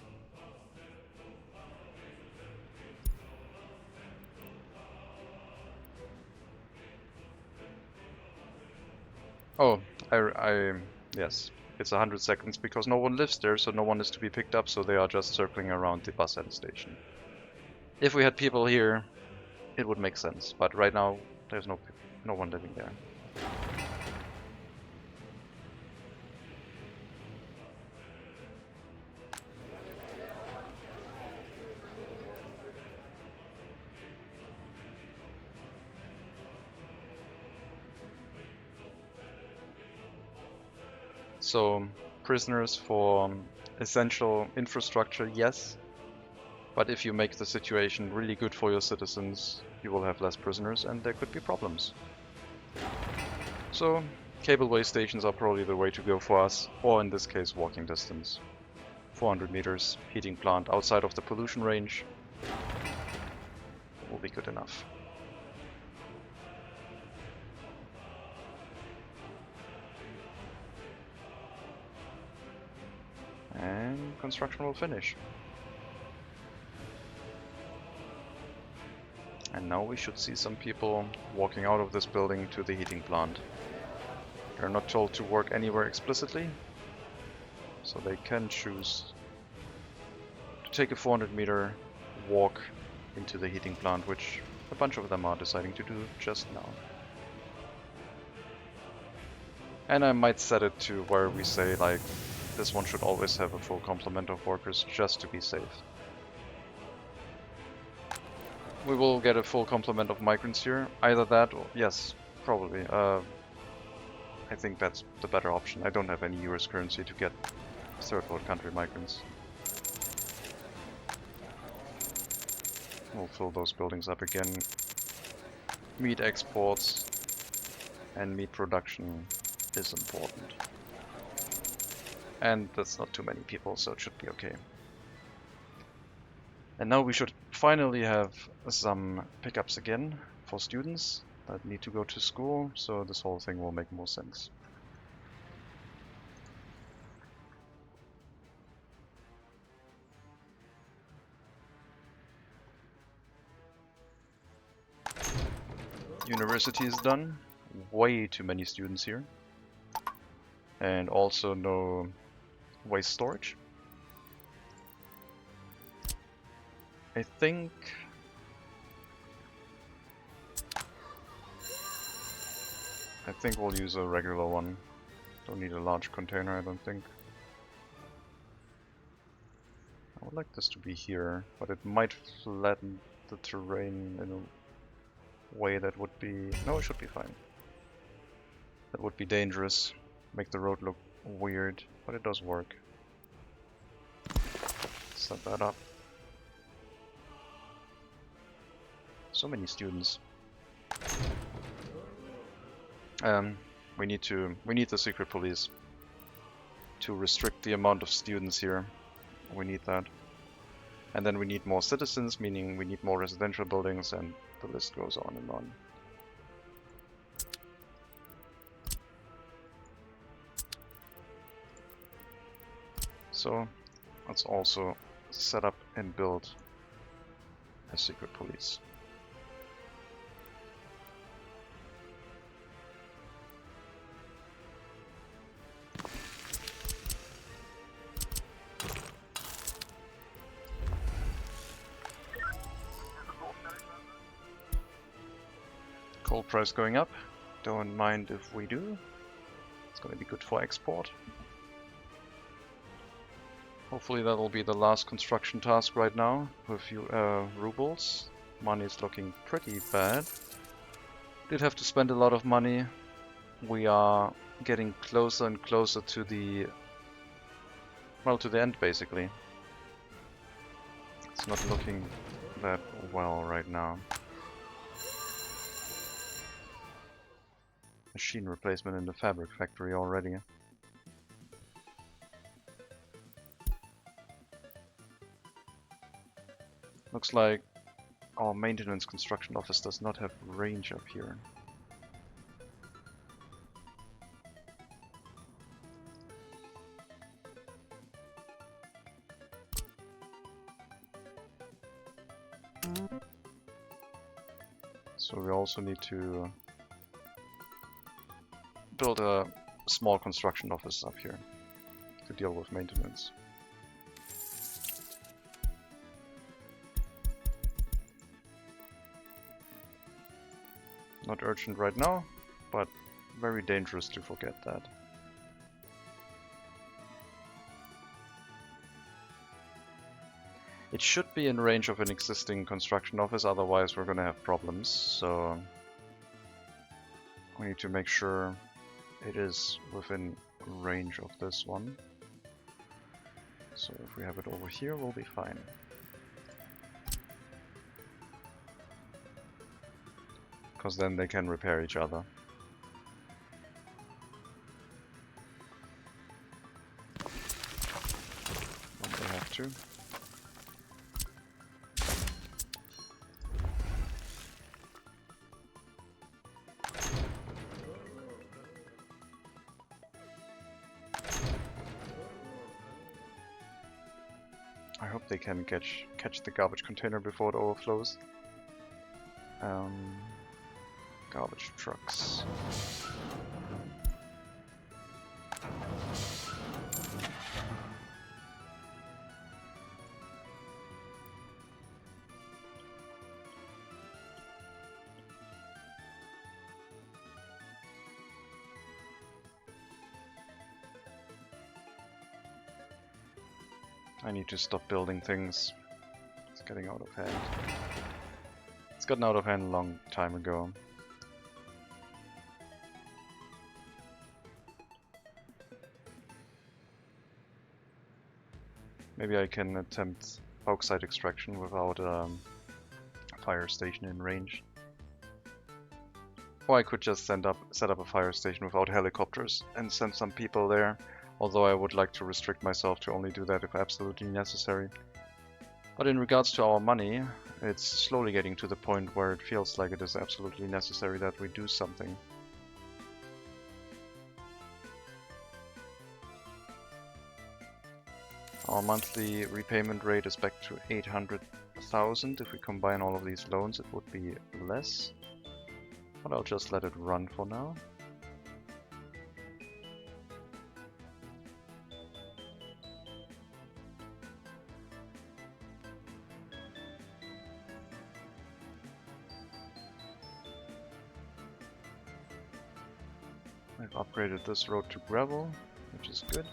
Oh, yes, it's 100 seconds because no one lives there, so no one is to be picked up, so they are just circling around the bus end station. If we had people here, it would make sense, but right now there's no one living there. So, prisoners for essential infrastructure, yes. But if you make the situation really good for your citizens, you will have less prisoners and there could be problems. So, cableway stations are probably the way to go for us, or in this case, walking distance. 400 meters, heating plant outside of the pollution range will be good enough. And construction will finish. And now we should see some people walking out of this building to the heating plant. They're not told to work anywhere explicitly, so they can choose to take a 400-meter walk into the heating plant, which a bunch of them are deciding to do just now. And I might set it to where we say, like, this one should always have a full complement of workers just to be safe. We will get a full complement of migrants here. Either that or... yes, probably. I think that's the better option. I don't have any US currency to get third world country migrants. We'll fill those buildings up again. Meat exports and meat production is important. And that's not too many people, so it should be okay. And now we should finally have some pickups again for students that need to go to school, so this whole thing will make more sense. University is done. Way too many students here. And also no waste storage. I think we'll use a regular one. Don't need a large container, I don't think. I would like this to be here, but it might flatten the terrain in a way that would be... no, it should be fine. That would be dangerous, make the road look weird, but it does work. Set that up. So many students. We need the secret police to restrict the amount of students here. We need that. And then we need more citizens, meaning we need more residential buildings, and the list goes on and on. So let's also set up and build a secret police. Coal price going up. Don't mind if we do. It's going to be good for export. Hopefully that will be the last construction task right now. With a few rubles. Money is looking pretty bad. Did have to spend a lot of money. We are getting closer and closer to the... well, to the end basically. It's not looking that well right now. Machine replacement in the fabric factory already. Looks like our maintenance construction office does not have range up here. So we also need to build a small construction office up here to deal with maintenance. Not urgent right now, but very dangerous to forget that. It should be in range of an existing construction office, otherwise we're gonna have problems, so we need to make sure it is within range of this one. So if we have it over here, we'll be fine. Because then they can repair each other. When they have to. I hope they can catch the garbage container before it overflows. Garbage trucks. I need to stop building things. It's getting out of hand. It's gotten out of hand a long time ago. Maybe I can attempt bauxite extraction without a fire station in range. Or I could just set up a fire station without helicopters and send some people there, although I would like to restrict myself to only do that if absolutely necessary. But in regards to our money, it's slowly getting to the point where it feels like it is absolutely necessary that we do something. Our monthly repayment rate is back to 800,000. If we combine all of these loans, it would be less. But I'll just let it run for now. I've upgraded this road to gravel, which is good.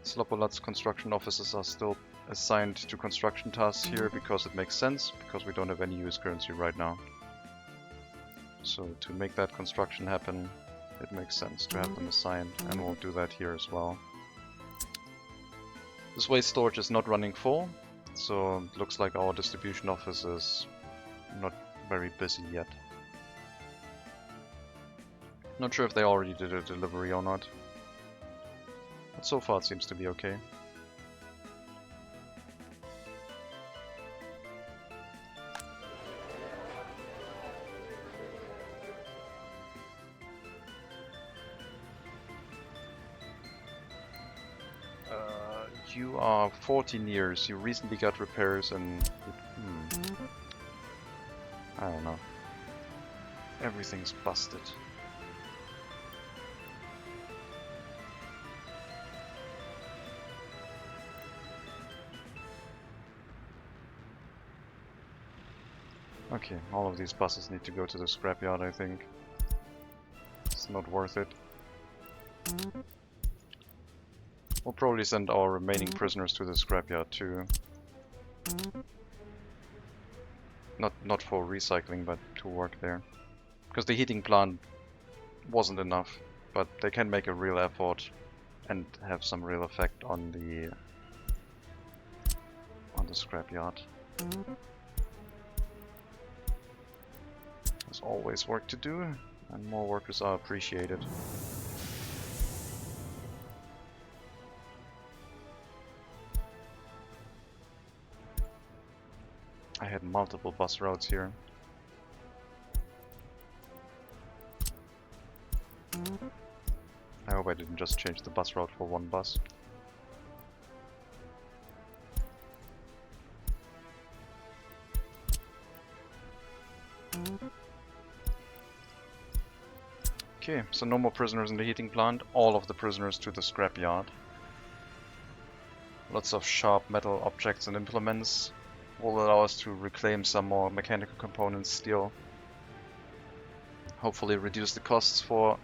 Slopolat's construction officers are still assigned to construction tasks here because it makes sense, because we don't have any US currency right now. So to make that construction happen, it makes sense to have them assigned, and we'll do that here as well. This waste storage is not running full, so it looks like our distribution office is not very busy yet. Not sure if they already did a delivery or not, but so far it seems to be okay. You are 14 years, you recently got repairs and... I don't know. Everything's busted. Okay, all of these buses need to go to the scrapyard, I think. It's not worth it. We'll probably send our remaining prisoners to the scrapyard too. Not for recycling, but to work there. Because the heating plant wasn't enough, but they can make a real effort and have some real effect on the scrapyard. There's always work to do, and more workers are appreciated. I had multiple bus routes here. I hope I didn't just change the bus route for one bus. Okay, so no more prisoners in the heating plant, all of the prisoners to the scrapyard. Lots of sharp metal objects and implements will allow us to reclaim some more mechanical components, steel. Hopefully reduce the costs for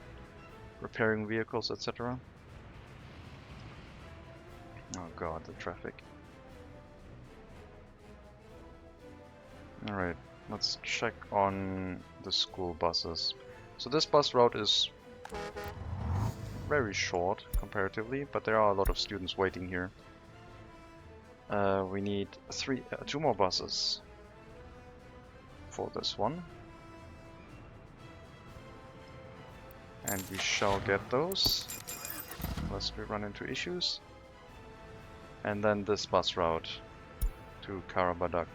repairing vehicles, etc. Oh god, the traffic. Alright, let's check on the school buses. So this bus route is very short comparatively, but there are a lot of students waiting here. We need two more buses for this one. And we shall get those, unless we run into issues. And then this bus route to Karabadak.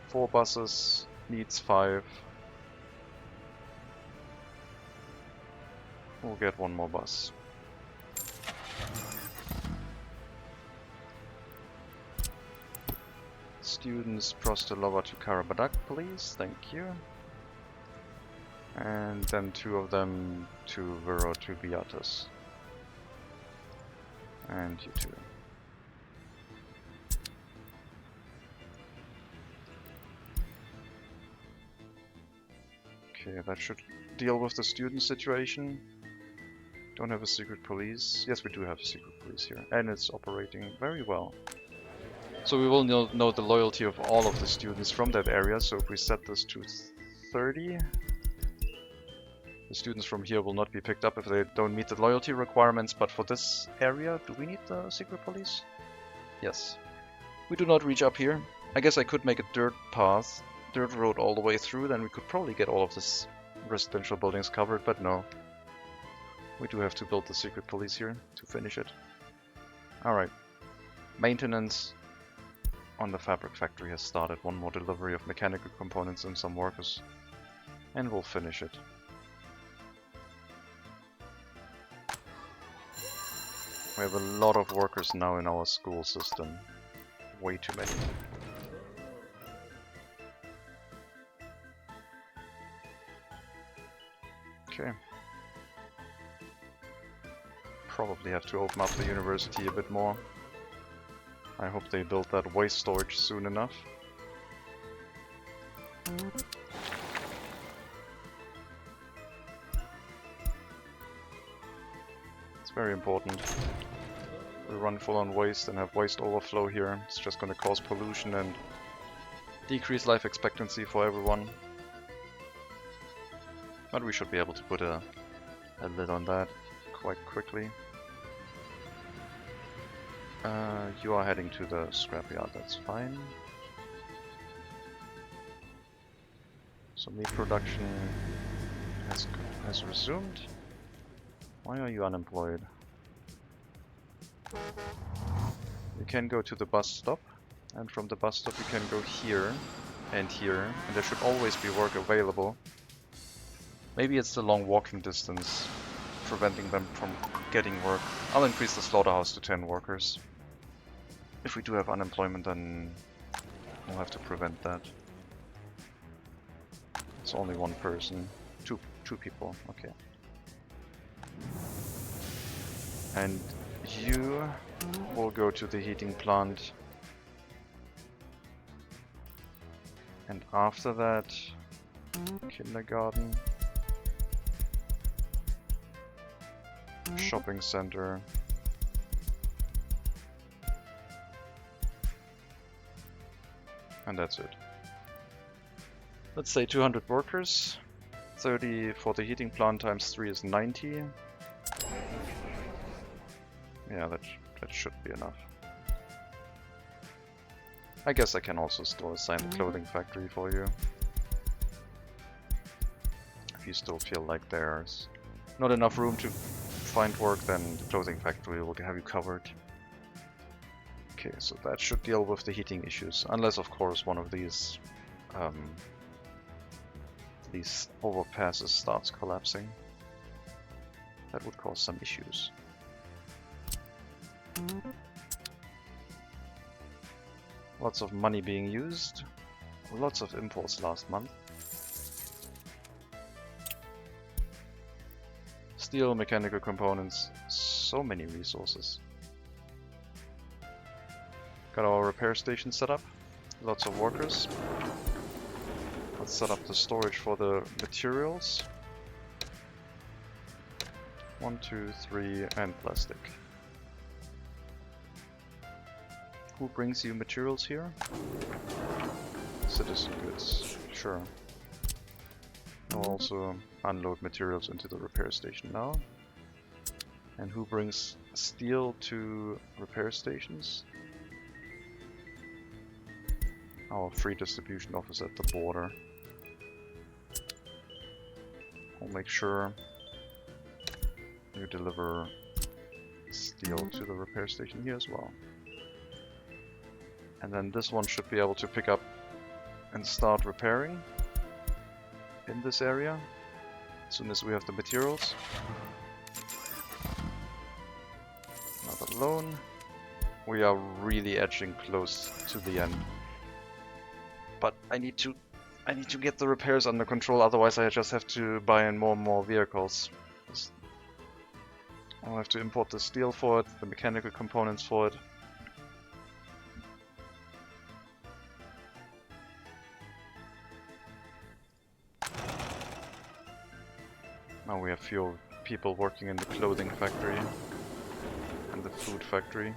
4 buses, needs 5. We'll get 1 more bus. Students Prostelova to Karabadak, please, thank you. And then 2 of them to Vero to Beatus. And you too. Okay, that should deal with the student situation. Don't have a secret police. Yes, we do have a secret police here. And it's operating very well. So we will know the loyalty of all of the students from that area. So if we set this to 30, the students from here will not be picked up if they don't meet the loyalty requirements. But for this area, do we need the secret police? Yes. We do not reach up here. I guess I could make a dirt path, dirt road all the way through, then we could probably get all of this residential buildings covered, but no. We do have to build the secret police here to finish it. Alright. Maintenance on the fabric factory has started. One more delivery of mechanical components and some workers. And we'll finish it. We have a lot of workers now in our school system. Way too many. Okay. Probably have to open up the university a bit more. I hope they build that waste storage soon enough. It's very important. We run full on waste and have waste overflow here. It's just going to cause pollution and decrease life expectancy for everyone. But we should be able to put a lid on that quite quickly. You are heading to the scrapyard, that's fine. So meat production has resumed. Why are you unemployed? You can go to the bus stop, and from the bus stop you can go here, and there should always be work available. Maybe it's the long walking distance preventing them from getting work. I'll increase the slaughterhouse to 10 workers. If we do have unemployment, then we'll have to prevent that. It's only one person. Two people, okay. And you will go to the heating plant. And after that, kindergarten, shopping center, and that's it. Let's say 200 workers, 30 for the heating plant times 3 is 90. Yeah, that should be enough. I guess I can also still assign the clothing factory for you. If you still feel like there's not enough room to find work, then the clothing factory will have you covered. Okay, so that should deal with the heating issues, unless of course one of these overpasses starts collapsing. That would cause some issues. Lots of money being used. Lots of imports last month. Steel, mechanical components, so many resources. Got our repair station set up. Lots of workers. Let's set up the storage for the materials. 1, 2, 3, and plastic. Who brings you materials here? Citizen goods, sure. I'll also unload materials into the repair station now. And who brings steel to repair stations? Our free distribution office at the border. I'll make sure you deliver steel to the repair station here as well. And then this one should be able to pick up and start repairing in this area as soon as we have the materials. Not alone. We are really edging close to the end. But I need to get the repairs under control, otherwise I just have to buy in more and more vehicles. I'll have to import the steel for it, the mechanical components for it. Now we have fewer people working in the clothing factory and the food factory.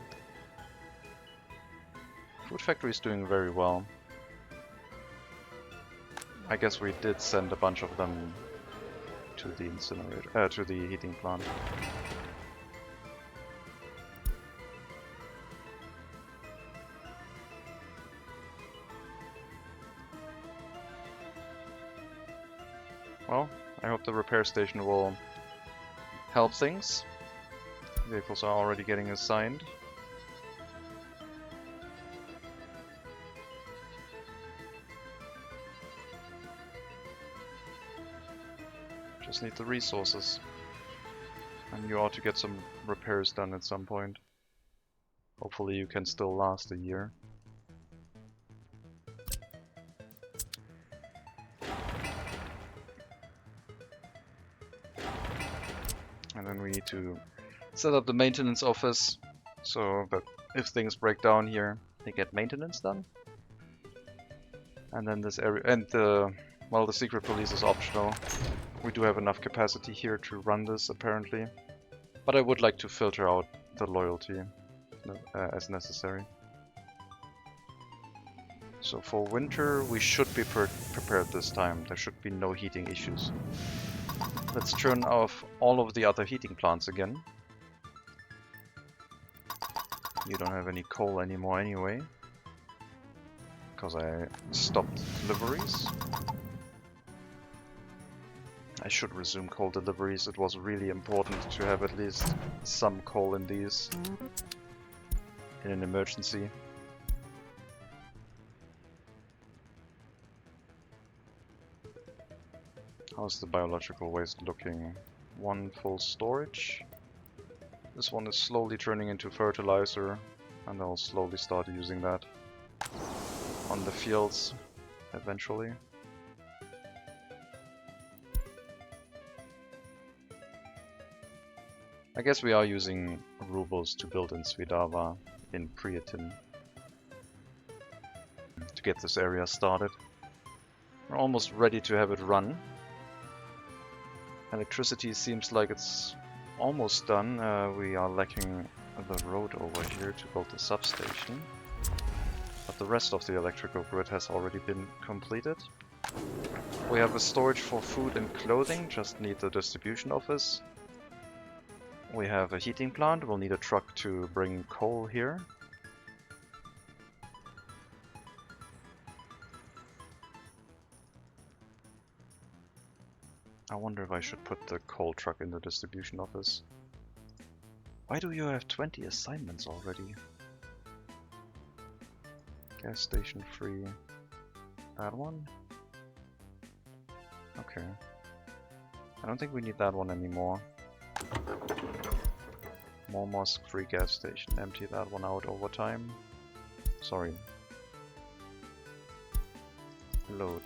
Food factory is doing very well. I guess we did send a bunch of them to the incinerator, to the heating plant. Well, I hope the repair station will help things. Vehicles are already getting assigned. Just need the resources. And you ought to get some repairs done at some point. Hopefully you can still last a year. And then we need to set up the maintenance office so that if things break down here, they get maintenance done. And then this area, and well, the secret police is optional. We do have enough capacity here to run this apparently, but I would like to filter out the loyalty as necessary. So for winter we should be prepared this time. There should be no heating issues. Let's turn off all of the other heating plants again. You don't have any coal anymore anyway, because I stopped deliveries. I should resume coal deliveries. It was really important to have at least some coal in these in an emergency. How's the biological waste looking? One full storage. This one is slowly turning into fertilizer, and I'll slowly start using that on the fields eventually. I guess we are using rubles to build in Svidava in Priatin to get this area started. We're almost ready to have it run. Electricity seems like it's almost done. We are lacking the road over here to build the substation. But the rest of the electrical grid has already been completed. We have a storage for food and clothing, just need the distribution office. We have a heating plant, we'll need a truck to bring coal here. I wonder if I should put the coal truck in the distribution office. Why do you have 20 assignments already? Gas station free. That one? Okay. I don't think we need that one anymore. More mosque, free gas station. Empty that one out over time. Sorry. Load.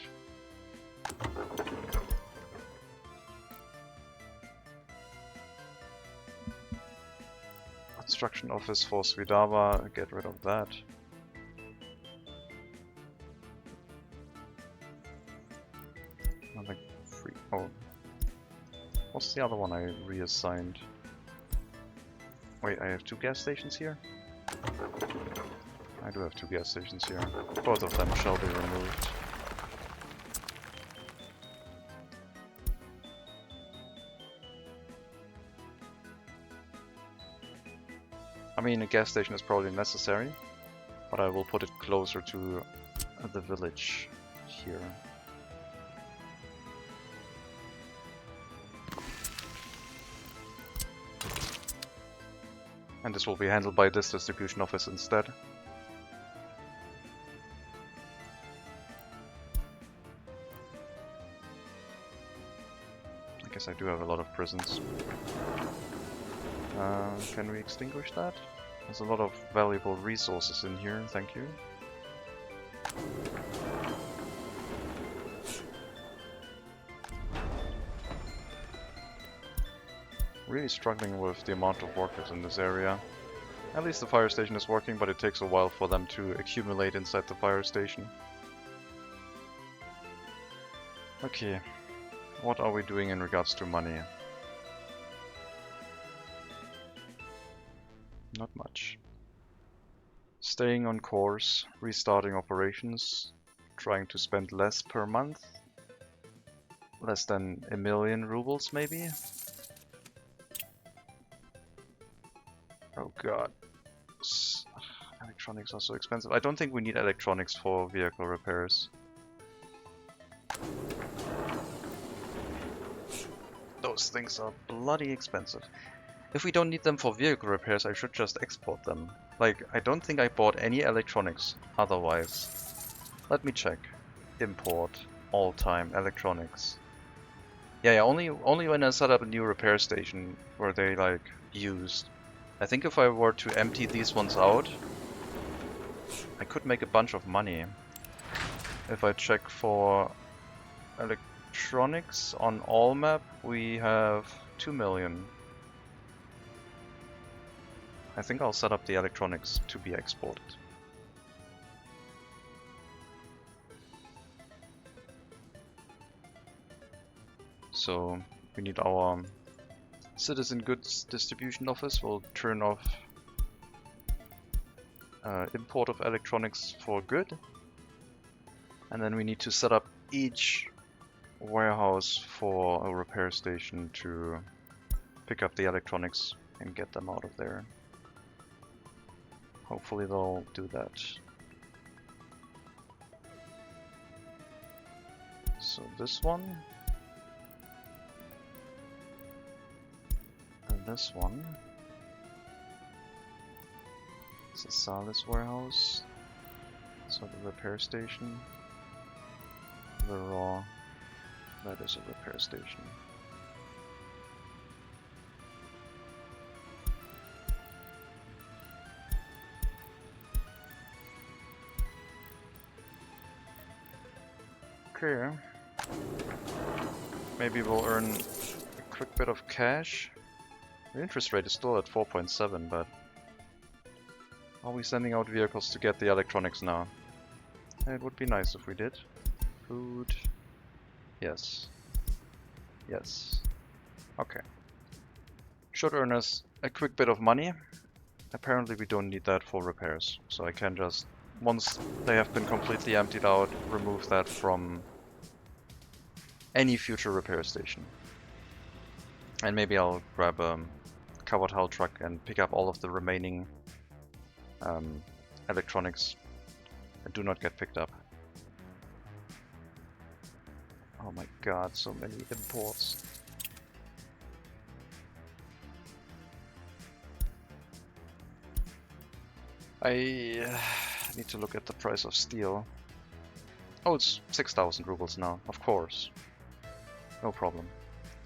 Construction office for Svidava, get rid of that. Another free. Oh. What's the other one I reassigned? Wait, I have 2 gas stations here? I do have 2 gas stations here. Both of them shall be removed. I mean, a gas station is probably necessary, but I will put it closer to the village here. And this will be handled by this distribution office instead. I guess I do have a lot of prisons. Can we extinguish that? There's a lot of valuable resources in here, thank you. Really struggling with the amount of workers in this area. At least the fire station is working, but it takes a while for them to accumulate inside the fire station. Okay, what are we doing in regards to money? Not much. Staying on course, restarting operations, trying to spend less per month. Less than 1,000,000 rubles, maybe? Oh god. Electronics are so expensive. I don't think we need electronics for vehicle repairs. Those things are bloody expensive. If we don't need them for vehicle repairs, I should just export them. Like, I don't think I bought any electronics otherwise. Let me check. Import. All-time electronics. Yeah, only when I set up a new repair station were they, like, used. I think if I were to empty these ones out, I could make a bunch of money. If I check for electronics on all map, we have 2 million. I think I'll set up the electronics to be exported. So we need our citizen goods distribution office. We'll turn off import of electronics for good. And then we need to set up each warehouse for a repair station to pick up the electronics and get them out of there. Hopefully they'll do that. So this one. And this one. It's a Salis warehouse. So the repair station. The raw. That is a repair station. Okay. Maybe we'll earn a quick bit of cash. The interest rate is still at 4.7, but are we sending out vehicles to get the electronics now? It would be nice if we did. Food. Yes. Yes. Okay. Should earn us a quick bit of money. Apparently we don't need that for repairs, so I can just, once they have been completely emptied out, remove that from any future repair station. And maybe I'll grab a covered hull truck and pick up all of the remaining electronics that do not get picked up. Oh my god, so many imports. I need to look at the price of steel. Oh, it's 6,000 rubles now, of course. No problem.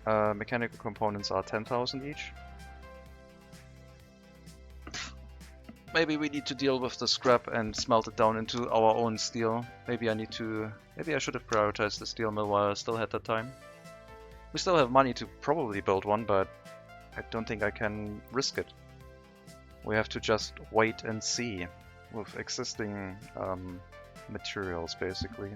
Mechanical components are 10,000 each. Maybe we need to deal with the scrap and smelt it down into our own steel. Maybe I should have prioritized the steel mill while I still had that time. We still have money to probably build one, but I don't think I can risk it. We have to just wait and see with existing materials, basically.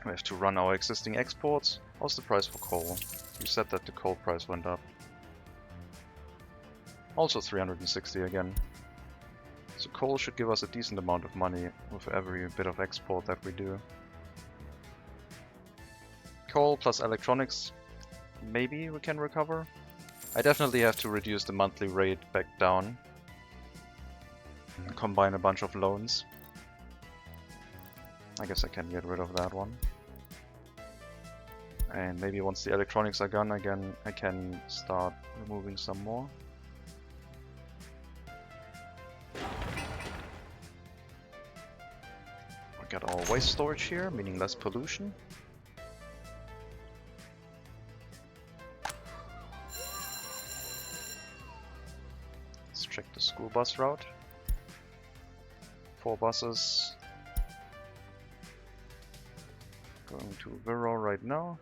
We have to run our existing exports. What's the price for coal? You said that the coal price went up. Also 360 again. So coal should give us a decent amount of money with every bit of export that we do. Coal plus electronics, maybe we can recover. I definitely have to reduce the monthly rate back down. And combine a bunch of loans. I guess I can get rid of that one. And maybe once the electronics are gone again, I can start removing some more. We got our waste storage here, meaning less pollution. Let's check the school bus route. 4 buses. Going to Vero right now.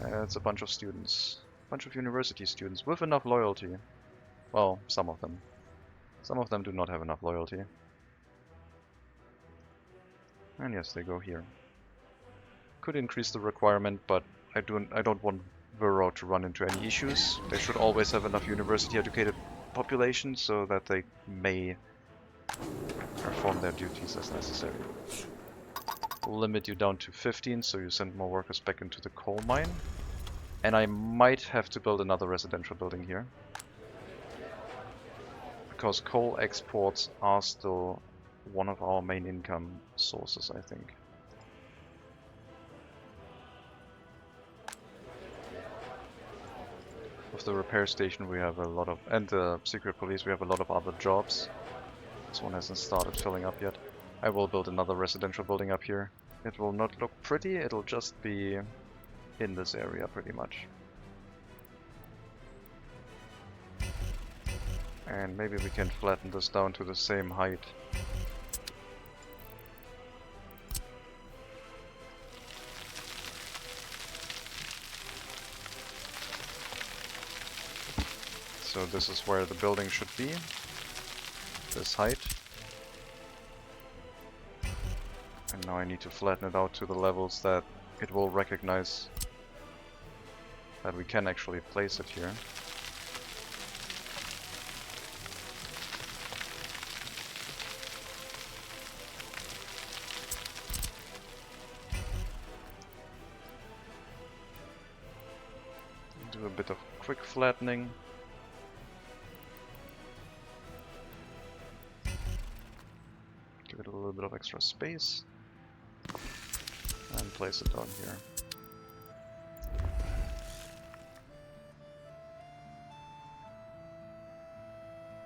It's a bunch of students. A bunch of university students with enough loyalty. Well, some of them. Some of them do not have enough loyalty. And yes, they go here. Could increase the requirement, but I don't want Vero to run into any issues. They should always have enough university educated population so that they may perform their duties as necessary. We'll limit you down to 15, so you send more workers back into the coal mine. And I might have to build another residential building here. Because coal exports are still one of our main income sources, I think. With the repair station we have a lot of, and the secret police we have a lot of other jobs. This one hasn't started filling up yet. I will build another residential building up here. It will not look pretty, it'll just be in this area pretty much. And maybe we can flatten this down to the same height. So this is where the building should be, this height. And now I need to flatten it out to the levels that it will recognize that we can actually place it here. Do a bit of quick flattening. Give it a little bit of extra space. And place it down here.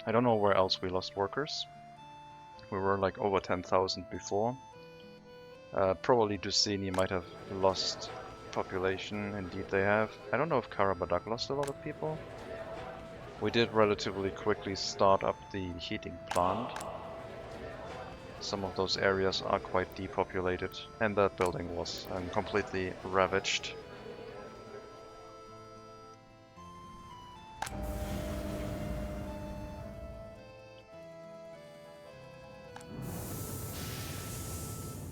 I don't know where else we lost workers. We were like over 10,000 before. Probably Duceni might have lost population, indeed they have. I don't know if Karabadak lost a lot of people. We did relatively quickly start up the heating plant. Some of those areas are quite depopulated, and that building was completely ravaged.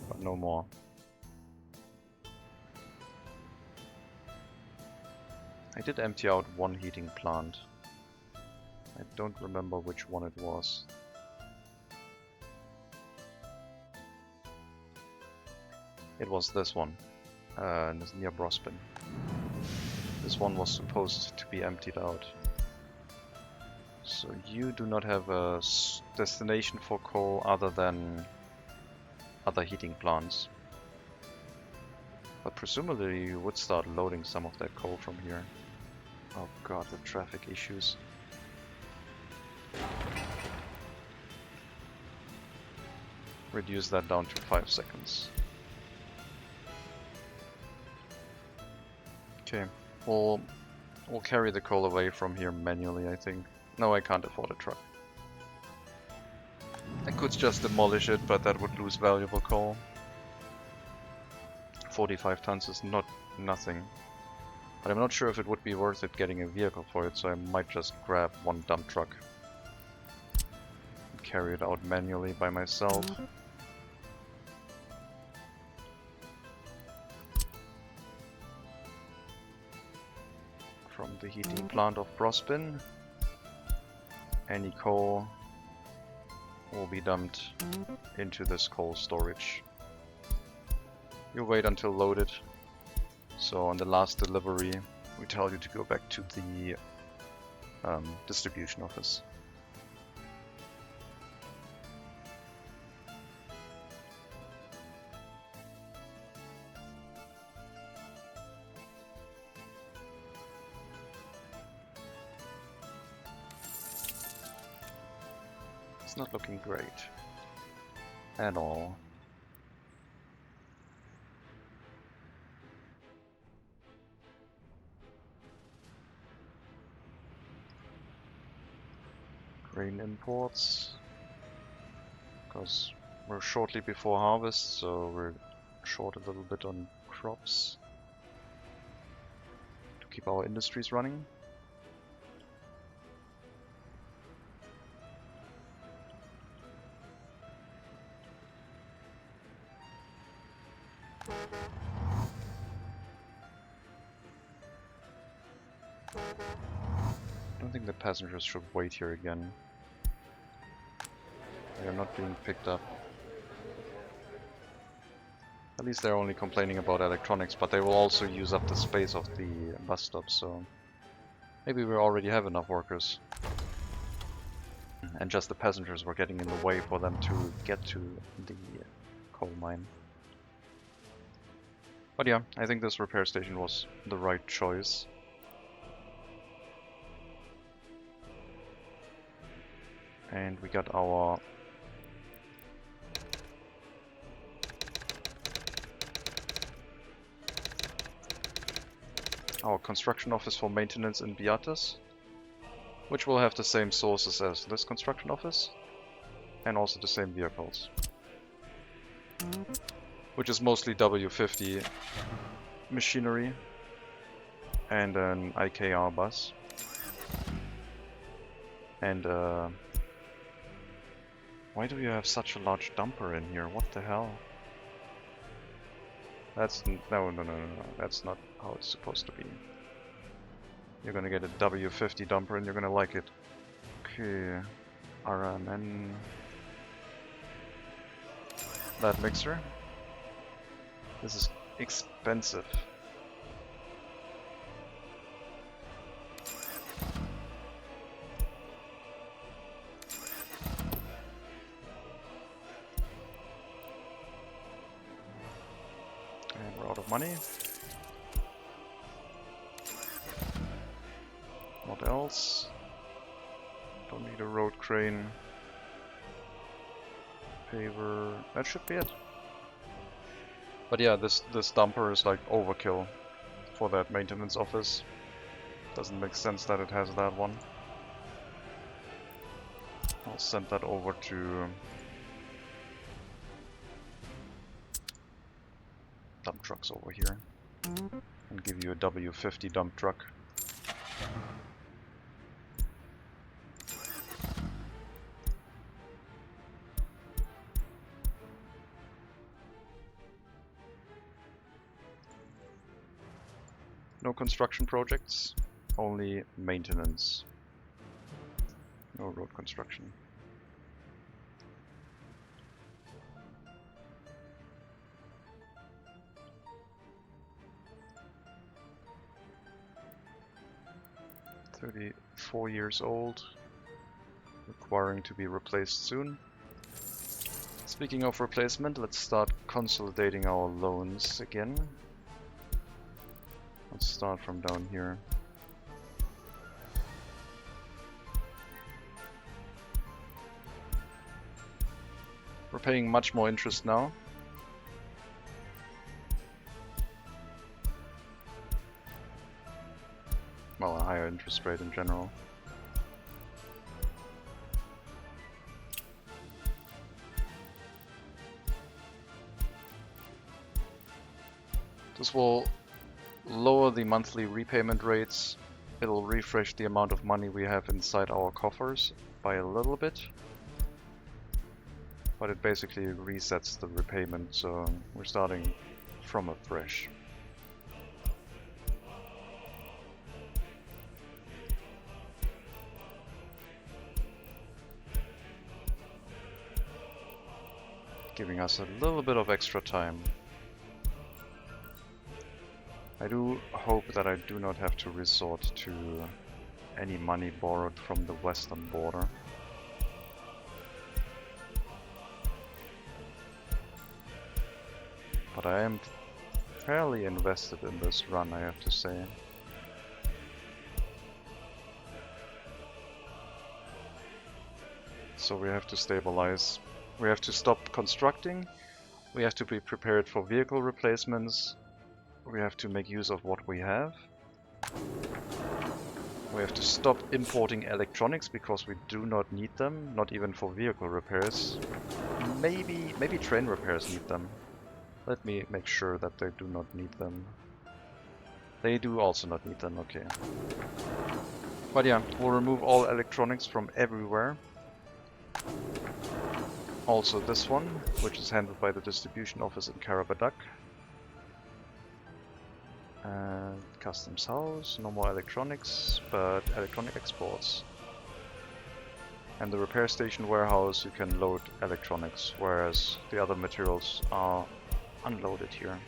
But no more. I did empty out one heating plant. I don't remember which one it was. It was this one, near Brospin. This one was supposed to be emptied out. So you do not have a destination for coal other than other heating plants. But presumably you would start loading some of that coal from here. Oh god, the traffic issues. Reduce that down to 5 seconds. Okay, we'll carry the coal away from here manually, I think. No, I can't afford a truck. I could just demolish it, but that would lose valuable coal. 45 tons is not nothing. But I'm not sure if it would be worth it getting a vehicle for it, so I might just grab one dump truck. And carry it out manually by myself. From the heating plant of Brospin, any coal will be dumped into this coal storage. You wait until loaded. So on the last delivery, we tell you to go back to the distribution office. It's not looking great at all. Grain imports, because we're shortly before harvest, so we're short a little bit on crops to keep our industries running. don't think the passengers should wait here again. They are not being picked up. At least they're only complaining about electronics, but they will also use up the space of the bus stop, so maybe we already have enough workers. And just the passengers were getting in the way for them to get to the coal mine. But yeah, I think this repair station was the right choice. And we got our construction office for maintenance in Beatas, which will have the same sources as this construction office, and also the same vehicles. Which is mostly W50 machinery and an IKR bus. And why do you have such a large dumper in here? What the hell? That's no, that's not how it's supposed to be. You're gonna get a W50 dumper and you're gonna like it. Okay, RMN. That mixer. This is expensive. And we're out of money. What else? Don't need a road crane. Paver. That should be it. But yeah, this dumper is like overkill for that maintenance office. Doesn't make sense that it has that one. I'll send that over to dump trucks over here and give you a W50 dump truck. No construction projects, only maintenance. No road construction. "34 years old, requiring to be replaced soon." Speaking of replacement, let's start consolidating our loans again. Let's start from down here. We're paying much more interest now. Well, a higher interest rate in general. This will lower the monthly repayment rates. It'll refresh the amount of money we have inside our coffers by a little bit. But it basically resets the repayment, so we're starting from afresh. Giving us a little bit of extra time. I do hope that I do not have to resort to any money borrowed from the western border. But I am fairly invested in this run, I have to say. So we have to stabilize. We have to stop constructing. We have to be prepared for vehicle replacements. We have to make use of what we have. We have to stop importing electronics because we do not need them, not even for vehicle repairs. Maybe train repairs need them. Let me make sure that they do not need them. They do also not need them, okay. But yeah, we'll remove all electronics from everywhere. Also this one, which is handled by the distribution office in Karabadak. Customs house, no more electronics, but electronic exports. And the repair station warehouse, you can load electronics, whereas the other materials are unloaded here.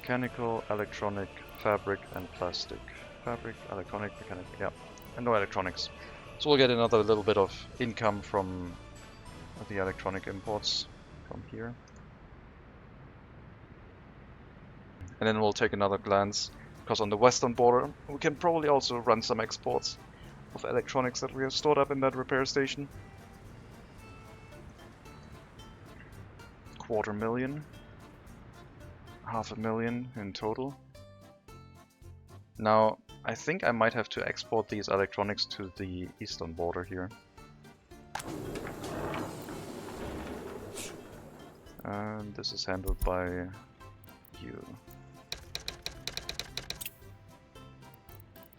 Mechanical, electronic, fabric, and plastic. Fabric, electronic, mechanic, yeah. And no electronics. So we'll get another little bit of income from the electronic imports from here. And then we'll take another glance, because on the western border we can probably also run some exports of electronics that we have stored up in that repair station. 250,000, 500,000 in total. Now I think I might have to export these electronics to the eastern border here. And this is handled by you.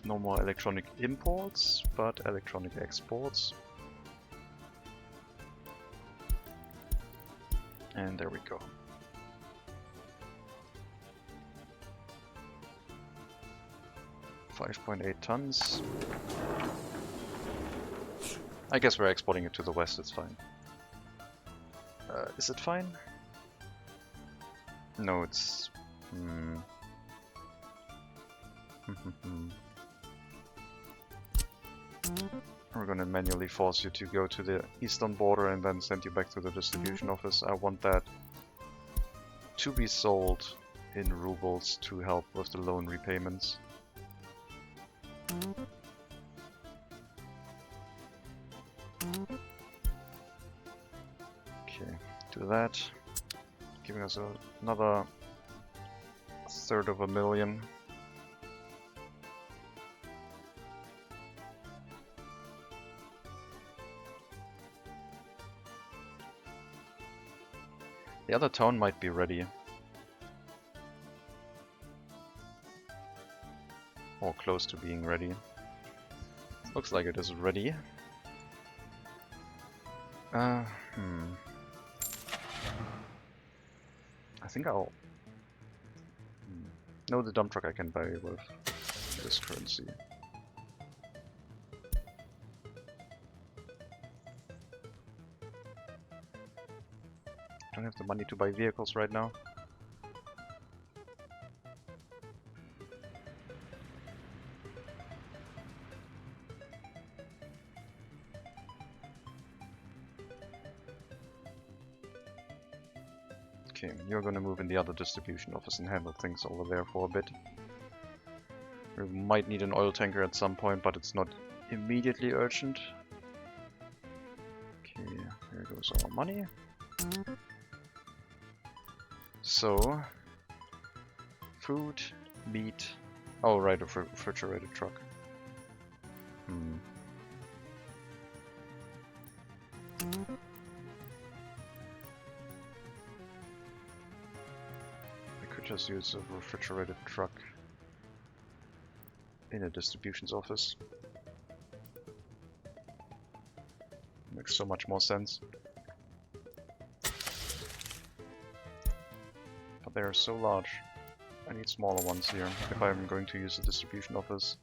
No more electronic imports, but electronic exports. And there we go. .8 tons. I guess we're exporting it to the west, it's fine. Is it fine? No, it's... We're gonna manually force you to go to the eastern border and then send you back to the distribution office. I want that to be sold in rubles to help with the loan repayments. Okay, do that. Giving us another 1/3 The other town might be ready. Or close to being ready. Looks like it is ready. I think I'll... No, the dump truck I can buy with this currency. Don't have the money to buy vehicles right now. Okay, you're gonna move in the other distribution office and handle things over there for a bit. We might need an oil tanker at some point, but it's not immediately urgent. Okay, here goes our money. So, food, meat. Oh, right, a refrigerated truck. I could just use a refrigerated truck in a distributions office. Makes so much more sense. But they are so large. I need smaller ones here if I'm going to use the distribution office.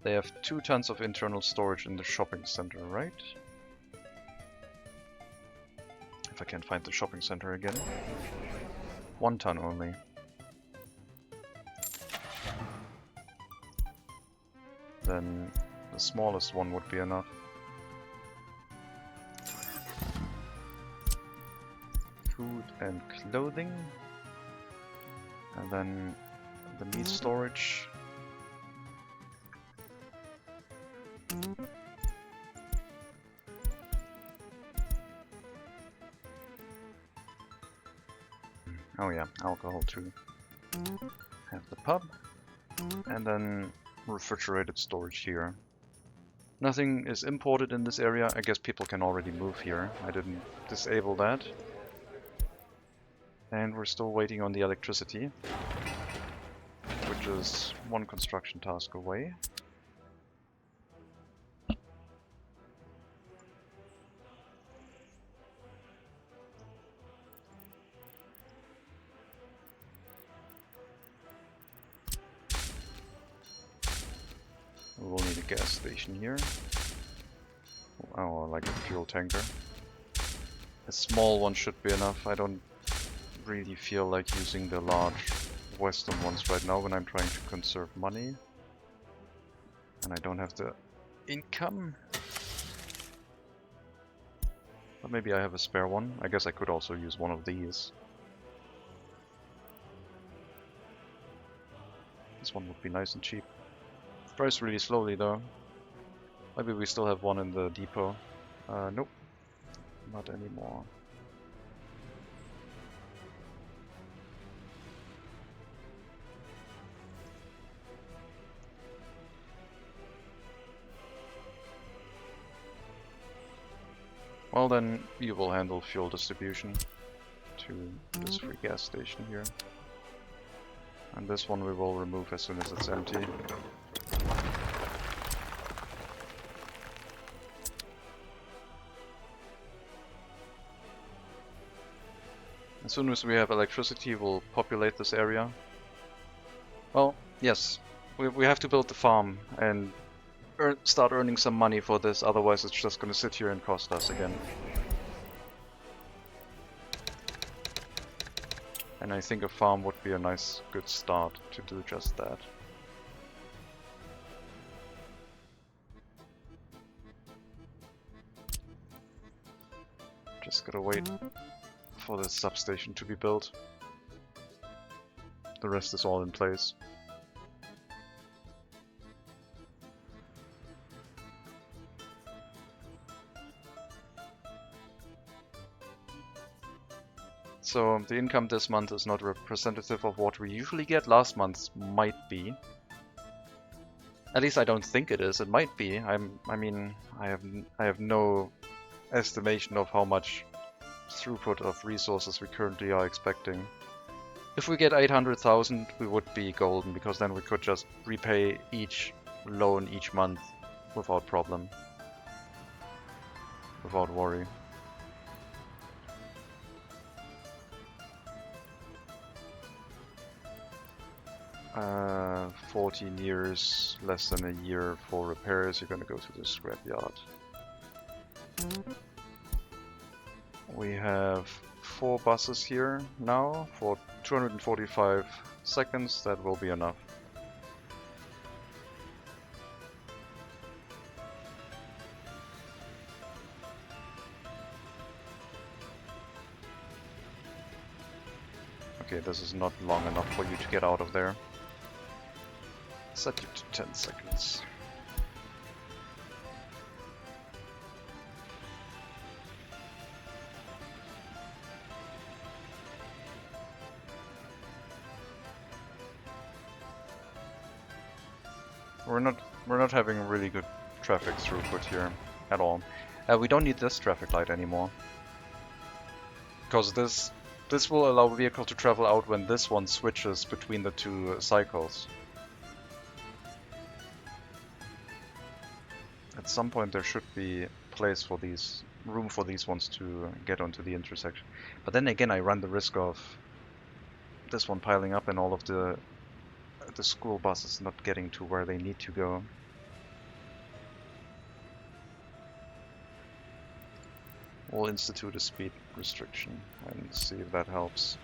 They have 2 tons of internal storage in the shopping center, right? If I can find the shopping center again. 1 ton only. Then the smallest one would be enough. Food and clothing. And then the meat storage. Oh yeah, alcohol too. Have the pub. And then refrigerated storage here. Nothing is imported in this area. I guess people can already move here. I didn't disable that. And we're still waiting on the electricity, which is 1 construction task away. gas station here. Oh, like a fuel tanker. A small one should be enough. I don't really feel like using the large western ones right now when I'm trying to conserve money. And I don't have the income. But maybe I have a spare one. I guess I could also use one of these. This one would be nice and cheap. Price really slowly though. Maybe we still have one in the depot. Nope. Not anymore. Well then, you will handle fuel distribution to this free gas station here. And this one we will remove as soon as it's empty. As soon as we have electricity, we'll populate this area. Well, yes, we have to build the farm and start earning some money for this, otherwise it's just gonna sit here and cost us again. And I think a farm would be a nice, good start to do just that. Just gotta wait for this substation to be built. The rest is all in place. So the income this month is not representative of what we usually get. Last month's might be. At least I don't think it is. It might be. I have no estimation of how much throughput of resources we currently are expecting. If we get 800,000, we would be golden, because then we could just repay each loan each month without problem, without worry. 14 years, less than a year for repairs. You're gonna go to the scrapyard. We have 4 buses here now for 245 seconds. That will be enough. Okay, this is not long enough for you to get out of there. Set you to 10 seconds. We're not having really good traffic throughput here at all. We don't need this traffic light anymore, because this will allow the vehicle to travel out when this one switches between the 2 cycles. At some point there should be place for these, room for these ones to get onto the intersection. But then again, I run the risk of this one piling up and all of the school buses not getting to where they need to go. We'll institute a speed restriction and see if that helps.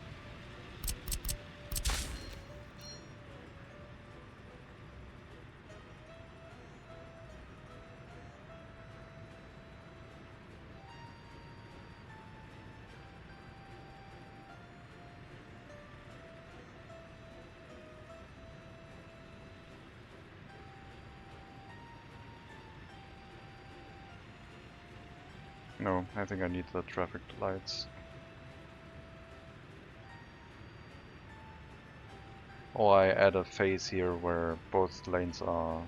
No, I think I need the traffic lights. Or I add a phase here where both lanes are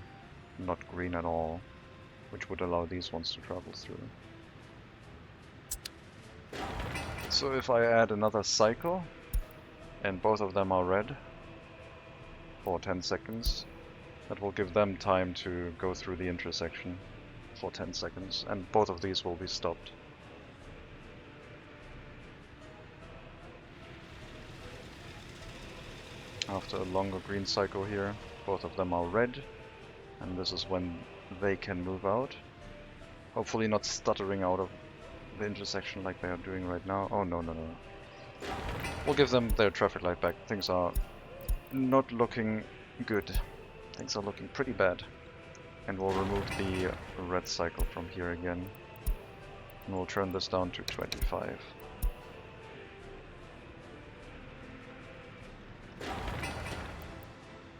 not green at all, which would allow these ones to travel through. So if I add another cycle, and both of them are red for 10 seconds, that will give them time to go through the intersection for 10 seconds, and both of these will be stopped. After a longer green cycle here, both of them are red, and this is when they can move out. Hopefully not stuttering out of the intersection like they are doing right now. Oh, no, no, no. We'll give them their traffic light back. Things are not looking good. Things are looking pretty bad. And we'll remove the red cycle from here again. And we'll turn this down to 25.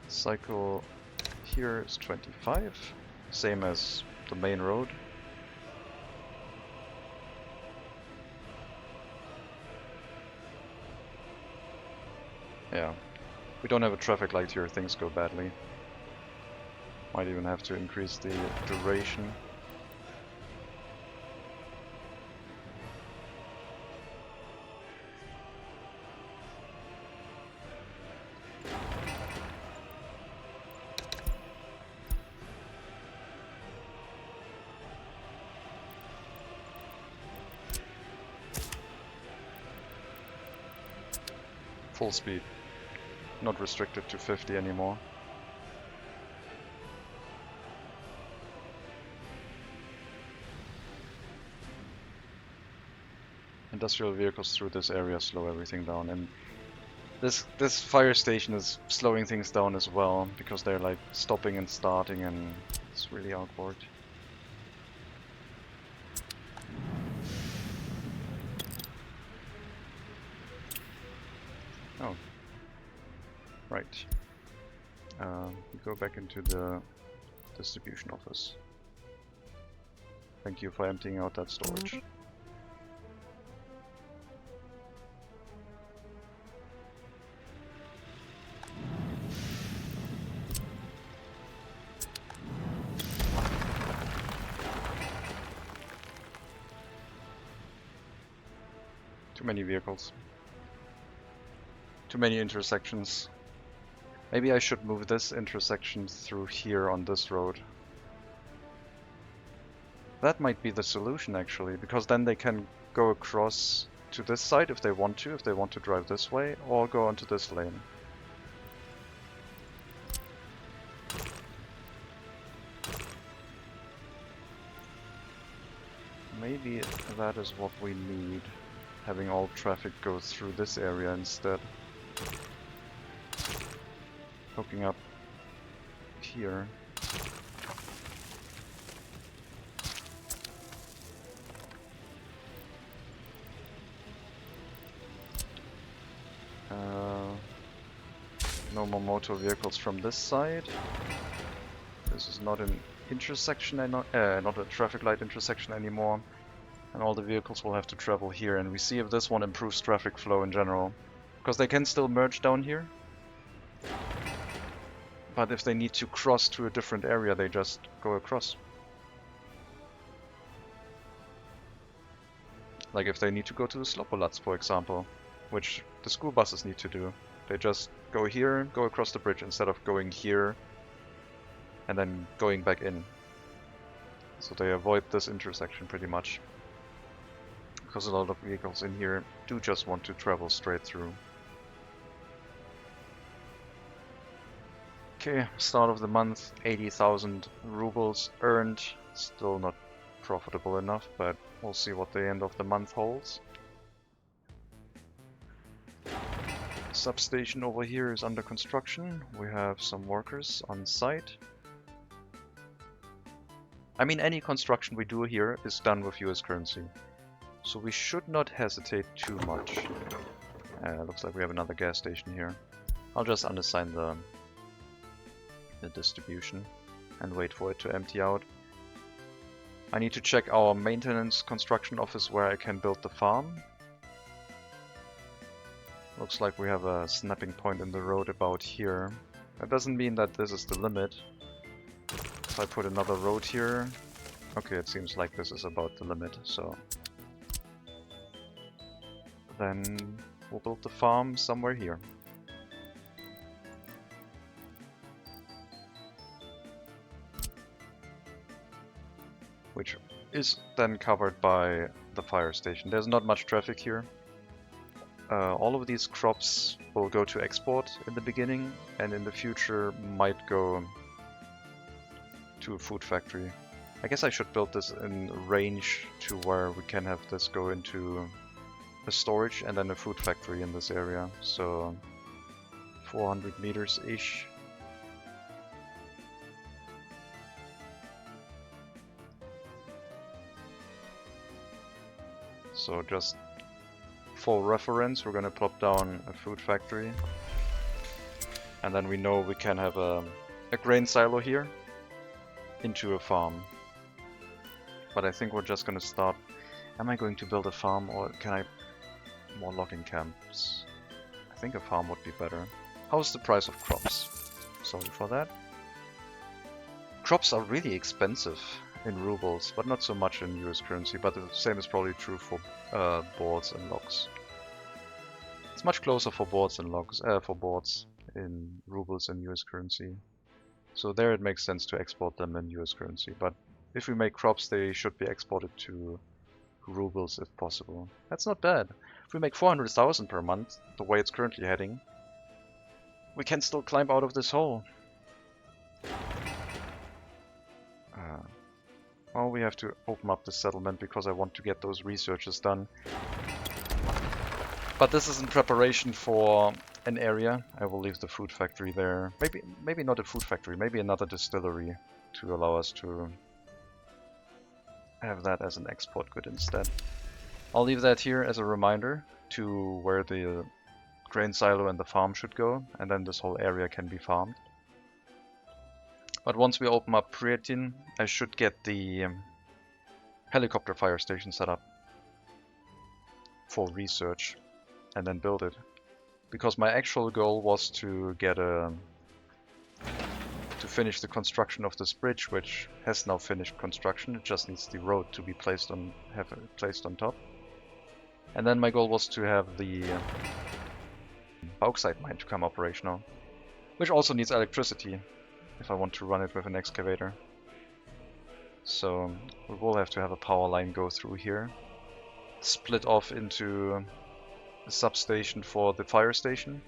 Cycle here is 25. Same as the main road. Yeah, we don't have a traffic light here, things go badly. Might even have to increase the duration. Full speed. Not restricted to 50 anymore. Industrial vehicles through this area slow everything down, and this fire station is slowing things down as well, because they're like stopping and starting, and it's really awkward. Oh. Right. We go back into the distribution office. Thank you for emptying out that storage. Too many vehicles. Too many intersections. Maybe I should move this intersection through here on this road. That might be the solution actually, because then they can go across to this side if they want to drive this way, or go onto this lane. Maybe that is what we need, having all traffic go through this area instead. Hooking up here. No more motor vehicles from this side. This is not an intersection, not a traffic light intersection anymore. And all the vehicles will have to travel here, and we see if this one improves traffic flow in general. Because they can still merge down here. But if they need to cross to a different area, they just go across. Like if they need to go to the Slopolats, for example, which the school buses need to do. They just go here, go across the bridge, instead of going here and then going back in. So they avoid this intersection pretty much. Because a lot of vehicles in here do just want to travel straight through. Okay, start of the month, 80,000 rubles earned. Still not profitable enough, but we'll see what the end of the month holds. Substation over here is under construction. We have some workers on site. I mean, any construction we do here is done with US currency. So we should not hesitate too much. Looks like we have another gas station here. I'll just unassign the distribution and wait for it to empty out. I need to check our maintenance construction office where I can build the farm. Looks like we have a snapping point in the road about here. That doesn't mean that this is the limit. If I put another road here... Okay, it seems like this is about the limit, so... Then we'll build the farm somewhere here. Which is then covered by the fire station. There's not much traffic here. All of these crops will go to export in the beginning, and in the future might go to a food factory. I guess I should build this in range to where we can have this go into a storage and then a food factory in this area. So 400 meters-ish. So just for reference, we're gonna plop down a food factory. And then we know we can have a grain silo here into a farm. But I think we're just gonna start. Am I going to build a farm or can I more logging camps? I think a farm would be better. How's the price of crops? Sorry for that. Crops are really expensive in rubles, but not so much in US currency, but the same is probably true for boards and logs. It's much closer for boards and logs, for boards in rubles and US currency. So there it makes sense to export them in US currency, but if we make crops they should be exported to rubles if possible. That's not bad. If we make 400,000 per month, the way it's currently heading, we can still climb out of this hole. Well, we have to open up the settlement because I want to get those researches done. But this is in preparation for an area. I will leave the food factory there. Maybe not a food factory, maybe another distillery to allow us to have that as an export good instead. I'll leave that here as a reminder to where the grain silo and the farm should go, and then this whole area can be farmed. But once we open up Priatin, I should get the helicopter fire station set up for research and then build it. Because my actual goal was to get to finish the construction of this bridge, which has now finished construction. It just needs the road to be placed on top. And then my goal was to have the bauxite mine to come operational, which also needs electricity if I want to run it with an excavator. So we will have to have a power line go through here, split off into a substation for the fire station,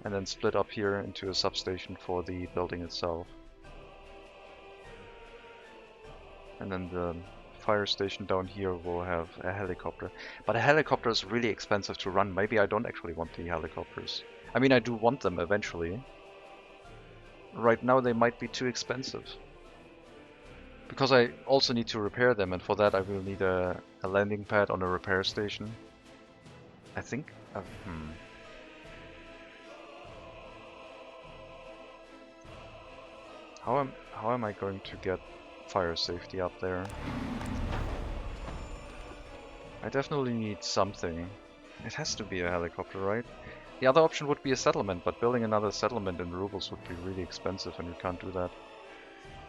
and then split up here into a substation for the building itself. And then the fire station down here will have a helicopter. But a helicopter is really expensive to run. Maybe I don't actually want the helicopters. I mean, I do want them eventually. Right now they might be too expensive. Because I also need to repair them, and for that I will need a landing pad on a repair station. I think... How am I going to get fire safety up there? I definitely need something. It has to be a helicopter, right? The other option would be a settlement, but building another settlement in rubles would be really expensive and we can't do that.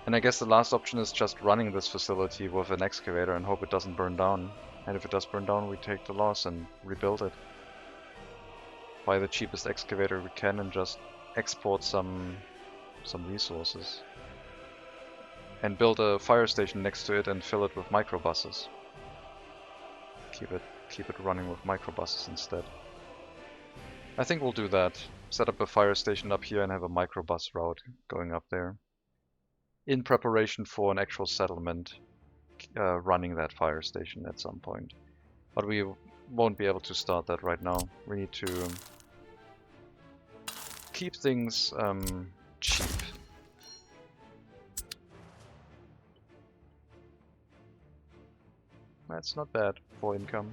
And I guess the last option is just running this facility with an excavator and hope it doesn't burn down. And if it does burn down, we take the loss and rebuild it. Buy the cheapest excavator we can and just export some resources. And build a fire station next to it and fill it with microbuses. Keep it running with microbuses instead. I think we'll do that. Set up a fire station up here and have a microbus route going up there. In preparation for an actual settlement running that fire station at some point. But we won't be able to start that right now. We need to keep things cheap. That's not bad for income.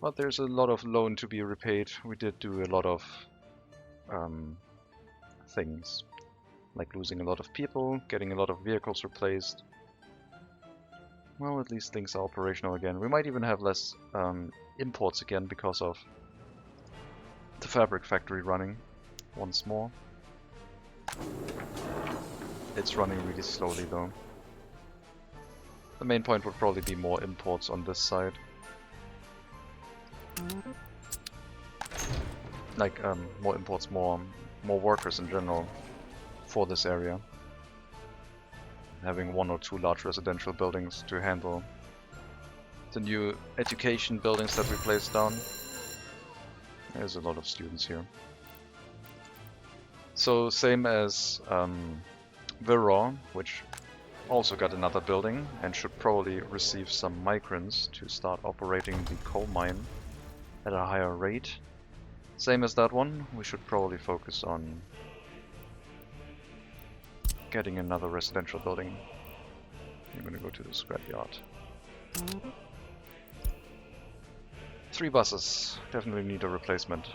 But there's a lot of loan to be repaid. We did do a lot of things. Like losing a lot of people, getting a lot of vehicles replaced. Well, at least things are operational again. We might even have less imports again because of the fabric factory running once more. It's running really slowly though. The main point would probably be more imports on this side. Like more imports, more workers in general for this area. Having 1 or 2 large residential buildings to handle the new education buildings that we placed down. There's a lot of students here. So same as Viror, which also got another building and should probably receive some migrants to start operating the coal mine at a higher rate. Same as that one, we should probably focus on getting another residential building. I'm gonna go to the scrapyard. 3 buses, definitely need a replacement.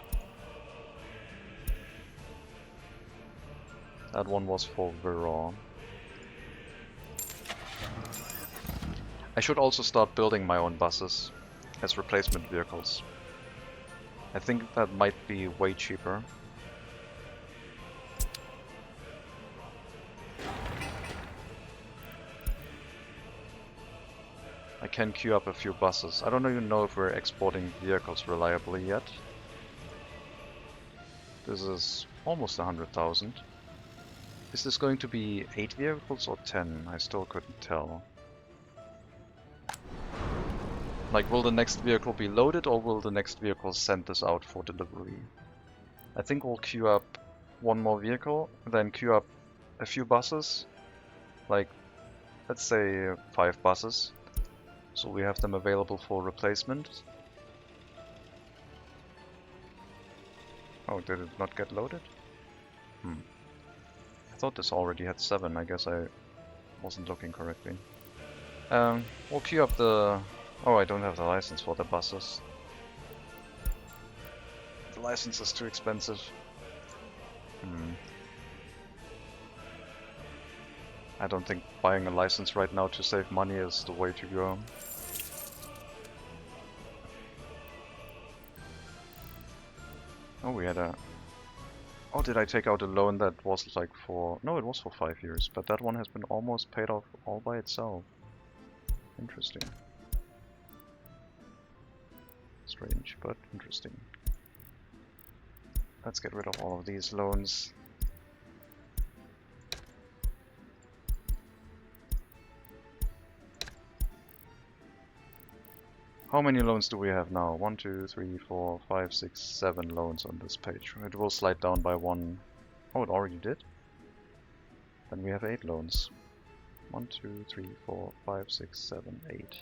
That one was for Viror. I should also start building my own buses as replacement vehicles. I think that might be way cheaper. I can queue up a few buses. I don't even know if we're exporting vehicles reliably yet. This is almost 100,000. Is this going to be 8 vehicles or 10? I still couldn't tell. Like, will the next vehicle be loaded or will the next vehicle send this out for delivery? I think we'll queue up one more vehicle, then queue up a few buses. Like, let's say 5 buses. So we have them available for replacement. Oh, did it not get loaded? I thought this already had 7, I guess I wasn't looking correctly. We'll queue up the... Oh, I don't have the license for the buses. The license is too expensive. I don't think buying a license right now to save money is the way to go. Oh, we had a... Oh, did I take out a loan that was like for... No, it was for 5 years, but that one has been almost paid off all by itself. Interesting. Strange, but interesting. Let's get rid of all of these loans. How many loans do we have now? 1, 2, 3, 4, 5, 6, 7 loans on this page. It will slide down by 1. Oh, it already did? Then we have 8 loans. 1, 2, 3, 4, 5, 6, 7, 8.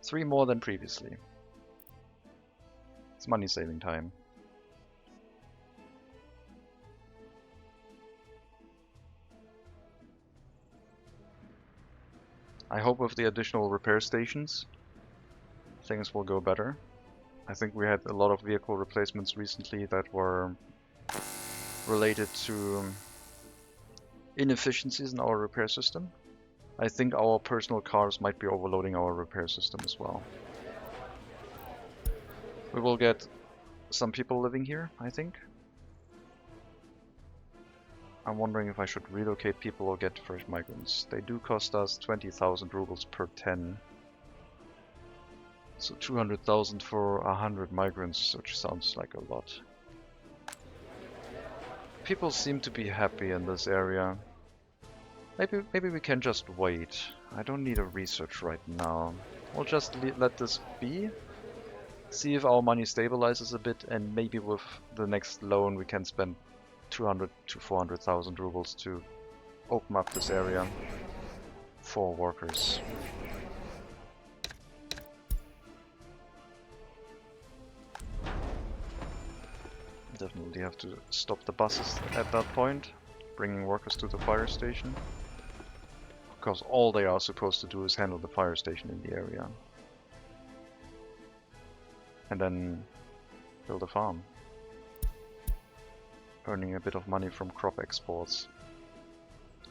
3 more than previously. It's money saving time. I hope with the additional repair stations, things will go better. I think we had a lot of vehicle replacements recently that were related to inefficiencies in our repair system. I think our personal cars might be overloading our repair system as well. We will get some people living here, I think. I'm wondering if I should relocate people or get fresh migrants. They do cost us 20,000 rubles per 10. So 200,000 for 100 migrants, which sounds like a lot. People seem to be happy in this area. Maybe we can just wait. I don't need a research right now. We'll just let this be. See if our money stabilizes a bit, and maybe with the next loan we can spend 200 to 400,000 rubles to open up this area for workers. Definitely have to stop the buses at that point, bringing workers to the fire station. Because all they are supposed to do is handle the fire station in the area. And then build a farm. Earning a bit of money from crop exports.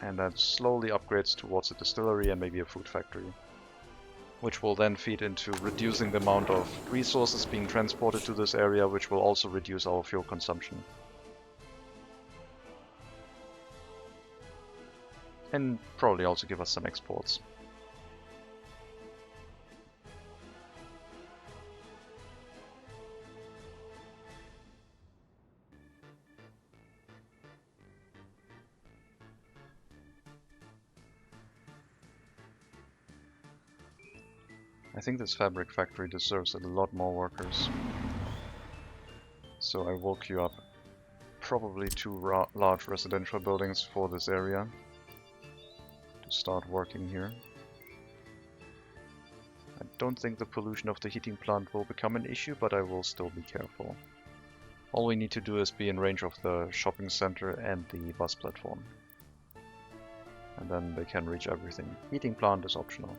And that slowly upgrades towards a distillery and maybe a food factory. Which will then feed into reducing the amount of resources being transported to this area, which will also reduce our fuel consumption. And probably also give us some exports. I think this fabric factory deserves a lot more workers. So I will queue up probably two large residential buildings for this area to start working here. I don't think the pollution of the heating plant will become an issue, but I will still be careful. All we need to do is be in range of the shopping center and the bus platform. And then they can reach everything. Heating plant is optional.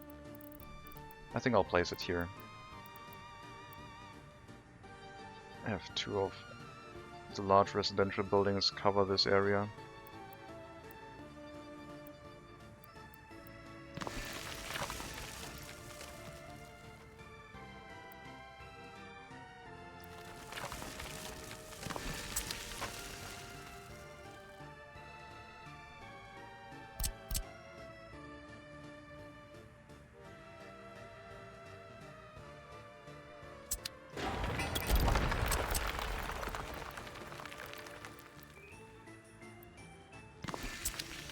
I think I'll place it here. I have two of the large residential buildings cover this area.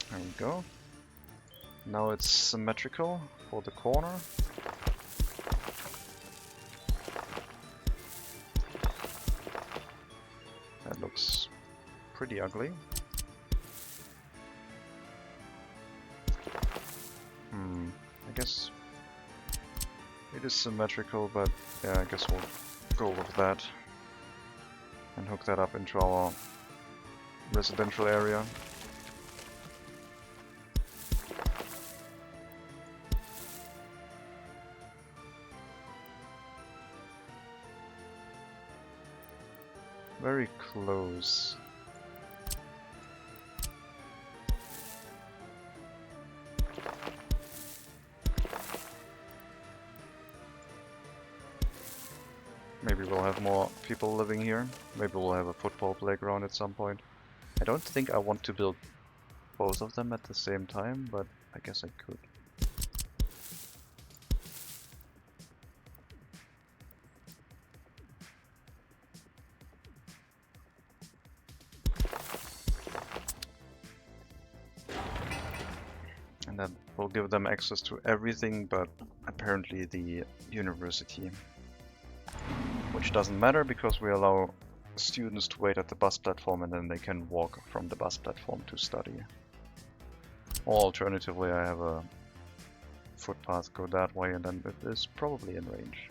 There we go. Now it's symmetrical for the corner. That looks pretty ugly. I guess it is symmetrical, but yeah, I guess we'll go with that and hook that up into our residential area. Very close. Maybe we'll have more people living here. Maybe we'll have a football playground at some point. I don't think I want to build both of them at the same time, but I guess I could. And that will give them access to everything but apparently the university. Which doesn't matter because we allow students to wait at the bus platform and then they can walk from the bus platform to study. Or alternatively I have a footpath go that way and then it is probably in range.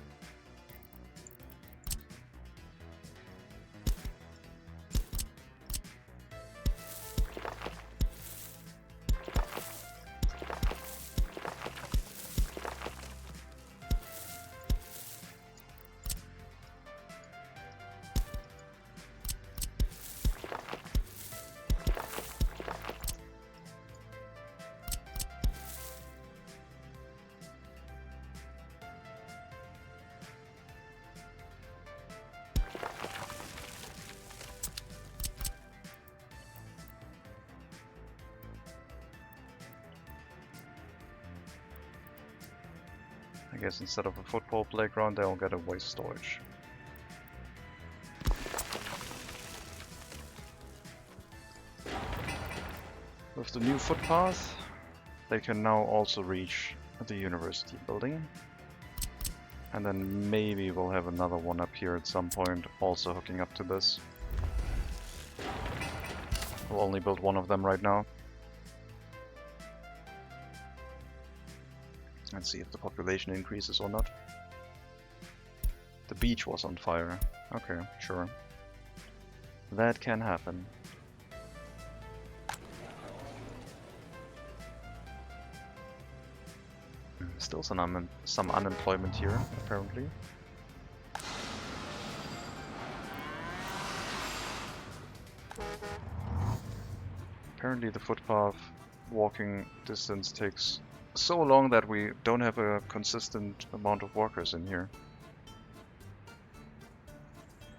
I guess instead of a football playground, they'll get a waste storage. With the new footpath, they can now also reach the university building. And then maybe we'll have another one up here at some point, also hooking up to this. We'll only build one of them right now. Let's see if the population increases or not. The beach was on fire. Okay, sure. That can happen. Still some unemployment here, apparently. Apparently the footpath walking distance takes so long that we don't have a consistent amount of workers in here.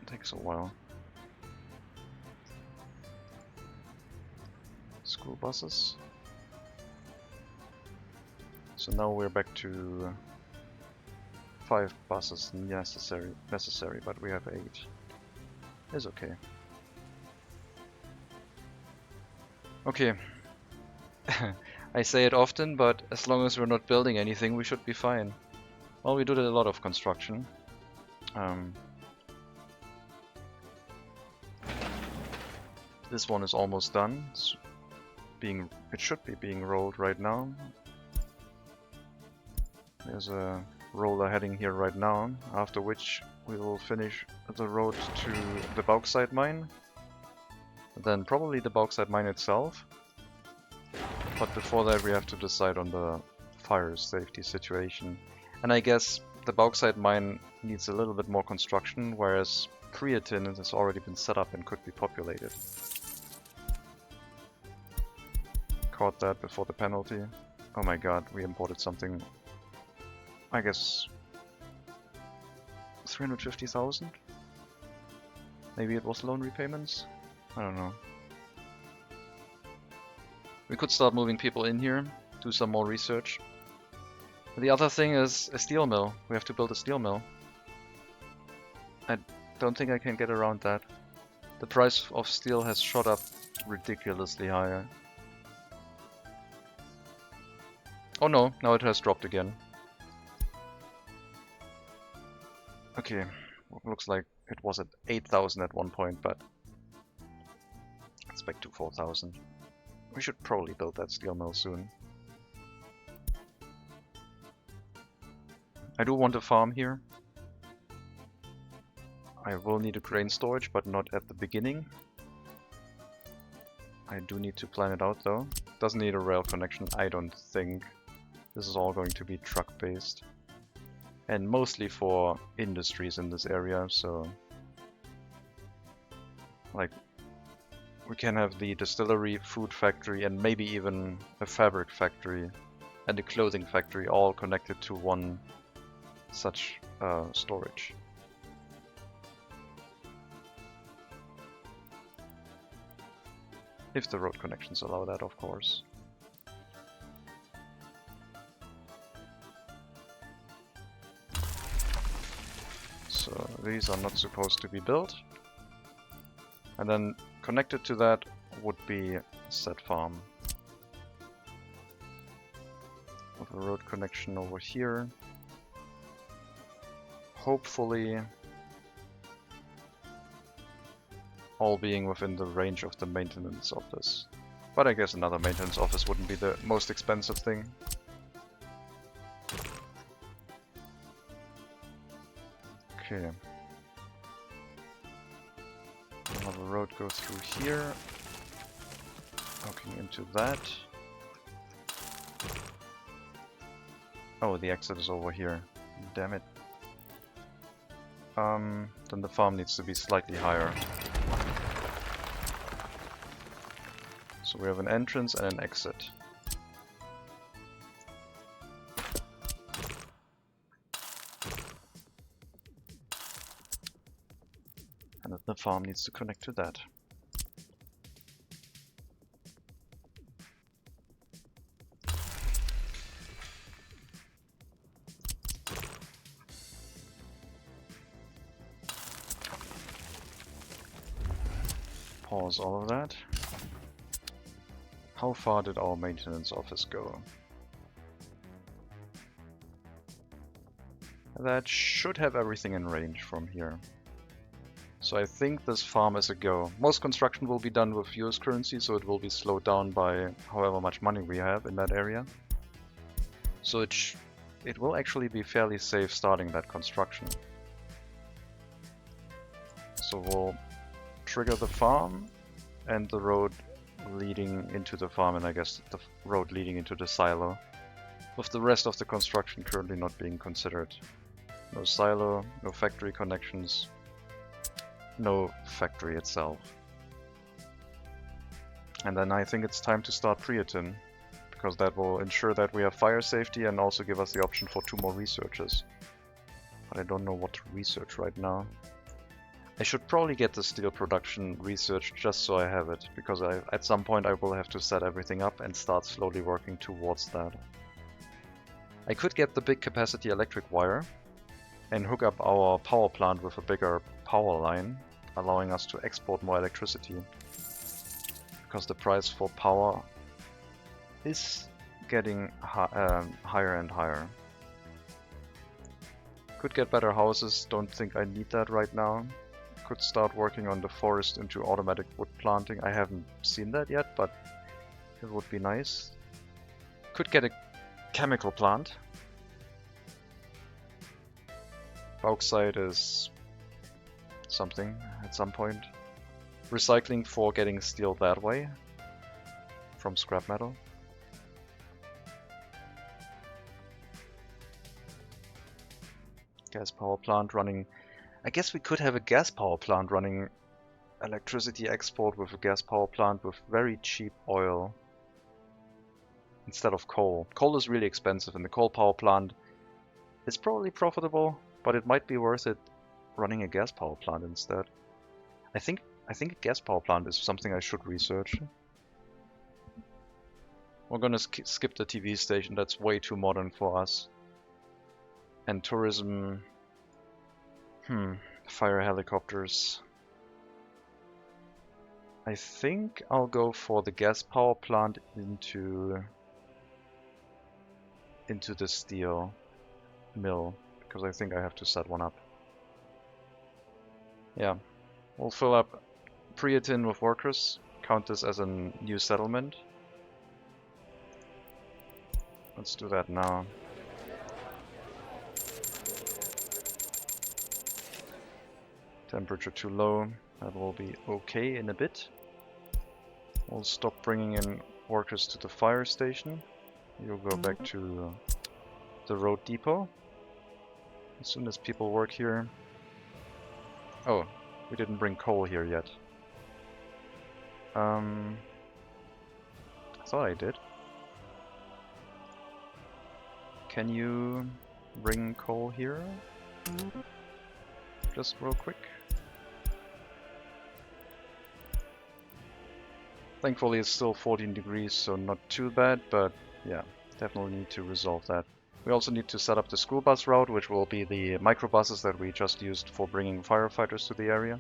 It takes a while. School buses. So now we're back to 5 buses necessary, but we have 8. It's okay. Okay. I say it often, but as long as we're not building anything, we should be fine. Well, we did a lot of construction. This one is almost done. It should be being rolled right now. There's a roller heading here right now, after which we will finish the road to the bauxite mine. Then probably the bauxite mine itself. But before that we have to decide on the fire safety situation. And I guess the bauxite mine needs a little bit more construction, whereas creatine has already been set up and could be populated. Caught that before the penalty. Oh my god, we imported something. I guess 350,000? Maybe it was loan repayments? I don't know. We could start moving people in here, do some more research. The other thing is a steel mill. We have to build a steel mill. I don't think I can get around that. The price of steel has shot up ridiculously higher. Oh no, now it has dropped again. Okay, looks like it was at 8,000 at one point, but it's back to 4,000. We should probably build that steel mill soon. I do want a farm here. I will need a grain storage, but not at the beginning. I do need to plan it out though. Doesn't need a rail connection, I don't think. This is all going to be truck based. And mostly for industries in this area, so like we can have the distillery, food factory, and maybe even a fabric factory and a clothing factory all connected to one such storage. If the road connections allow that, of course. So these are not supposed to be built. And then connected to that would be said farm. With a road connection over here. Hopefully all being within the range of the maintenance office. But I guess another maintenance office wouldn't be the most expensive thing. Okay. We'll have a road go through here. Hooking into that. Oh, the exit is over here. Damn it. Then the farm needs to be slightly higher. So we have an entrance and an exit. And the farm needs to connect to that. Pause all of that. How far did our maintenance office go? That should have everything in range from here. So I think this farm is a go. Most construction will be done with US currency, so it will be slowed down by however much money we have in that area. So it will actually be fairly safe starting that construction. So we'll trigger the farm and the road leading into the farm, and I guess the road leading into the silo, with the rest of the construction currently not being considered. No silo, no factory connections, no factory itself. And then I think it's time to start creatine, because that will ensure that we have fire safety and also give us the option for 2 more researches. But I don't know what to research right now. I should probably get the steel production researched just so I have it, because at some point I will have to set everything up and start slowly working towards that. I could get the big capacity electric wire and hook up our power plant with a bigger power line, allowing us to export more electricity, because the price for power is getting higher and higher. Could get better houses, don't think I need that right now. could start working on the forest into automatic wood planting. I haven't seen that yet, but it would be nice. Could get a chemical plant. Bauxite is something at some point. Recycling for getting steel that way from scrap metal. Gas power plant running. I guess we could have a gas power plant running electricity export with a gas power plant with very cheap oil instead of coal. Coal is really expensive and the coal power plant is probably profitable, but it might be worth it running a gas power plant instead. I think a gas power plant is something I should research. We're gonna skip the TV station, that's way too modern for us. And tourism... fire helicopters. I think I'll go for the gas power plant into the steel mill, because I think I have to set one up. Yeah, we'll fill up Priatin with workers, count this as a new settlement. Let's do that now. Temperature too low, that will be okay in a bit. We'll stop bringing in workers to the fire station. You'll go back to the road depot. As soon as people work here... Oh, we didn't bring coal here yet. I thought I did. Can you bring coal here? Just real quick. Thankfully it's still 14 degrees, so not too bad, but yeah, definitely need to resolve that. We also need to set up the school bus route, which will be the microbuses that we just used for bringing firefighters to the area.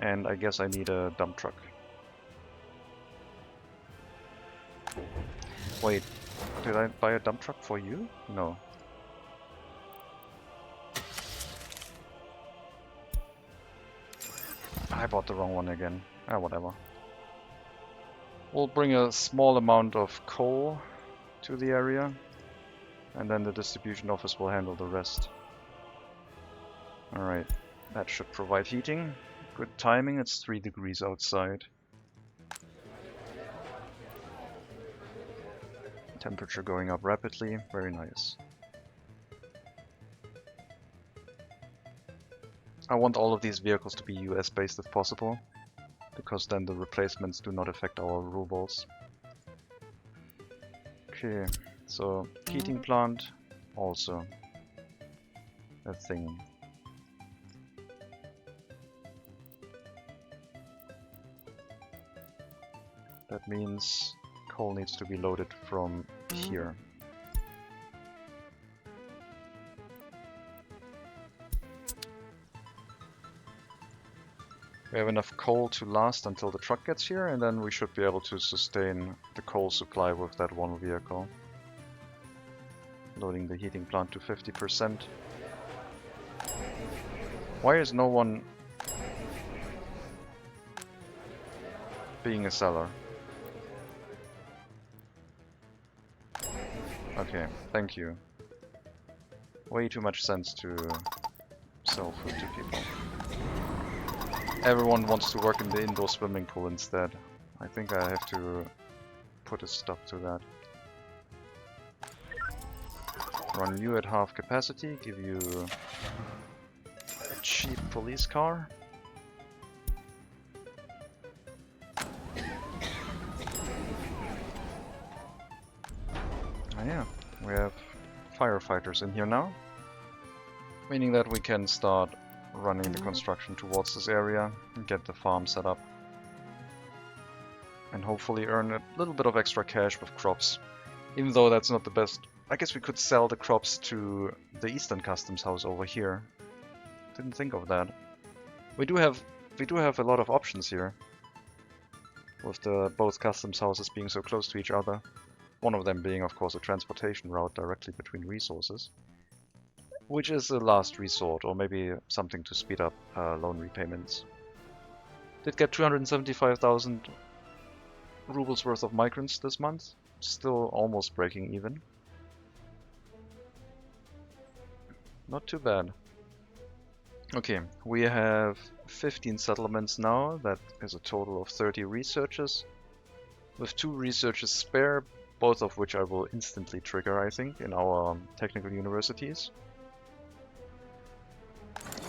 And I guess I need a dump truck. Wait, did I buy a dump truck for you? No. I bought the wrong one again. Ah, whatever. We'll bring a small amount of coal to the area, and then the distribution office will handle the rest. Alright, that should provide heating. Good timing, it's 3 degrees outside. Temperature going up rapidly, very nice. I want all of these vehicles to be US based if possible, because then the replacements do not affect our rubles. Okay, so heating plant, also a thing. That means coal needs to be loaded from here. We have enough coal to last until the truck gets here, and then we should be able to sustain the coal supply with that one vehicle. Loading the heating plant to 50%. Why is no one being a seller? Okay, thank you. Way too much sense to sell food to people. Everyone wants to work in the indoor swimming pool instead. I think I have to put a stop to that. Run you at half capacity, give you a cheap police car. Oh yeah, we have firefighters in here now, meaning that we can start running the construction towards this area and get the farm set up. And hopefully earn a little bit of extra cash with crops. Even though that's not the best. I guess we could sell the crops to the Eastern Customs House over here. Didn't think of that. We do have a lot of options here. With the both customs houses being so close to each other. One of them being of course a transportation route directly between resources. which is a last resort, or maybe something to speed up loan repayments. Did get 275,000 rubles worth of migrants this month, still almost breaking even. Not too bad. Okay, we have 15 settlements now, that is a total of 30 researches, with 2 researches spare, both of which I will instantly trigger, I think, in our technical universities.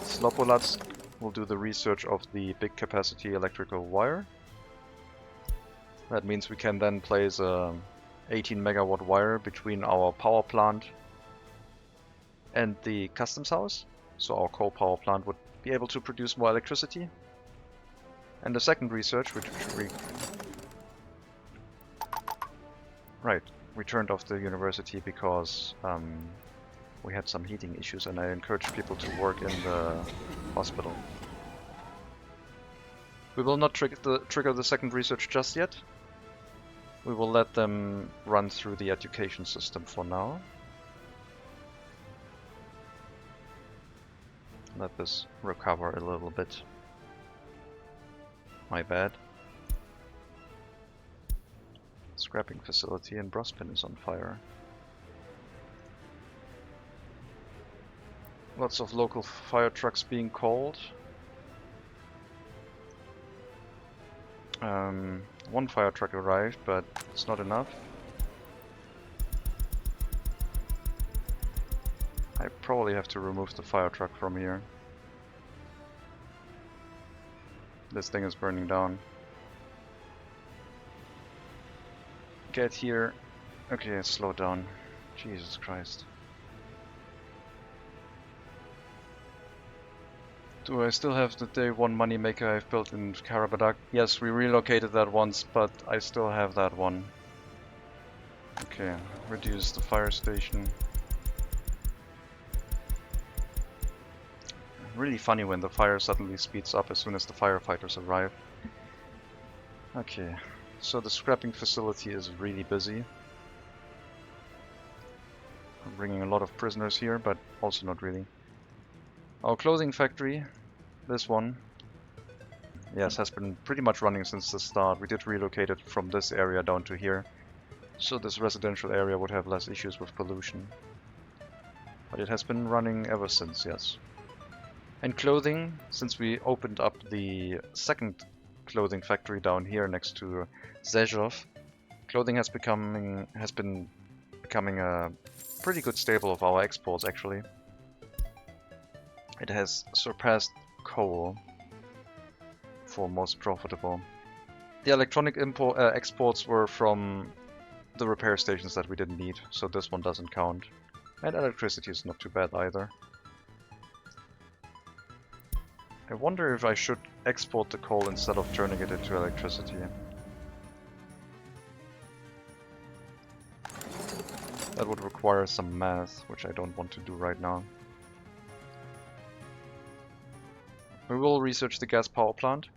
Slopolatsk will do the research of the big capacity electrical wire. That means we can then place a 18 megawatt wire between our power plant and the customs house. So our coal power plant would be able to produce more electricity. And the second research, which we turned off the university because we had some heating issues, and I encouraged people to work in the hospital. We will not trigger the second research just yet. We will let them run through the education system for now. Let this recover a little bit. My bad. Scrapping facility in Brospin is on fire. Lots of local fire trucks being called. One fire truck arrived, but it's not enough. I probably have to remove the fire truck from here. This thing is burning down. Get here. Okay, slow down. Jesus Christ. Do I still have the day 1 moneymaker I've built in Karabadak? Yes, we relocated that once, but I still have that one. Okay, reduce the fire station. Really funny when the fire suddenly speeds up as soon as the firefighters arrive. Okay, so the scrapping facility is really busy. I'm bringing a lot of prisoners here, but also not really. Our clothing factory, this one, yes, has been pretty much running since the start. We did relocate it from this area down to here, so this residential area would have less issues with pollution. But it has been running ever since, yes. And clothing, since we opened up the second clothing factory down here next to Zhezhov, clothing has been becoming a pretty good staple of our exports, actually. It has surpassed coal for most profitable. The electronic exports were from the repair stations that we didn't need, so this one doesn't count. And electricity is not too bad either. I wonder if I should export the coal instead of turning it into electricity. That would require some math, which I don't want to do right now. We will research the gas power plant.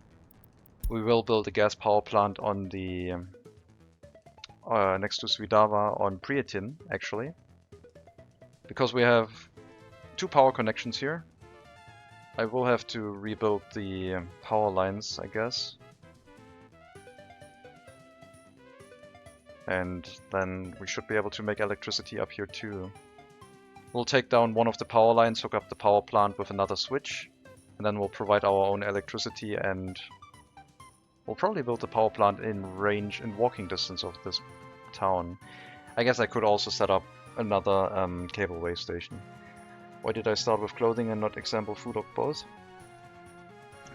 We will build a gas power plant on the next to Svidava on Prietin, actually, because we have 2 power connections here. I will have to rebuild the power lines, I guess. And then we should be able to make electricity up here too. We'll take down one of the power lines, hook up the power plant with another switch, and then we'll provide our own electricity, and we'll probably build the power plant in range, in walking distance of this town. I guess I could also set up another cableway station. Why did I start with clothing and not example food or both?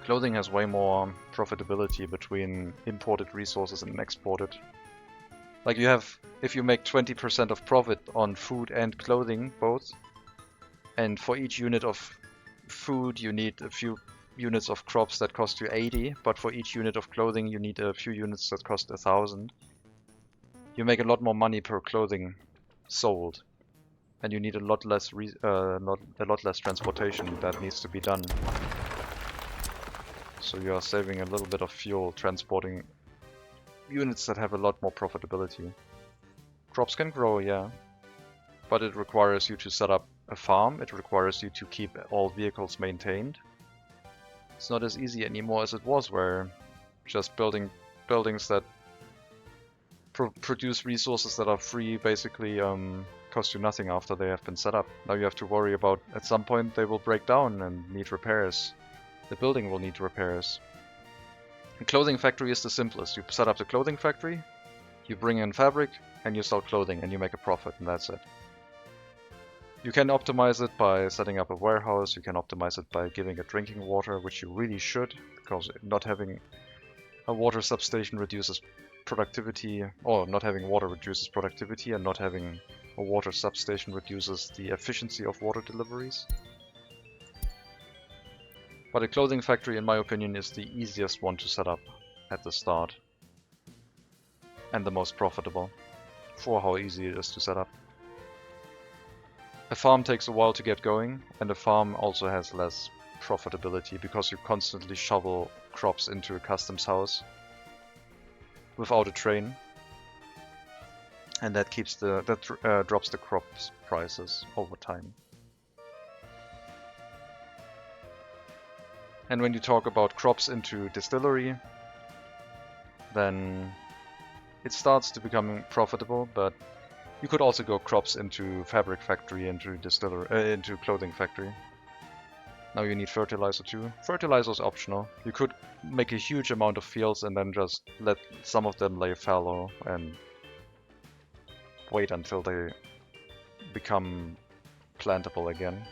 Clothing has way more profitability between imported resources and exported. Like you have, if you make 20% of profit on food and clothing both, and for each unit of food you need a few units of crops that cost you 80, but for each unit of clothing you need a few units that cost 1,000. You make a lot more money per clothing sold, and you need a lot less transportation that needs to be done. So you are saving a little bit of fuel transporting units that have a lot more profitability. Crops can grow, yeah, but it requires you to set up a farm, it requires you to keep all vehicles maintained. It's not as easy anymore as it was, where just building buildings that produce resources that are free basically cost you nothing after they have been set up. Now you have to worry about, at some point they will break down and need repairs. The building will need repairs. A clothing factory is the simplest. You set up the clothing factory, you bring in fabric, and you sell clothing, and you make a profit, and that's it. You can optimize it by setting up a warehouse, you can optimize it by giving it drinking water, which you really should, because not having a water substation reduces productivity, or not having water reduces productivity, and not having a water substation reduces the efficiency of water deliveries. But a clothing factory, in my opinion, is the easiest one to set up at the start. And the most profitable, for how easy it is to set up. A farm takes a while to get going, and a farm also has less profitability, because you constantly shovel crops into a customs house without a train. And that keeps drops the crops prices over time. And when you talk about crops into distillery, then it starts to become profitable, but you could also go crops into fabric factory, into into clothing factory. Now you need fertilizer too. Fertilizer is optional. You could make a huge amount of fields and then just let some of them lay fallow and wait until they become plantable again.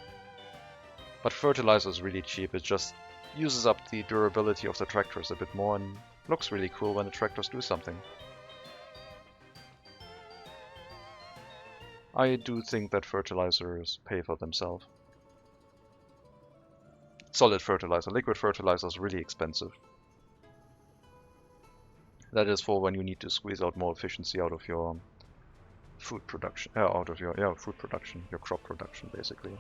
But fertilizer is really cheap. It just uses up the durability of the tractors a bit more and looks really cool when the tractors do something. I do think that fertilizers pay for themselves. Solid fertilizer. Liquid fertilizer is really expensive. That is for when you need to squeeze out more efficiency out of your food production, food production, your crop production, basically.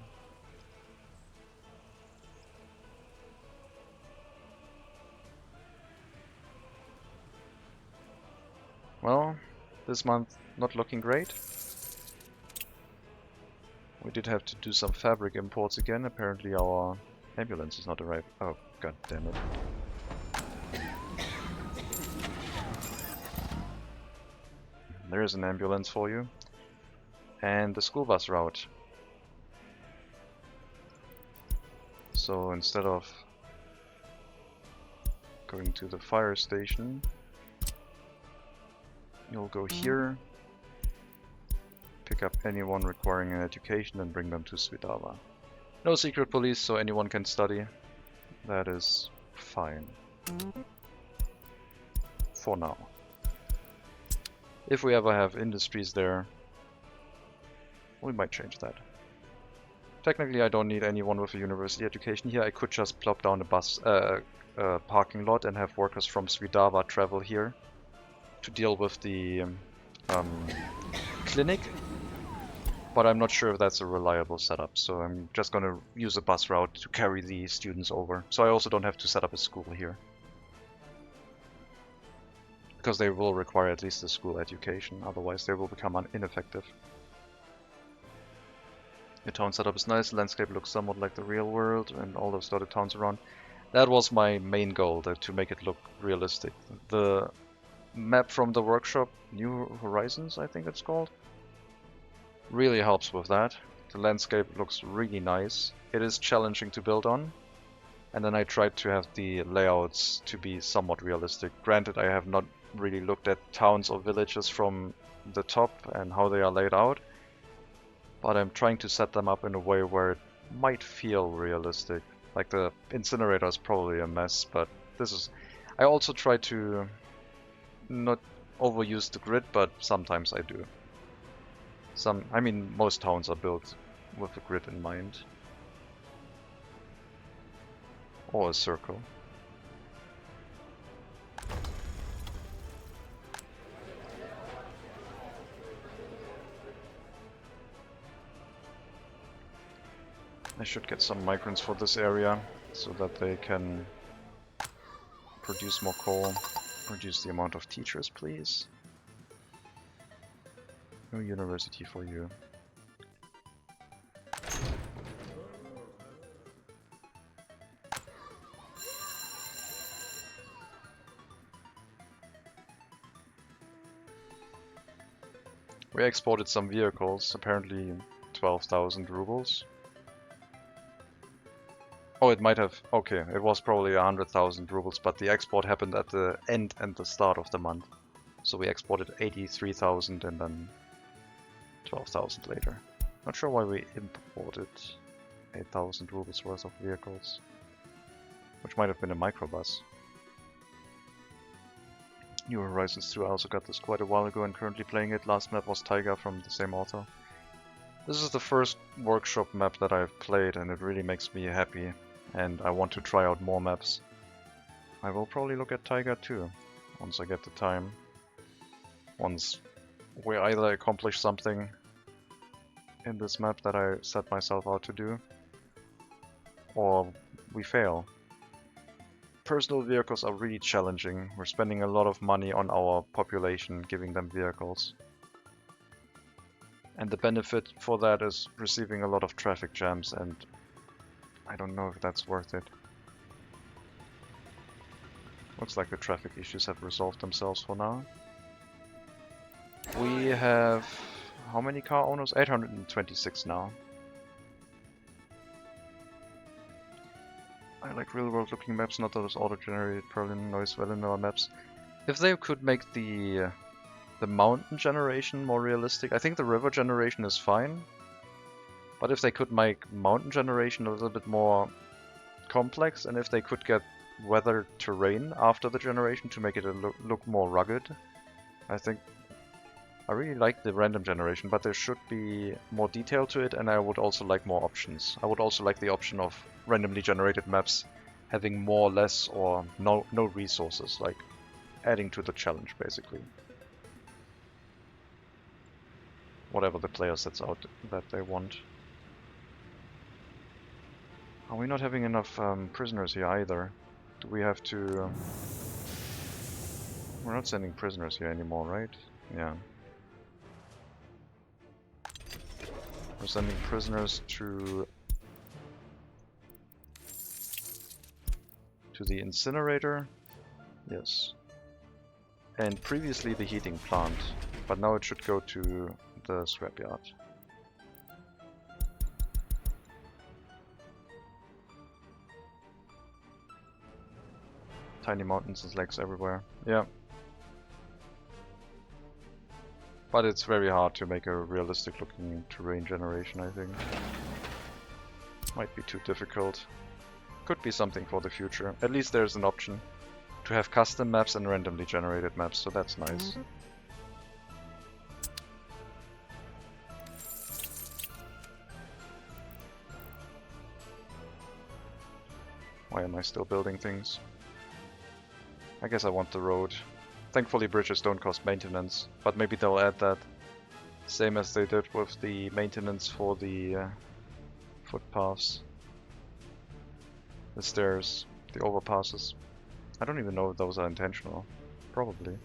Well, this month not looking great. We did have to do some fabric imports again. Apparently our ambulance is not arrived. Oh, god damn it. There is an ambulance for you. And the school bus route. So instead of going to the fire station, you'll go here, pick up anyone requiring an education and bring them to Svitava. No secret police, so anyone can study. That is fine. For now. If we ever have industries there, we might change that. Technically I don't need anyone with a university education here. I could just plop down a parking lot and have workers from Svitava travel here to deal with the clinic. But I'm not sure if that's a reliable setup, so I'm just gonna use a bus route to carry the students over. So I also don't have to set up a school here. Because they will require at least a school education, otherwise they will become ineffective. The town setup is nice, the landscape looks somewhat like the real world and all those dotted towns around. That was my main goal, to make it look realistic. The map from the workshop, New Horizons I think it's called, really helps with that. The landscape looks really nice. It is challenging to build on. And then I tried to have the layouts to be somewhat realistic. Granted, I have not really looked at towns or villages from the top and how they are laid out. But I'm trying to set them up in a way where it might feel realistic. Like the incinerator is probably a mess, but this is... I also try to not overuse the grid, but sometimes I do. I mean, most towns are built with the grid in mind. Or a circle. I should get some migrants for this area, so that they can produce more coal. Reduce the amount of teachers, please. No university for you. We exported some vehicles, apparently 12,000 rubles. Oh, it might have... Okay, it was probably 100,000 rubles, but the export happened at the end and the start of the month. So we exported 83,000 and then 12,000 later. Not sure why we imported 8,000 rubles worth of vehicles. Which might have been a microbus. New Horizons 2, I also got this quite a while ago and currently playing it. Last map was Taiga from the same author. This is the first workshop map that I've played and it really makes me happy. And I want to try out more maps. I will probably look at Taiga too, once I get the time. Once we either accomplish something in this map that I set myself out to do, or we fail. Personal vehicles are really challenging. We're spending a lot of money on our population, giving them vehicles. And the benefit for that is receiving a lot of traffic jams, and I don't know if that's worth it. Looks like the traffic issues have resolved themselves for now. We have... how many car owners? 826 now. I like real-world looking maps, not those auto-generated Berlin noise Valinor maps. If they could make the mountain generation more realistic, I think the river generation is fine. But if they could make mountain generation a little bit more complex, and if they could get weather terrain after the generation to make it look more rugged, I think I really like the random generation, but there should be more detail to it, and I would also like more options. I would also like the option of randomly generated maps having more, less, or no resources, like adding to the challenge, basically. Whatever the player sets out that they want. Are we not having enough prisoners here either? Do we have to... We're not sending prisoners here anymore, right? Yeah. We're sending prisoners to the incinerator. Yes. And previously the heating plant, but now it should go to the scrapyard. Tiny mountains and lakes everywhere. Yeah. But it's very hard to make a realistic looking terrain generation, I think. Might be too difficult. Could be something for the future. At least there's an option to have custom maps and randomly generated maps, so that's nice. Why am I still building things? I guess I want the road. Thankfully bridges don't cost maintenance, but maybe they'll add that. Same as they did with the maintenance for the footpaths. The stairs, the overpasses. I don't even know if those are intentional. Probably.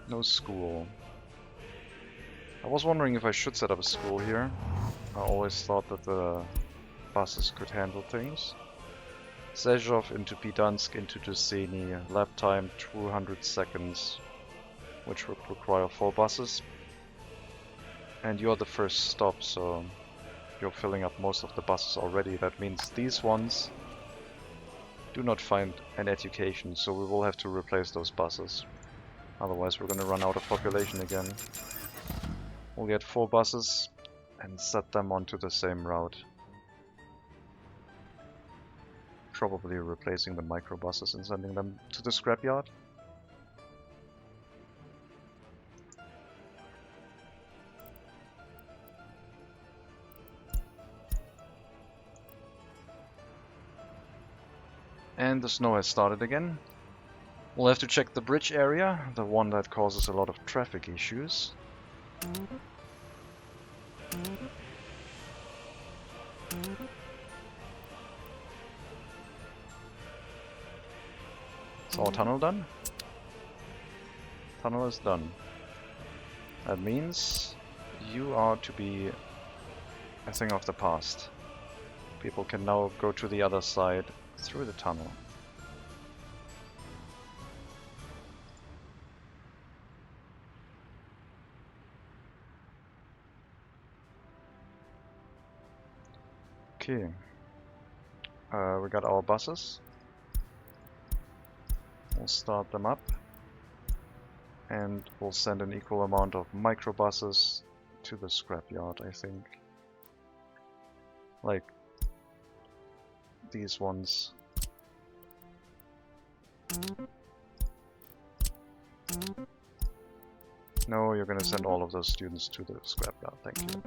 No school. I was wondering if I should set up a school here. I always thought that the buses could handle things. Zezhov into Pidansk into Duseni. Lap time 200 seconds, which would require 4 buses. And you're the first stop, so you're filling up most of the buses already. That means these ones do not find an education, so we will have to replace those buses. Otherwise we're gonna run out of population again. We'll get 4 buses and set them onto the same route. Probably replacing the microbuses and sending them to the scrapyard. And the snow has started again. We'll have to check the bridge area, the one that causes a lot of traffic issues. Is our tunnel done? Tunnel is done. That means you are to be a thing of the past. People can now go to the other side through the tunnel. Okay. We got our buses. We'll start them up. And we'll send an equal amount of microbuses to the scrapyard, I think. Like these ones. No, you're gonna send all of those students to the scrapyard, thank you.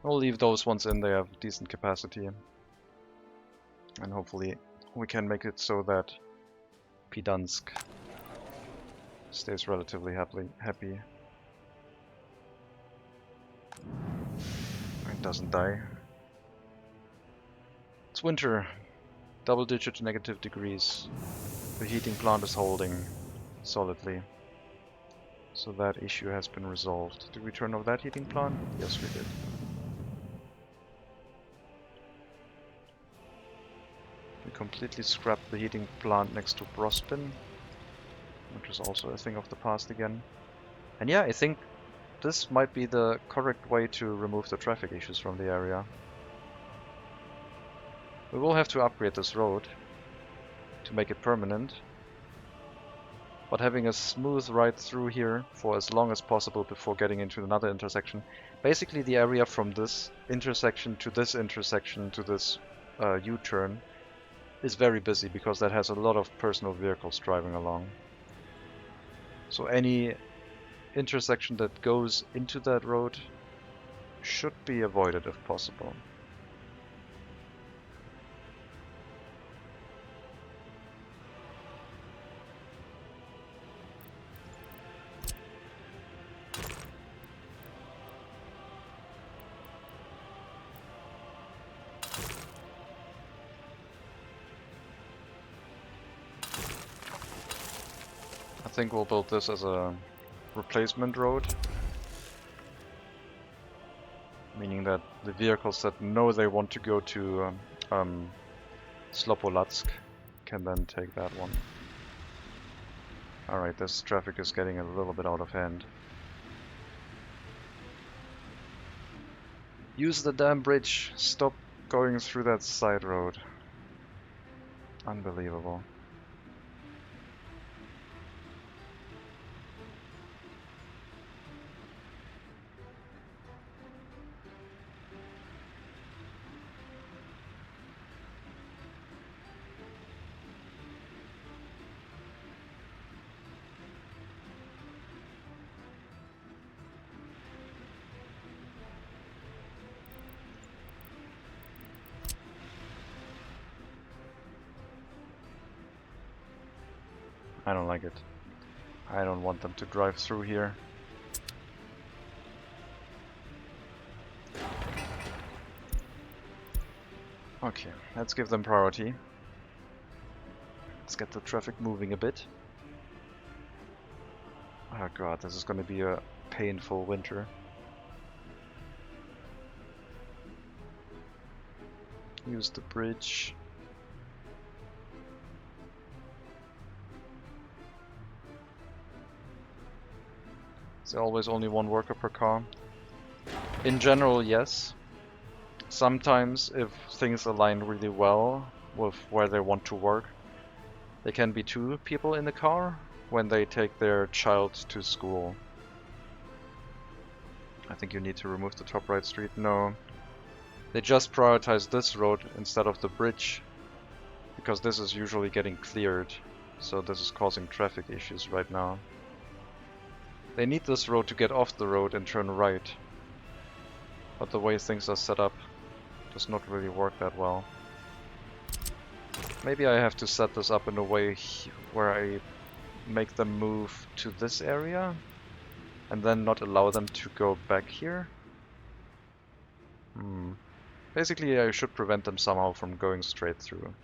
We'll leave those ones in, they have decent capacity. And hopefully we can make it so that Pidansk stays relatively happy. It doesn't die. It's winter. Double-digit negative degrees. The heating plant is holding solidly. So that issue has been resolved. Did we turn off that heating plant? Yes, we did. We completely scrapped the heating plant next to Brospin, which is also a thing of the past again. And yeah, I think this might be the correct way to remove the traffic issues from the area. We will have to upgrade this road to make it permanent, but having a smooth ride through here for as long as possible before getting into another intersection. Basically the area from this intersection to this intersection to this U-turn is very busy because that has a lot of personal vehicles driving along. So any intersection that goes into that road should be avoided if possible. I think we'll build this as a replacement road, meaning that the vehicles that know they want to go to Slopolatsk can then take that one. Alright, this traffic is getting a little bit out of hand. Use the damn bridge! Stop going through that side road. Unbelievable. I don't like it. I don't want them to drive through here. Okay, let's give them priority. Let's get the traffic moving a bit. Oh god, this is going to be a painful winter. Use the bridge. Is there always only one worker per car? In general, yes. Sometimes, if things align really well with where they want to work, there can be two people in the car when they take their child to school. I think you need to remove the top right street. No. They just prioritize this road instead of the bridge, because this is usually getting cleared, so this is causing traffic issues right now. They need this road to get off the road and turn right, but the way things are set up does not really work that well. Maybe I have to set this up in a way where I make them move to this area and then not allow them to go back here. Basically, I should prevent them somehow from going straight through.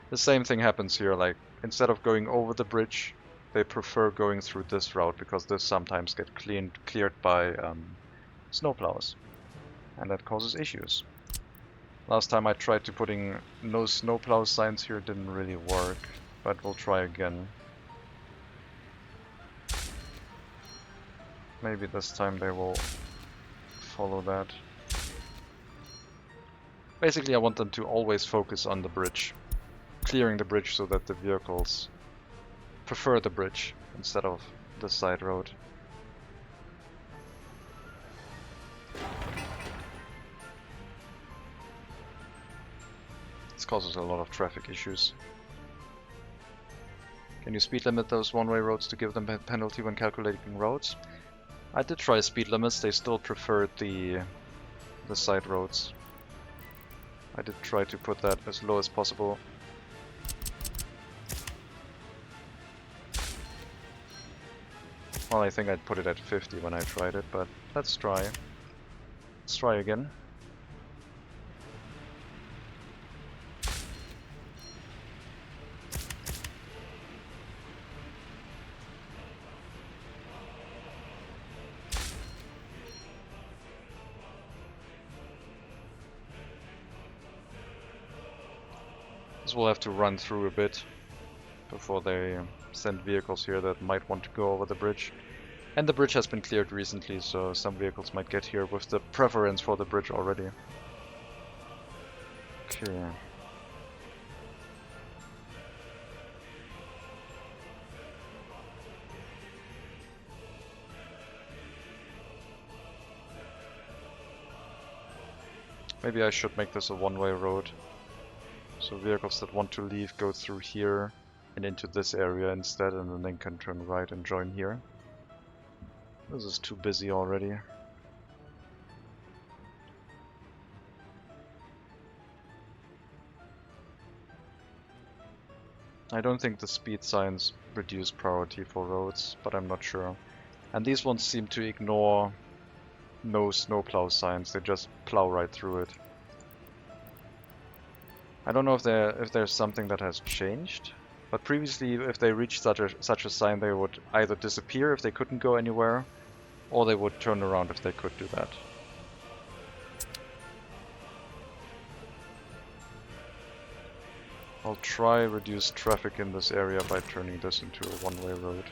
The same thing happens here, like instead of going over the bridge, they prefer going through this route because this sometimes gets cleared by snowplows, and that causes issues. Last time I tried to putting no snowplow signs here, didn't really work, but we'll try again. Maybe this time they will follow that. Basically, I want them to always focus on the bridge, clearing the bridge so that the vehicles prefer the bridge instead of the side road. This causes a lot of traffic issues. Can you speed limit those one-way roads to give them a penalty when calculating roads? I did try speed limits, they still preferred the side roads. I did try to put that as low as possible. Well, I think I'd put it at 50 when I tried it, but let's try. Let's try again. This will have to run through a bit before they send vehicles here that might want to go over the bridge. And the bridge has been cleared recently, so some vehicles might get here with the preference for the bridge already. Okay. Maybe I should make this a one-way road. So vehicles that want to leave go through here and into this area instead, and then they can turn right and join here. This is too busy already. I don't think the speed signs reduce priority for roads, but I'm not sure. And these ones seem to ignore no snowplow signs, they just plow right through it. I don't know if there's something that has changed, but previously if they reached such a sign they would either disappear if they couldn't go anywhere, or they would turn around if they could do that. I'll try reduce traffic in this area by turning this into a one-way road.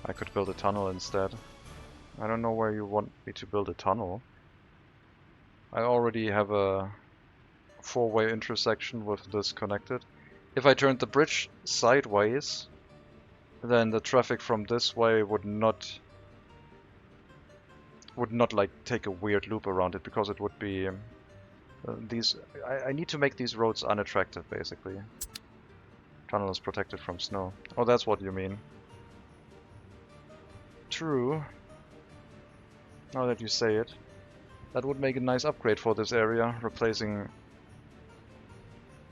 I could build a tunnel instead. I don't know where you want me to build a tunnel. I already have a four-way intersection with this connected. If I turned the bridge sideways, then the traffic from this way would not like take a weird loop around it, because it would be I need to make these roads unattractive basically. Tunnel is protected from snow. Oh, that's what you mean. True. Now that you say it, that would make a nice upgrade for this area, replacing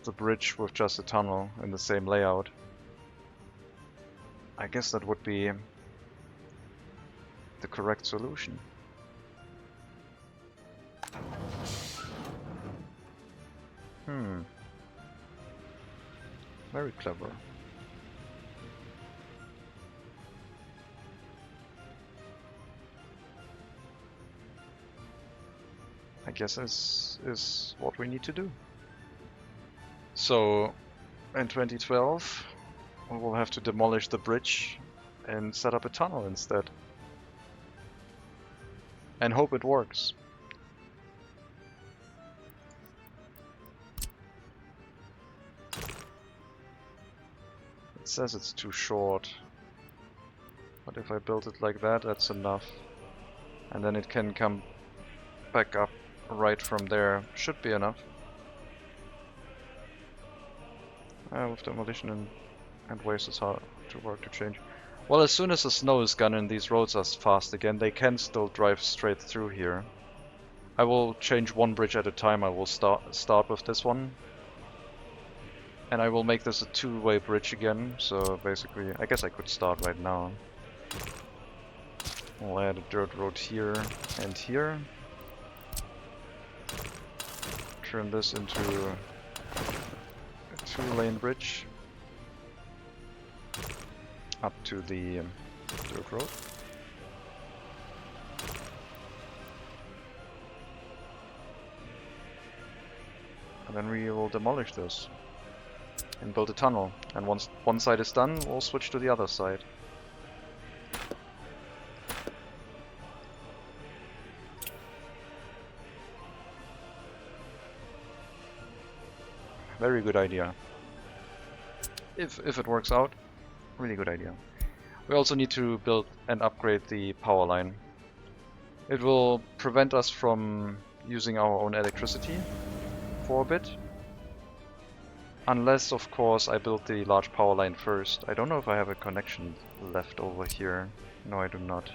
the bridge with just a tunnel in the same layout. I guess that would be the correct solution. Very clever. I guess this is what we need to do. So, in 2012, we will have to demolish the bridge and set up a tunnel instead. And hope it works. It says it's too short. But if I build it like that, that's enough. And then it can come back up right from there. Should be enough. With demolition and waste is hard to work to change. Well, as soon as the snow is gone and these roads are fast again, they can still drive straight through here. I will change one bridge at a time. I will start with this one. And I will make this a two-way bridge again. So basically, I guess I could start right now. We'll add a dirt road here and here. Turn this into a 2-lane bridge up to the dirt road. And then we will demolish this and build a tunnel. And once one side is done, we'll switch to the other side. Very good idea. If it works out, really good idea. We also need to build and upgrade the power line. It will prevent us from using our own electricity for a bit. Unless, of course, I build the large power line first. I don't know if I have a connection left over here. No, I do not.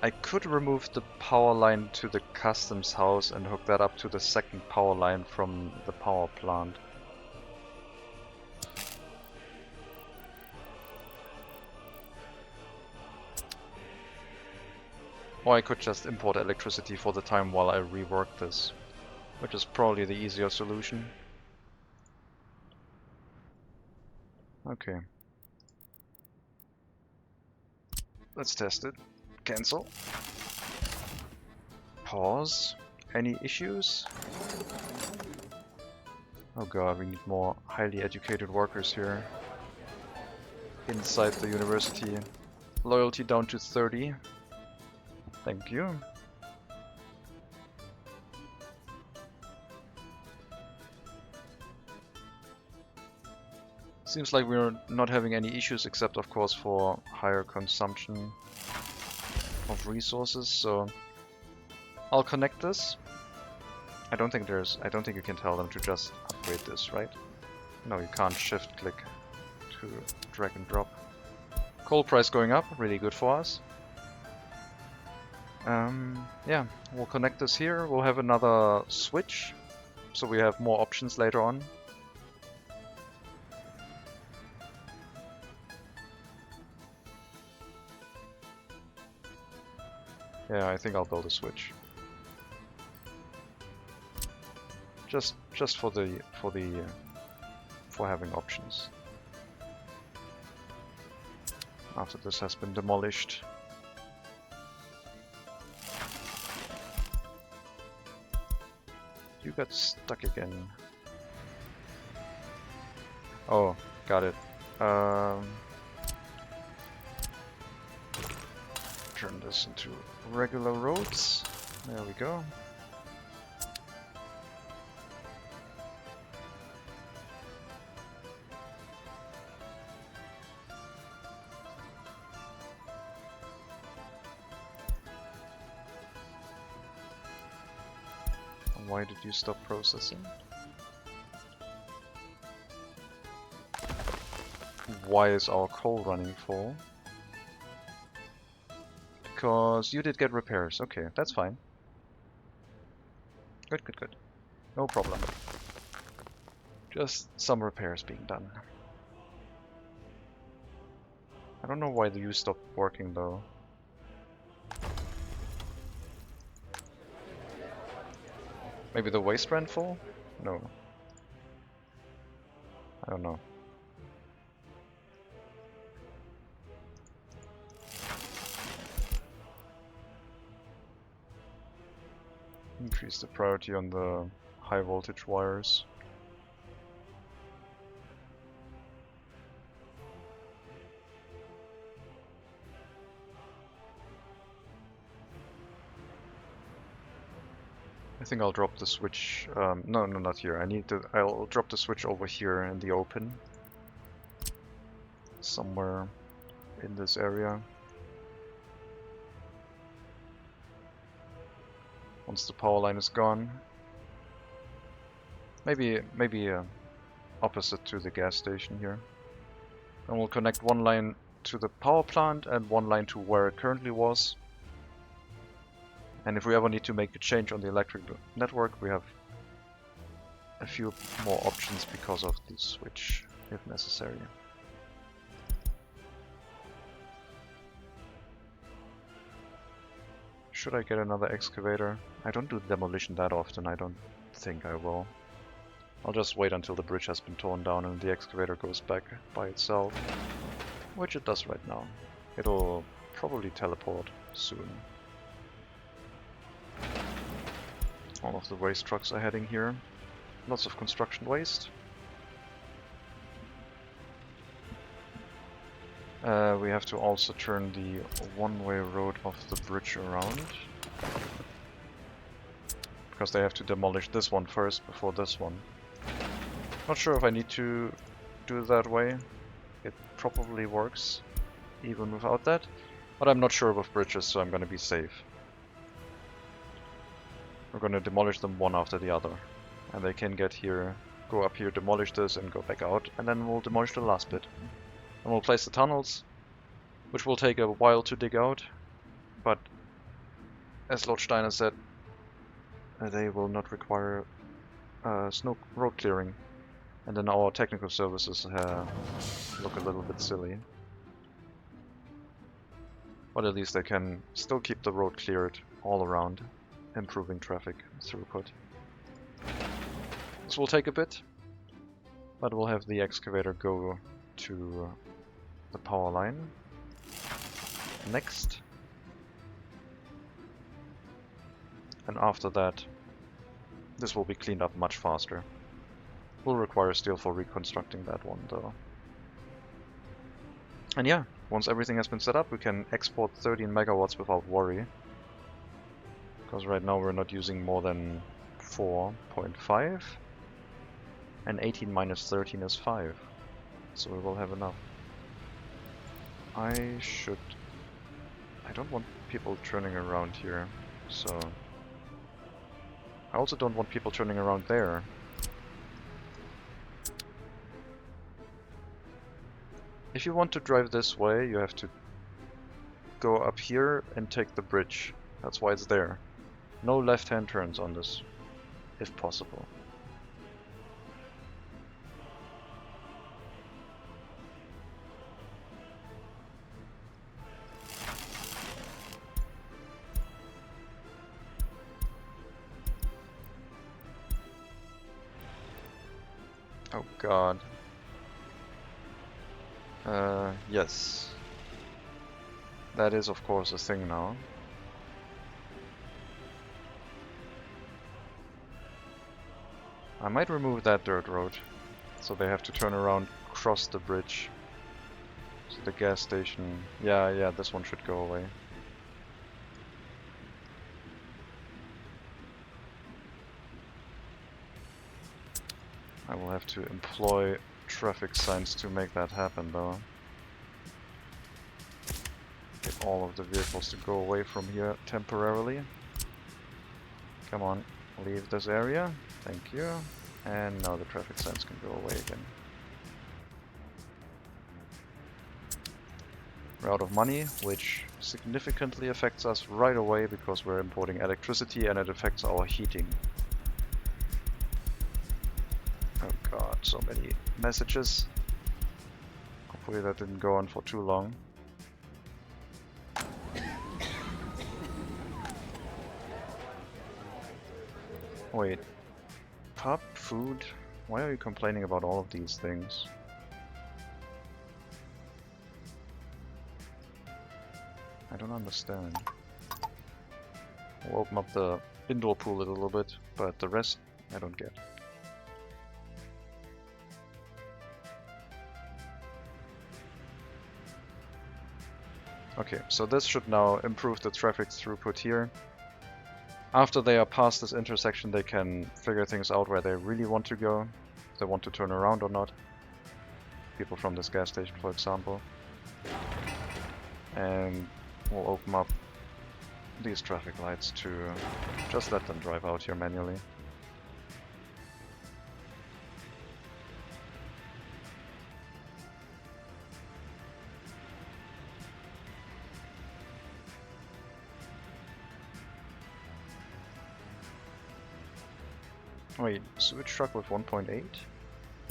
I could remove the power line to the customs house and hook that up to the second power line from the power plant. Or I could just import electricity for the time while I rework this, which is probably the easier solution. Okay. Let's test it. Cancel. Pause. Any issues? Oh god, we need more highly educated workers here. Inside the university. Loyalty down to 30. Thank you. Seems like we're not having any issues, except of course for higher consumption of resources, so I'll connect this. I don't think you can tell them to just upgrade this, right? No, you can't shift click to drag and drop. Coal price going up, really good for us. Yeah, we'll connect this here. We'll have another switch, so we have more options later on. Yeah, I think I'll build a switch. Just for having options. After this has been demolished. You got stuck again. Oh, got it. Turn this into regular roads. There we go. Why did you stop processing? Why is our coal running full? Because you did get repairs. Okay, that's fine. Good, good, good. No problem. Just some repairs being done. I don't know why you stopped working though. Maybe the waste ran full? No. I don't know. Increase the priority on the high voltage wires. I think I'll drop the switch. No, not here. I'll drop the switch over here in the open. Somewhere in this area. Once the power line is gone. Maybe opposite to the gas station here. And we'll connect one line to the power plant and one line to where it currently was. And if we ever need to make a change on the electric network, we have a few more options because of the switch, if necessary. should I get another excavator? I don't do demolition that often, I don't think I will. I'll just wait until the bridge has been torn down and the excavator goes back by itself. Which it does right now. It'll probably teleport soon. All of the waste trucks are heading here. Lots of construction waste. We have to also turn the one-way road off the bridge around. Because they have to demolish this one first before this one. Not sure if I need to do it that way. It probably works even without that. But I'm not sure with bridges, so I'm gonna be safe. We're gonna demolish them one after the other. And they can get here, go up here, demolish this and go back out. And then we'll demolish the last bit. And we'll place the tunnels, which will take a while to dig out. But as Lord Steiner said, they will not require snow road clearing. And then our technical services look a little bit silly. But at least they can still keep the road cleared all around, improving traffic throughput. This will take a bit, but we'll have the excavator go to the power line next. And after that, this will be cleaned up much faster. Will require steel for reconstructing that one though. And yeah, once everything has been set up, we can export 13 megawatts without worry. Because right now we're not using more than 4.5. And 18 minus 13 is 5. So we will have enough. I don't want people turning around here, so... I also don't want people turning around there. If you want to drive this way, you have to go up here and take the bridge. That's why it's there. No left-hand turns on this, if possible. Oh god. Yes. That is of course a thing now. I might remove that dirt road, so they have to turn around, cross the bridge. So the gas station... Yeah, this one should go away. I will have to employ traffic signs to make that happen though. Get all of the vehicles to go away from here temporarily. Come on, leave this area. Thank you. And now the traffic signs can go away again. We're out of money, which significantly affects us right away because we're importing electricity and it affects our heating. Oh god, so many messages. Hopefully that didn't go on for too long. Wait. Pub, food? Why are you complaining about all of these things? I don't understand. We'll open up the indoor pool a little bit, but the rest I don't get. Okay, so this should now improve the traffic throughput here. After they are past this intersection, they can figure things out where they really want to go. If they want to turn around or not. People from this gas station, for example. And we'll open up these traffic lights to just let them drive out here manually. Wait, sewage truck with 1.8?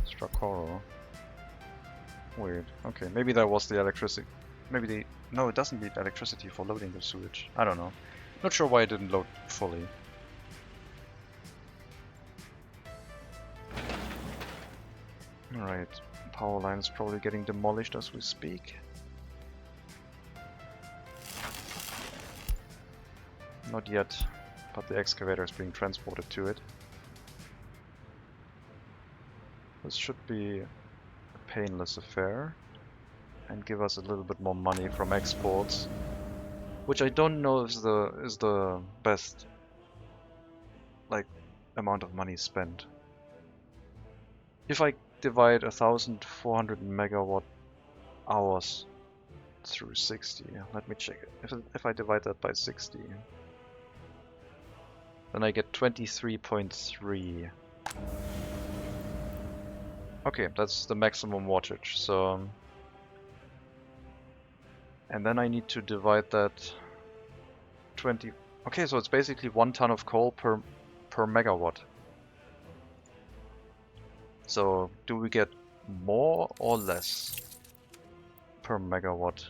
Structural. Weird. Okay, maybe that was the electricity. Maybe the... No, it doesn't need electricity for loading the sewage. I don't know. Not sure why it didn't load fully. Alright, power line is probably getting demolished as we speak. Not yet, but the excavator is being transported to it. This should be a painless affair and give us a little bit more money from exports, which I don't know is the best like amount of money spent. If I divide 1,400 megawatt hours through 60, let me check it. If I divide that by 60, then I get 23.3. Okay, that's the maximum wattage, so... And then I need to divide that 20... Okay, so it's basically 1 ton of coal per megawatt. So, do we get more or less per megawatt?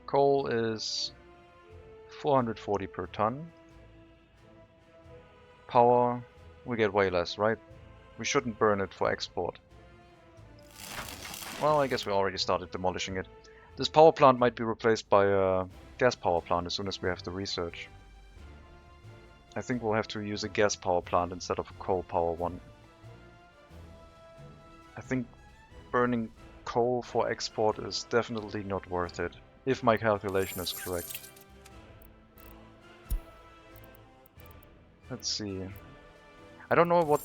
Coal is 440 per ton. Power, we get way less, right? We shouldn't burn it for export. Well, I guess we already started demolishing it. This power plant might be replaced by a gas power plant as soon as we have the research. I think we'll have to use a gas power plant instead of a coal power one. I think burning coal for export is definitely not worth it, if my calculation is correct. Let's see. I don't know what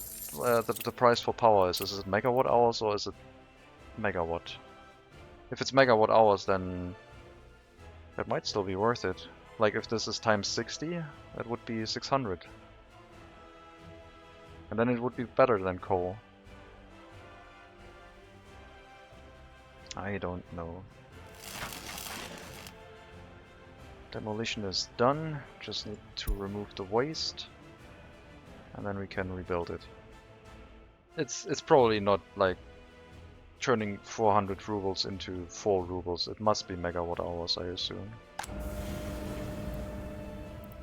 the price for power is. Is it megawatt hours or is it megawatt? If it's megawatt hours, then that might still be worth it. Like if this is times 60, that would be 600. And then it would be better than coal. I don't know. Demolition is done. Just need to remove the waste. And then we can rebuild it. It's probably not like turning 400 rubles into 4 rubles. It must be megawatt hours, I assume.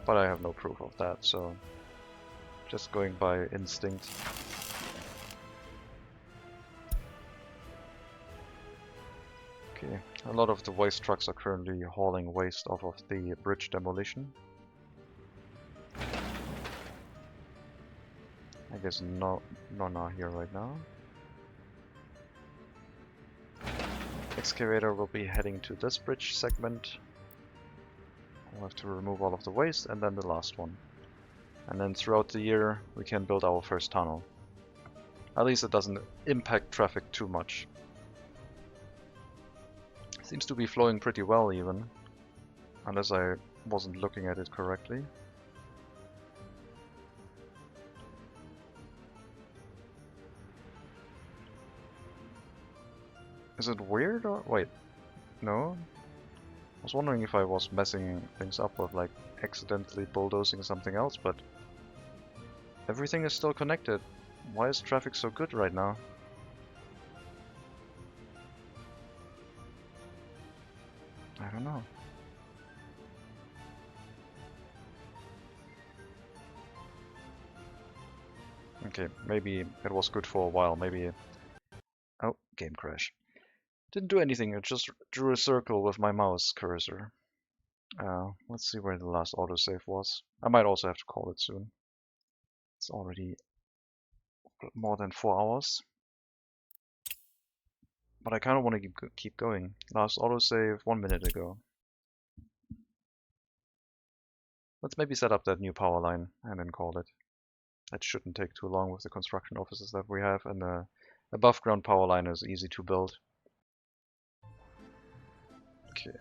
But I have no proof of that, so just going by instinct. Okay, a lot of the waste trucks are currently hauling waste off of the bridge demolition. I guess none are here right now. Excavator will be heading to this bridge segment. We'll have to remove all of the waste and then the last one. And then throughout the year we can build our first tunnel. At least it doesn't impact traffic too much. Seems to be flowing pretty well even. Unless I wasn't looking at it correctly. Is it weird or... wait, no? I was wondering if I was messing things up with like accidentally bulldozing something else, but everything is still connected. Why is traffic so good right now? I don't know. Okay, maybe it was good for a while, maybe... Oh, game crash. Didn't do anything, I just drew a circle with my mouse cursor. Let's see where the last autosave was. I might also have to call it soon. It's already more than 4 hours. But I kind of want to keep going. Last autosave 1 minute ago. Let's maybe set up that new power line and then call it. That shouldn't take too long with the construction offices that we have, and the above ground power line is easy to build. Okay.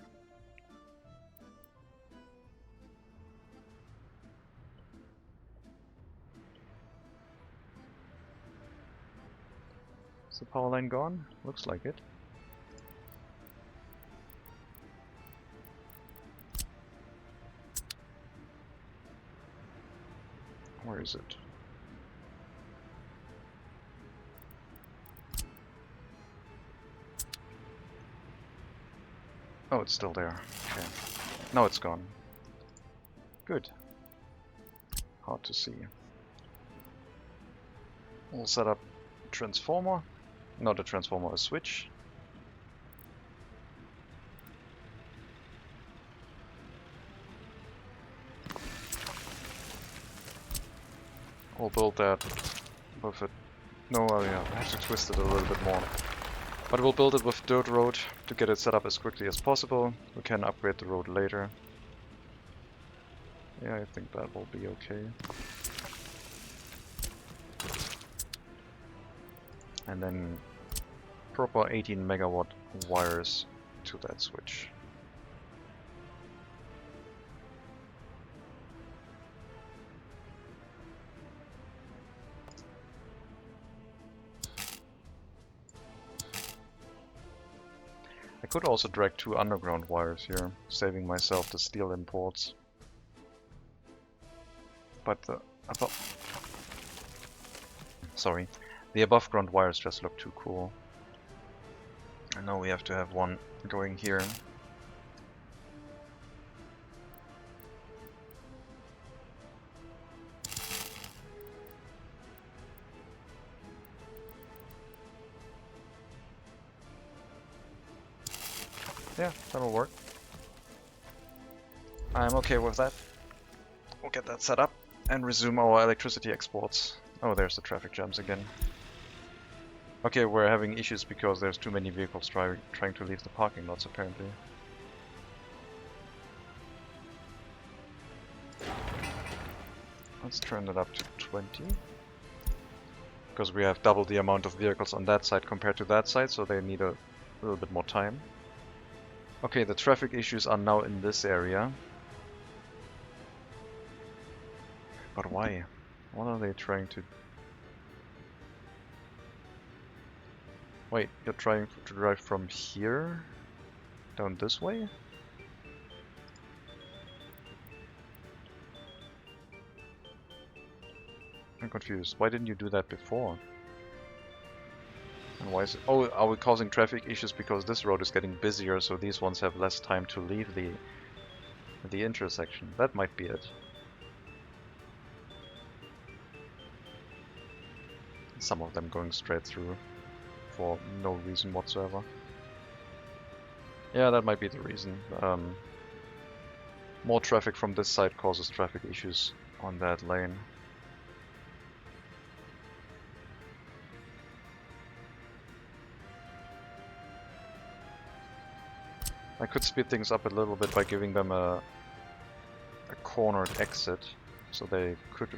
Is the power line gone? Looks like it. Where is it? Oh, it's still there. Okay. Now it's gone. Good. Hard to see. We'll set up transformer. Not a transformer, a switch. We'll build that with it. No, yeah, I have to twist it a little bit more. But we'll build it with dirt road to get it set up as quickly as possible. We can upgrade the road later. Yeah, I think that will be okay. And then proper 18 megawatt wires to that switch. I could also drag 2 underground wires here, saving myself the steel imports. But the above ground wires just look too cool. I know we have to have one going here. Yeah, that'll work. I'm okay with that. We'll get that set up and resume our electricity exports. Oh, there's the traffic jams again. Okay, we're having issues because there's too many vehicles trying to leave the parking lots, apparently. Let's turn it up to 20. Because we have double the amount of vehicles on that side compared to that side, so they need a little bit more time. Okay, the traffic issues are now in this area. But why? What are they trying to... Wait, you're trying to drive from here down this way? I'm confused. Why didn't you do that before? And why is it... Oh, are we causing traffic issues because this road is getting busier, so these ones have less time to leave the intersection? That might be it. Some of them going straight through for no reason whatsoever. Yeah, that might be the reason. More traffic from this side causes traffic issues on that lane. I could speed things up a little bit by giving them a cornered exit, so they could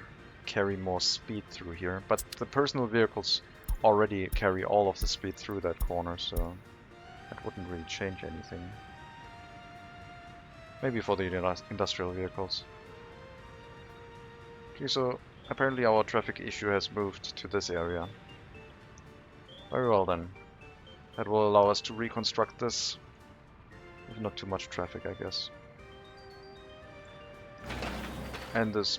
carry more speed through here. But the personal vehicles already carry all of the speed through that corner, so that wouldn't really change anything. Maybe for the industrial vehicles. Okay, so apparently our traffic issue has moved to this area. Very well then. That will allow us to reconstruct this with not too much traffic, I guess. And this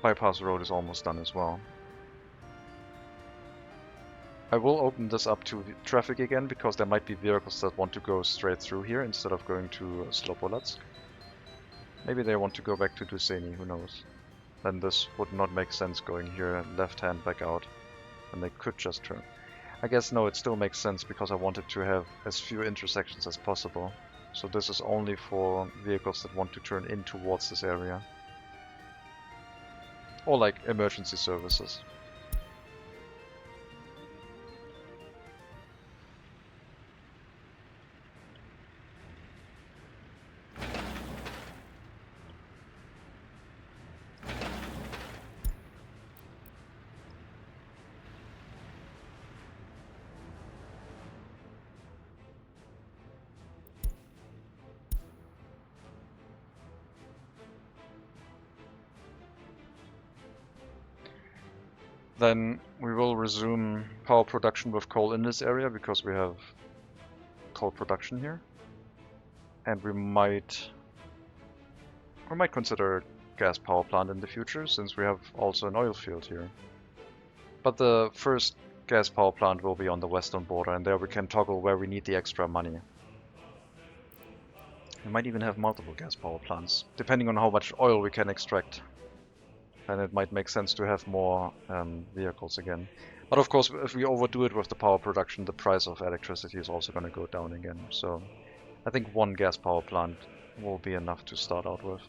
bypass road is almost done as well. I will open this up to traffic again, because there might be vehicles that want to go straight through here instead of going to Slopolatsk. Maybe they want to go back to Duseni, who knows. Then this would not make sense going here left hand back out, and they could just turn. I guess no, it still makes sense because I wanted to have as few intersections as possible. So this is only for vehicles that want to turn in towards this area. Or like emergency services. Then we will resume power production with coal in this area because we have coal production here. And we might consider a gas power plant in the future, since we have also an oil field here. But the first gas power plant will be on the western border, and there we can toggle where we need the extra money. We might even have multiple gas power plants, depending on how much oil we can extract. Then it might make sense to have more vehicles again. But of course, if we overdo it with the power production, the price of electricity is also going to go down again. So I think one gas power plant will be enough to start out with.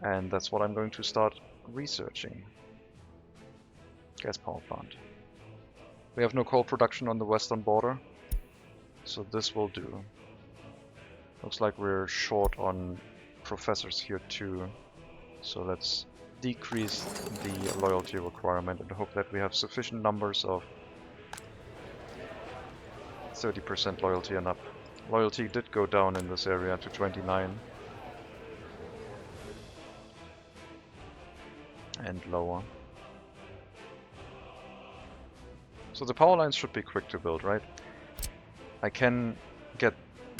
And that's what I'm going to start researching. Gas power plant. We have no coal production on the western border, so this will do. Looks like we're short on professors here too, so let's decrease the loyalty requirement and hope that we have sufficient numbers of 30% loyalty and up. Loyalty did go down in this area to 29. And lower. So the power lines should be quick to build, right? I can get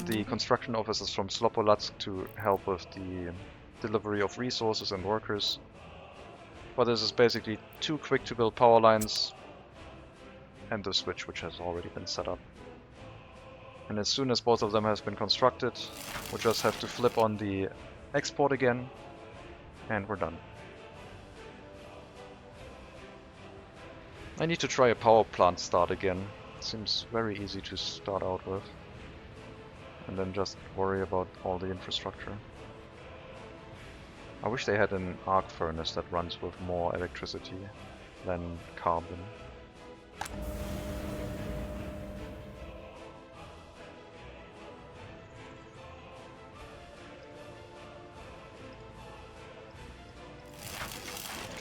the construction officers from Slopolatsk to help with the delivery of resources and workers. But this is basically 2 quick to build power lines and the switch, which has already been set up. And as soon as both of them has been constructed, we'll just have to flip on the export again and we're done. I need to try a power plant start again. It seems very easy to start out with. And then just worry about all the infrastructure. I wish they had an arc furnace that runs with more electricity than carbon.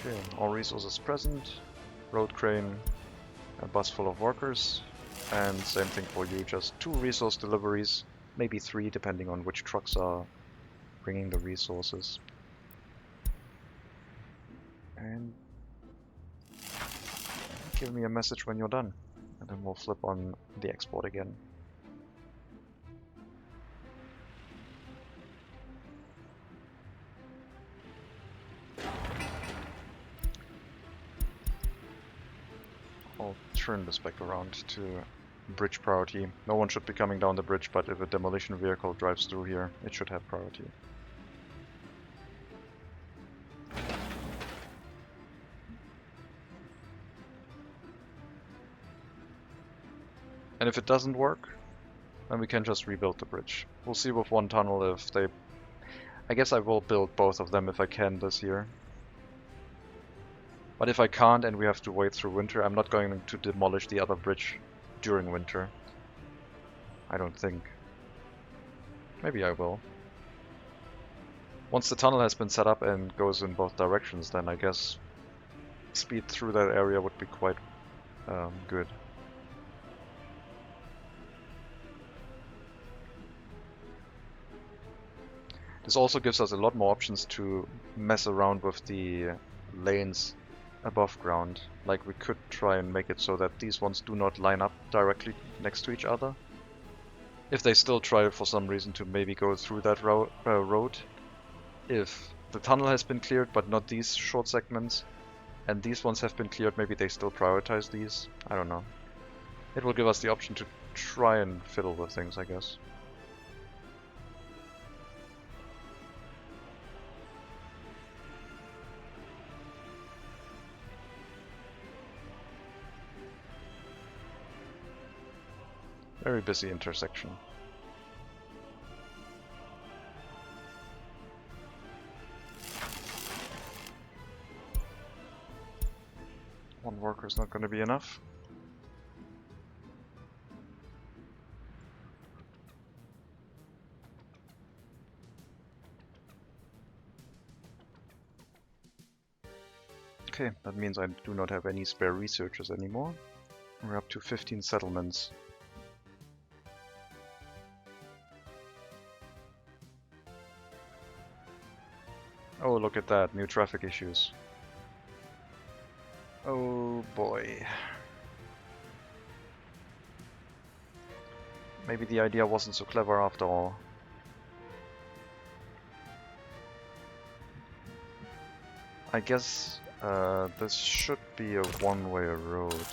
Okay, all resources present. Road crane, a bus full of workers, and same thing for you, just 2 resource deliveries, maybe 3 depending on which trucks are bringing the resources. And give me a message when you're done, and then we'll flip on the export again. I'll turn this back around to bridge priority. No one should be coming down the bridge, but if a demolition vehicle drives through here, it should have priority. And if it doesn't work, then we can just rebuild the bridge. We'll see with one tunnel if they... I guess I will build both of them if I can this year. But if I can't and we have to wait through winter, I'm not going to demolish the other bridge during winter. I don't think. Maybe I will. Once the tunnel has been set up and goes in both directions, then I guess speed through that area would be quite good. This also gives us a lot more options to mess around with the lanes above ground. Like we could try and make it so that these ones do not line up directly next to each other. If they still try for some reason to maybe go through that road, if the tunnel has been cleared but not these short segments, and these ones have been cleared, maybe they still prioritize these. I don't know. It will give us the option to try and fiddle with things, I guess. Very busy intersection. One worker is not going to be enough. Okay, that means I do not have any spare researchers anymore. We're up to 15 settlements. Oh, look at that, new traffic issues. Oh boy. Maybe the idea wasn't so clever after all. I guess this should be a one-way road.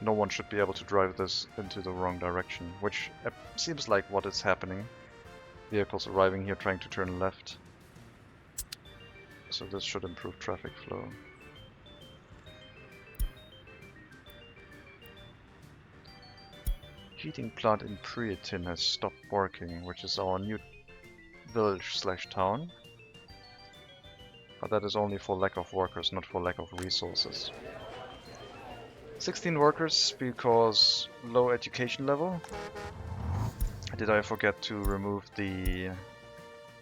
no one should be able to drive this into the wrong direction, which seems like what is happening. Vehicles arriving here trying to turn left. So this should improve traffic flow. Heating plant in Priatin has stopped working, which is our new village/town. But that is only for lack of workers, not for lack of resources. 16 workers because low education level. Did I forget to remove the...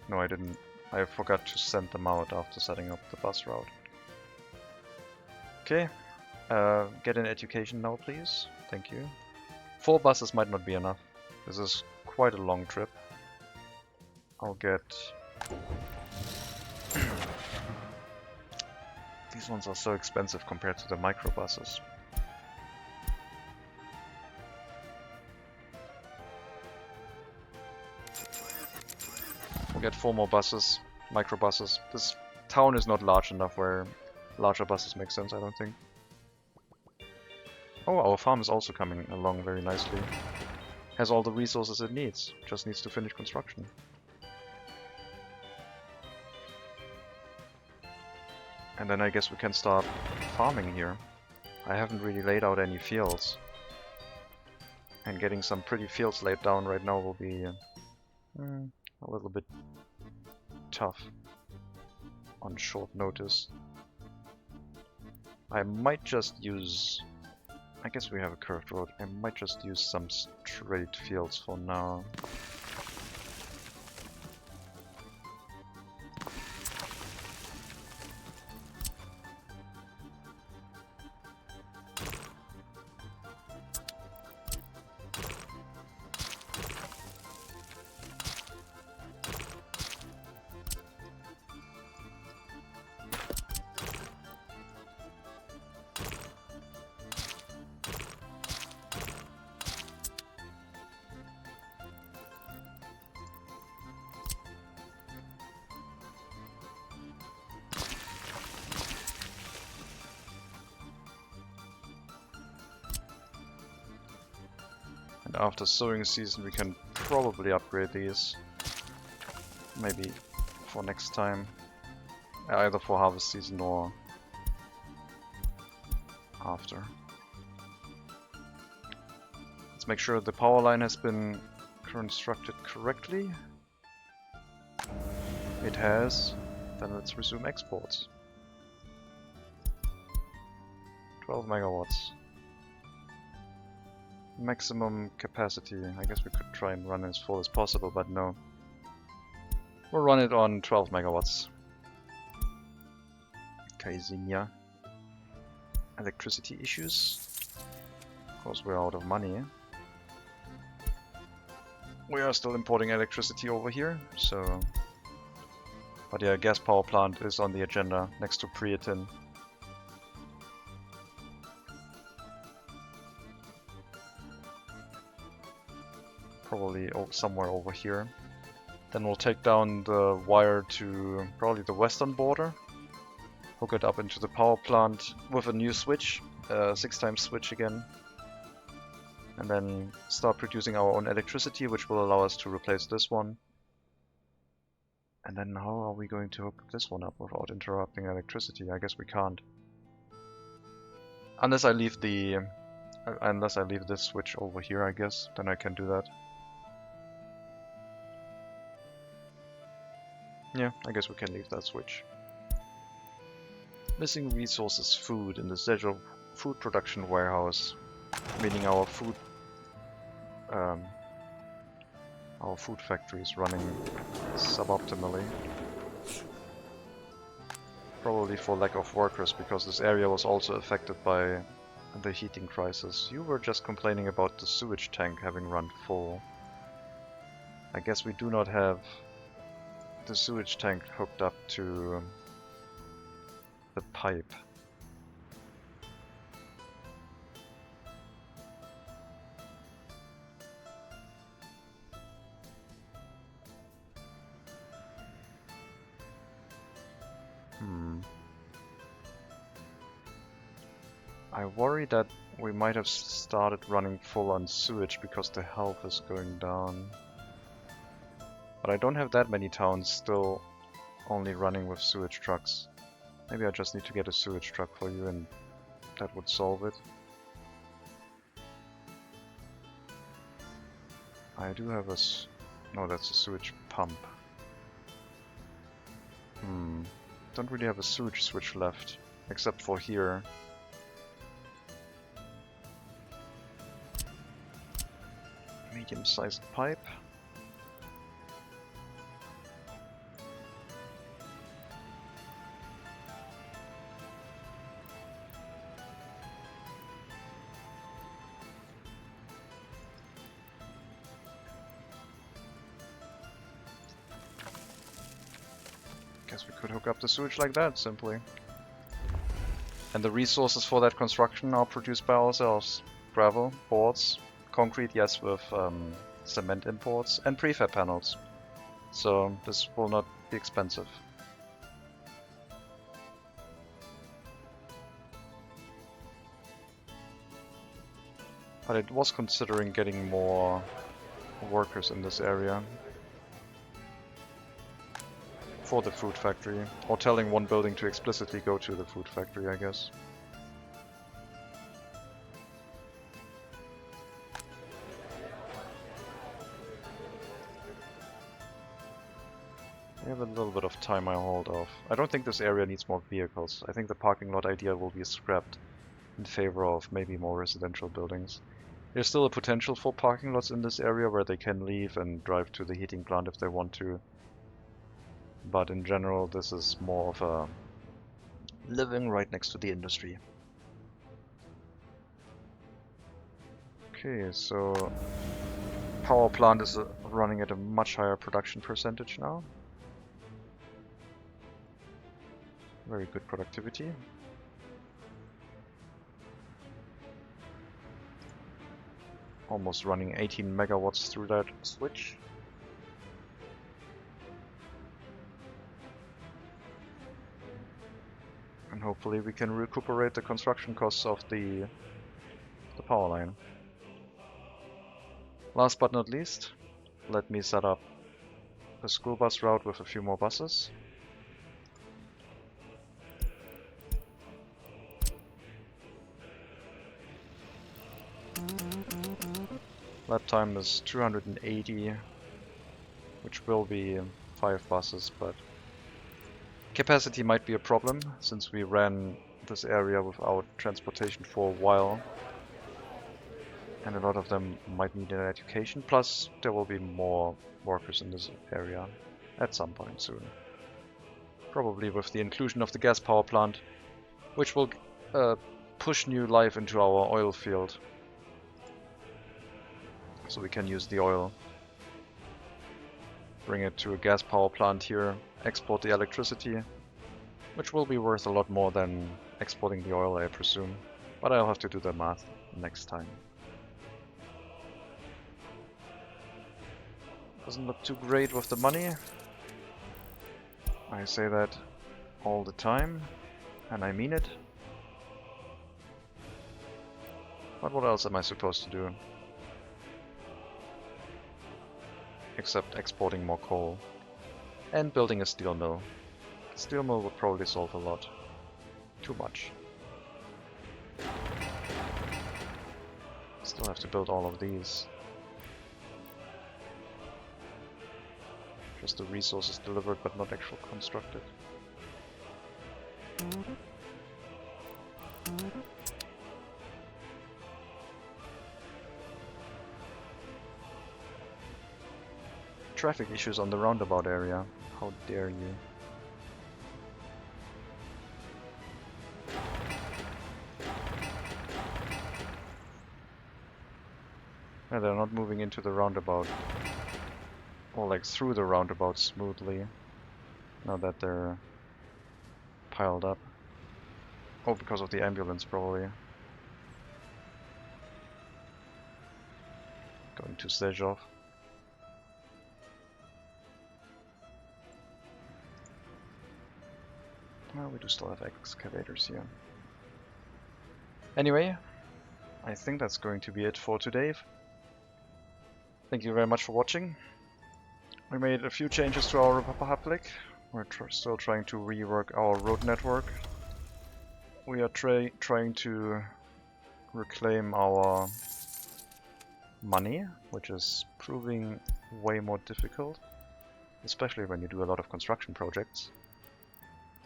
No, I didn't. I forgot to send them out after setting up the bus route. Okay, get an education now, please. Thank you. 4 buses might not be enough. This is quite a long trip. I'll get... These ones are so expensive compared to the microbuses. We'll get 4 more buses, microbuses. This town is not large enough where larger buses make sense, I don't think. Oh, our farm is also coming along very nicely. Has all the resources it needs, just needs to finish construction. And then I guess we can start farming here. I haven't really laid out any fields. And getting some pretty fields laid down right now will be a little bit tough on short notice. I might just use... I guess we have a curved road. I might just use some straight fields for now. After sowing season we can probably upgrade these. Maybe for next time. Either for harvest season or after. Let's make sure the power line has been constructed correctly. It has. Then let's resume exports. 12 megawatts. Maximum capacity. I guess we could try and run it as full as possible, but no. We'll run it on 12 megawatts. Kaisinia. Electricity issues. Of course we're out of money. We are still importing electricity over here, so... But yeah, gas power plant is on the agenda next to Priatin. Probably somewhere over here. Then we'll take down the wire to probably the western border. Hook it up into the power plant with a new switch, 6x switch again. And then start producing our own electricity, which will allow us to replace this one. And then how are we going to hook this one up without interrupting electricity? I guess we can't. Unless I leave this switch over here, I guess, then I can do that. Yeah, I guess we can leave that switch. Missing resources food in the Zezho food production warehouse, meaning our food factory is running suboptimally. Probably for lack of workers, because this area was also affected by the heating crisis. You were just complaining about the sewage tank having run full. I guess we do not have the sewage tank hooked up to the pipe. I worry that we might have started running full on sewage because the health is going down. But I don't have that many towns still only running with sewage trucks. Maybe I just need to get a sewage truck for you and that would solve it. I do have a... no, that's a sewage pump. Don't really have a sewage switch left, except for here. Medium-sized pipe. Guess we could hook up the sewage like that, simply. And the resources for that construction are produced by ourselves. Gravel, boards, concrete, yes, with cement imports, and prefab panels. So this will not be expensive. But it was considering getting more workers in this area for the food factory, or telling one building to explicitly go to the food factory, I guess. I have a little bit of time I hold off. I don't think this area needs more vehicles. I think the parking lot idea will be scrapped in favor of maybe more residential buildings. There's still a potential for parking lots in this area where they can leave and drive to the heating plant if they want to. But in general, this is more of a living right next to the industry. Okay, so power plant is running at a much higher production percentage now. Very good productivity. Almost running 18 megawatts through that switch. And hopefully we can recuperate the construction costs of the power line. Last but not least, let me set up a school bus route with a few more buses. Lap time is 280, which will be 5 buses, but capacity might be a problem since we ran this area without transportation for a while. And a lot of them might need an education, plus there will be more workers in this area at some point soon. Probably with the inclusion of the gas power plant, which will push new life into our oil field. So we can use the oil, bring it to a gas power plant here, export the electricity, which will be worth a lot more than exporting the oil, I presume. But I'll have to do the math next time. Doesn't look too great with the money. I say that all the time, and I mean it. But what else am I supposed to do? Except exporting more coal. And building a steel mill. The steel mill would probably solve a lot. Too much. Still have to build all of these. Just the resources delivered, but not actual constructed. Traffic issues on the roundabout area. How dare you? Yeah, they're not moving into the roundabout. Or like through the roundabout smoothly. Now that they're piled up. Oh, because of the ambulance probably. Going to Sejov. Well, we do still have excavators here. Anyway, I think that's going to be it for today. Thank you very much for watching. We made a few changes to our Republic. We're still trying to rework our road network. We are trying to reclaim our money, which is proving way more difficult, especially when you do a lot of construction projects.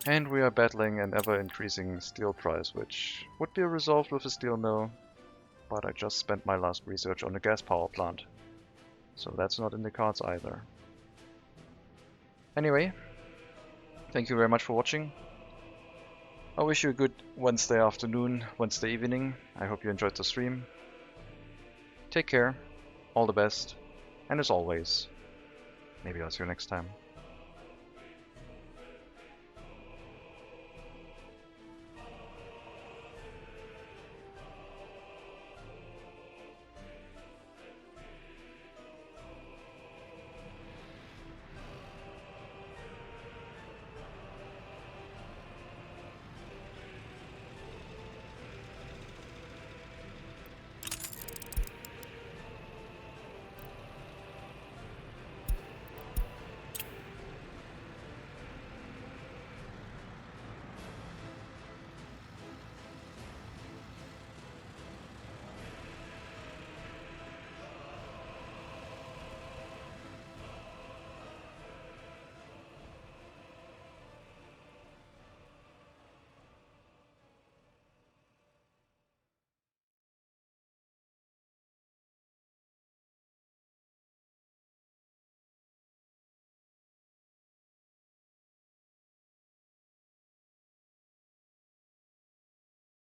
And we are battling an ever-increasing steel price, which would be resolved with a steel mill, but I just spent my last research on a gas power plant, so that's not in the cards either. Anyway, thank you very much for watching. I wish you a good Wednesday afternoon, Wednesday evening. I hope you enjoyed the stream. Take care, all the best, and as always, maybe I'll see you next time.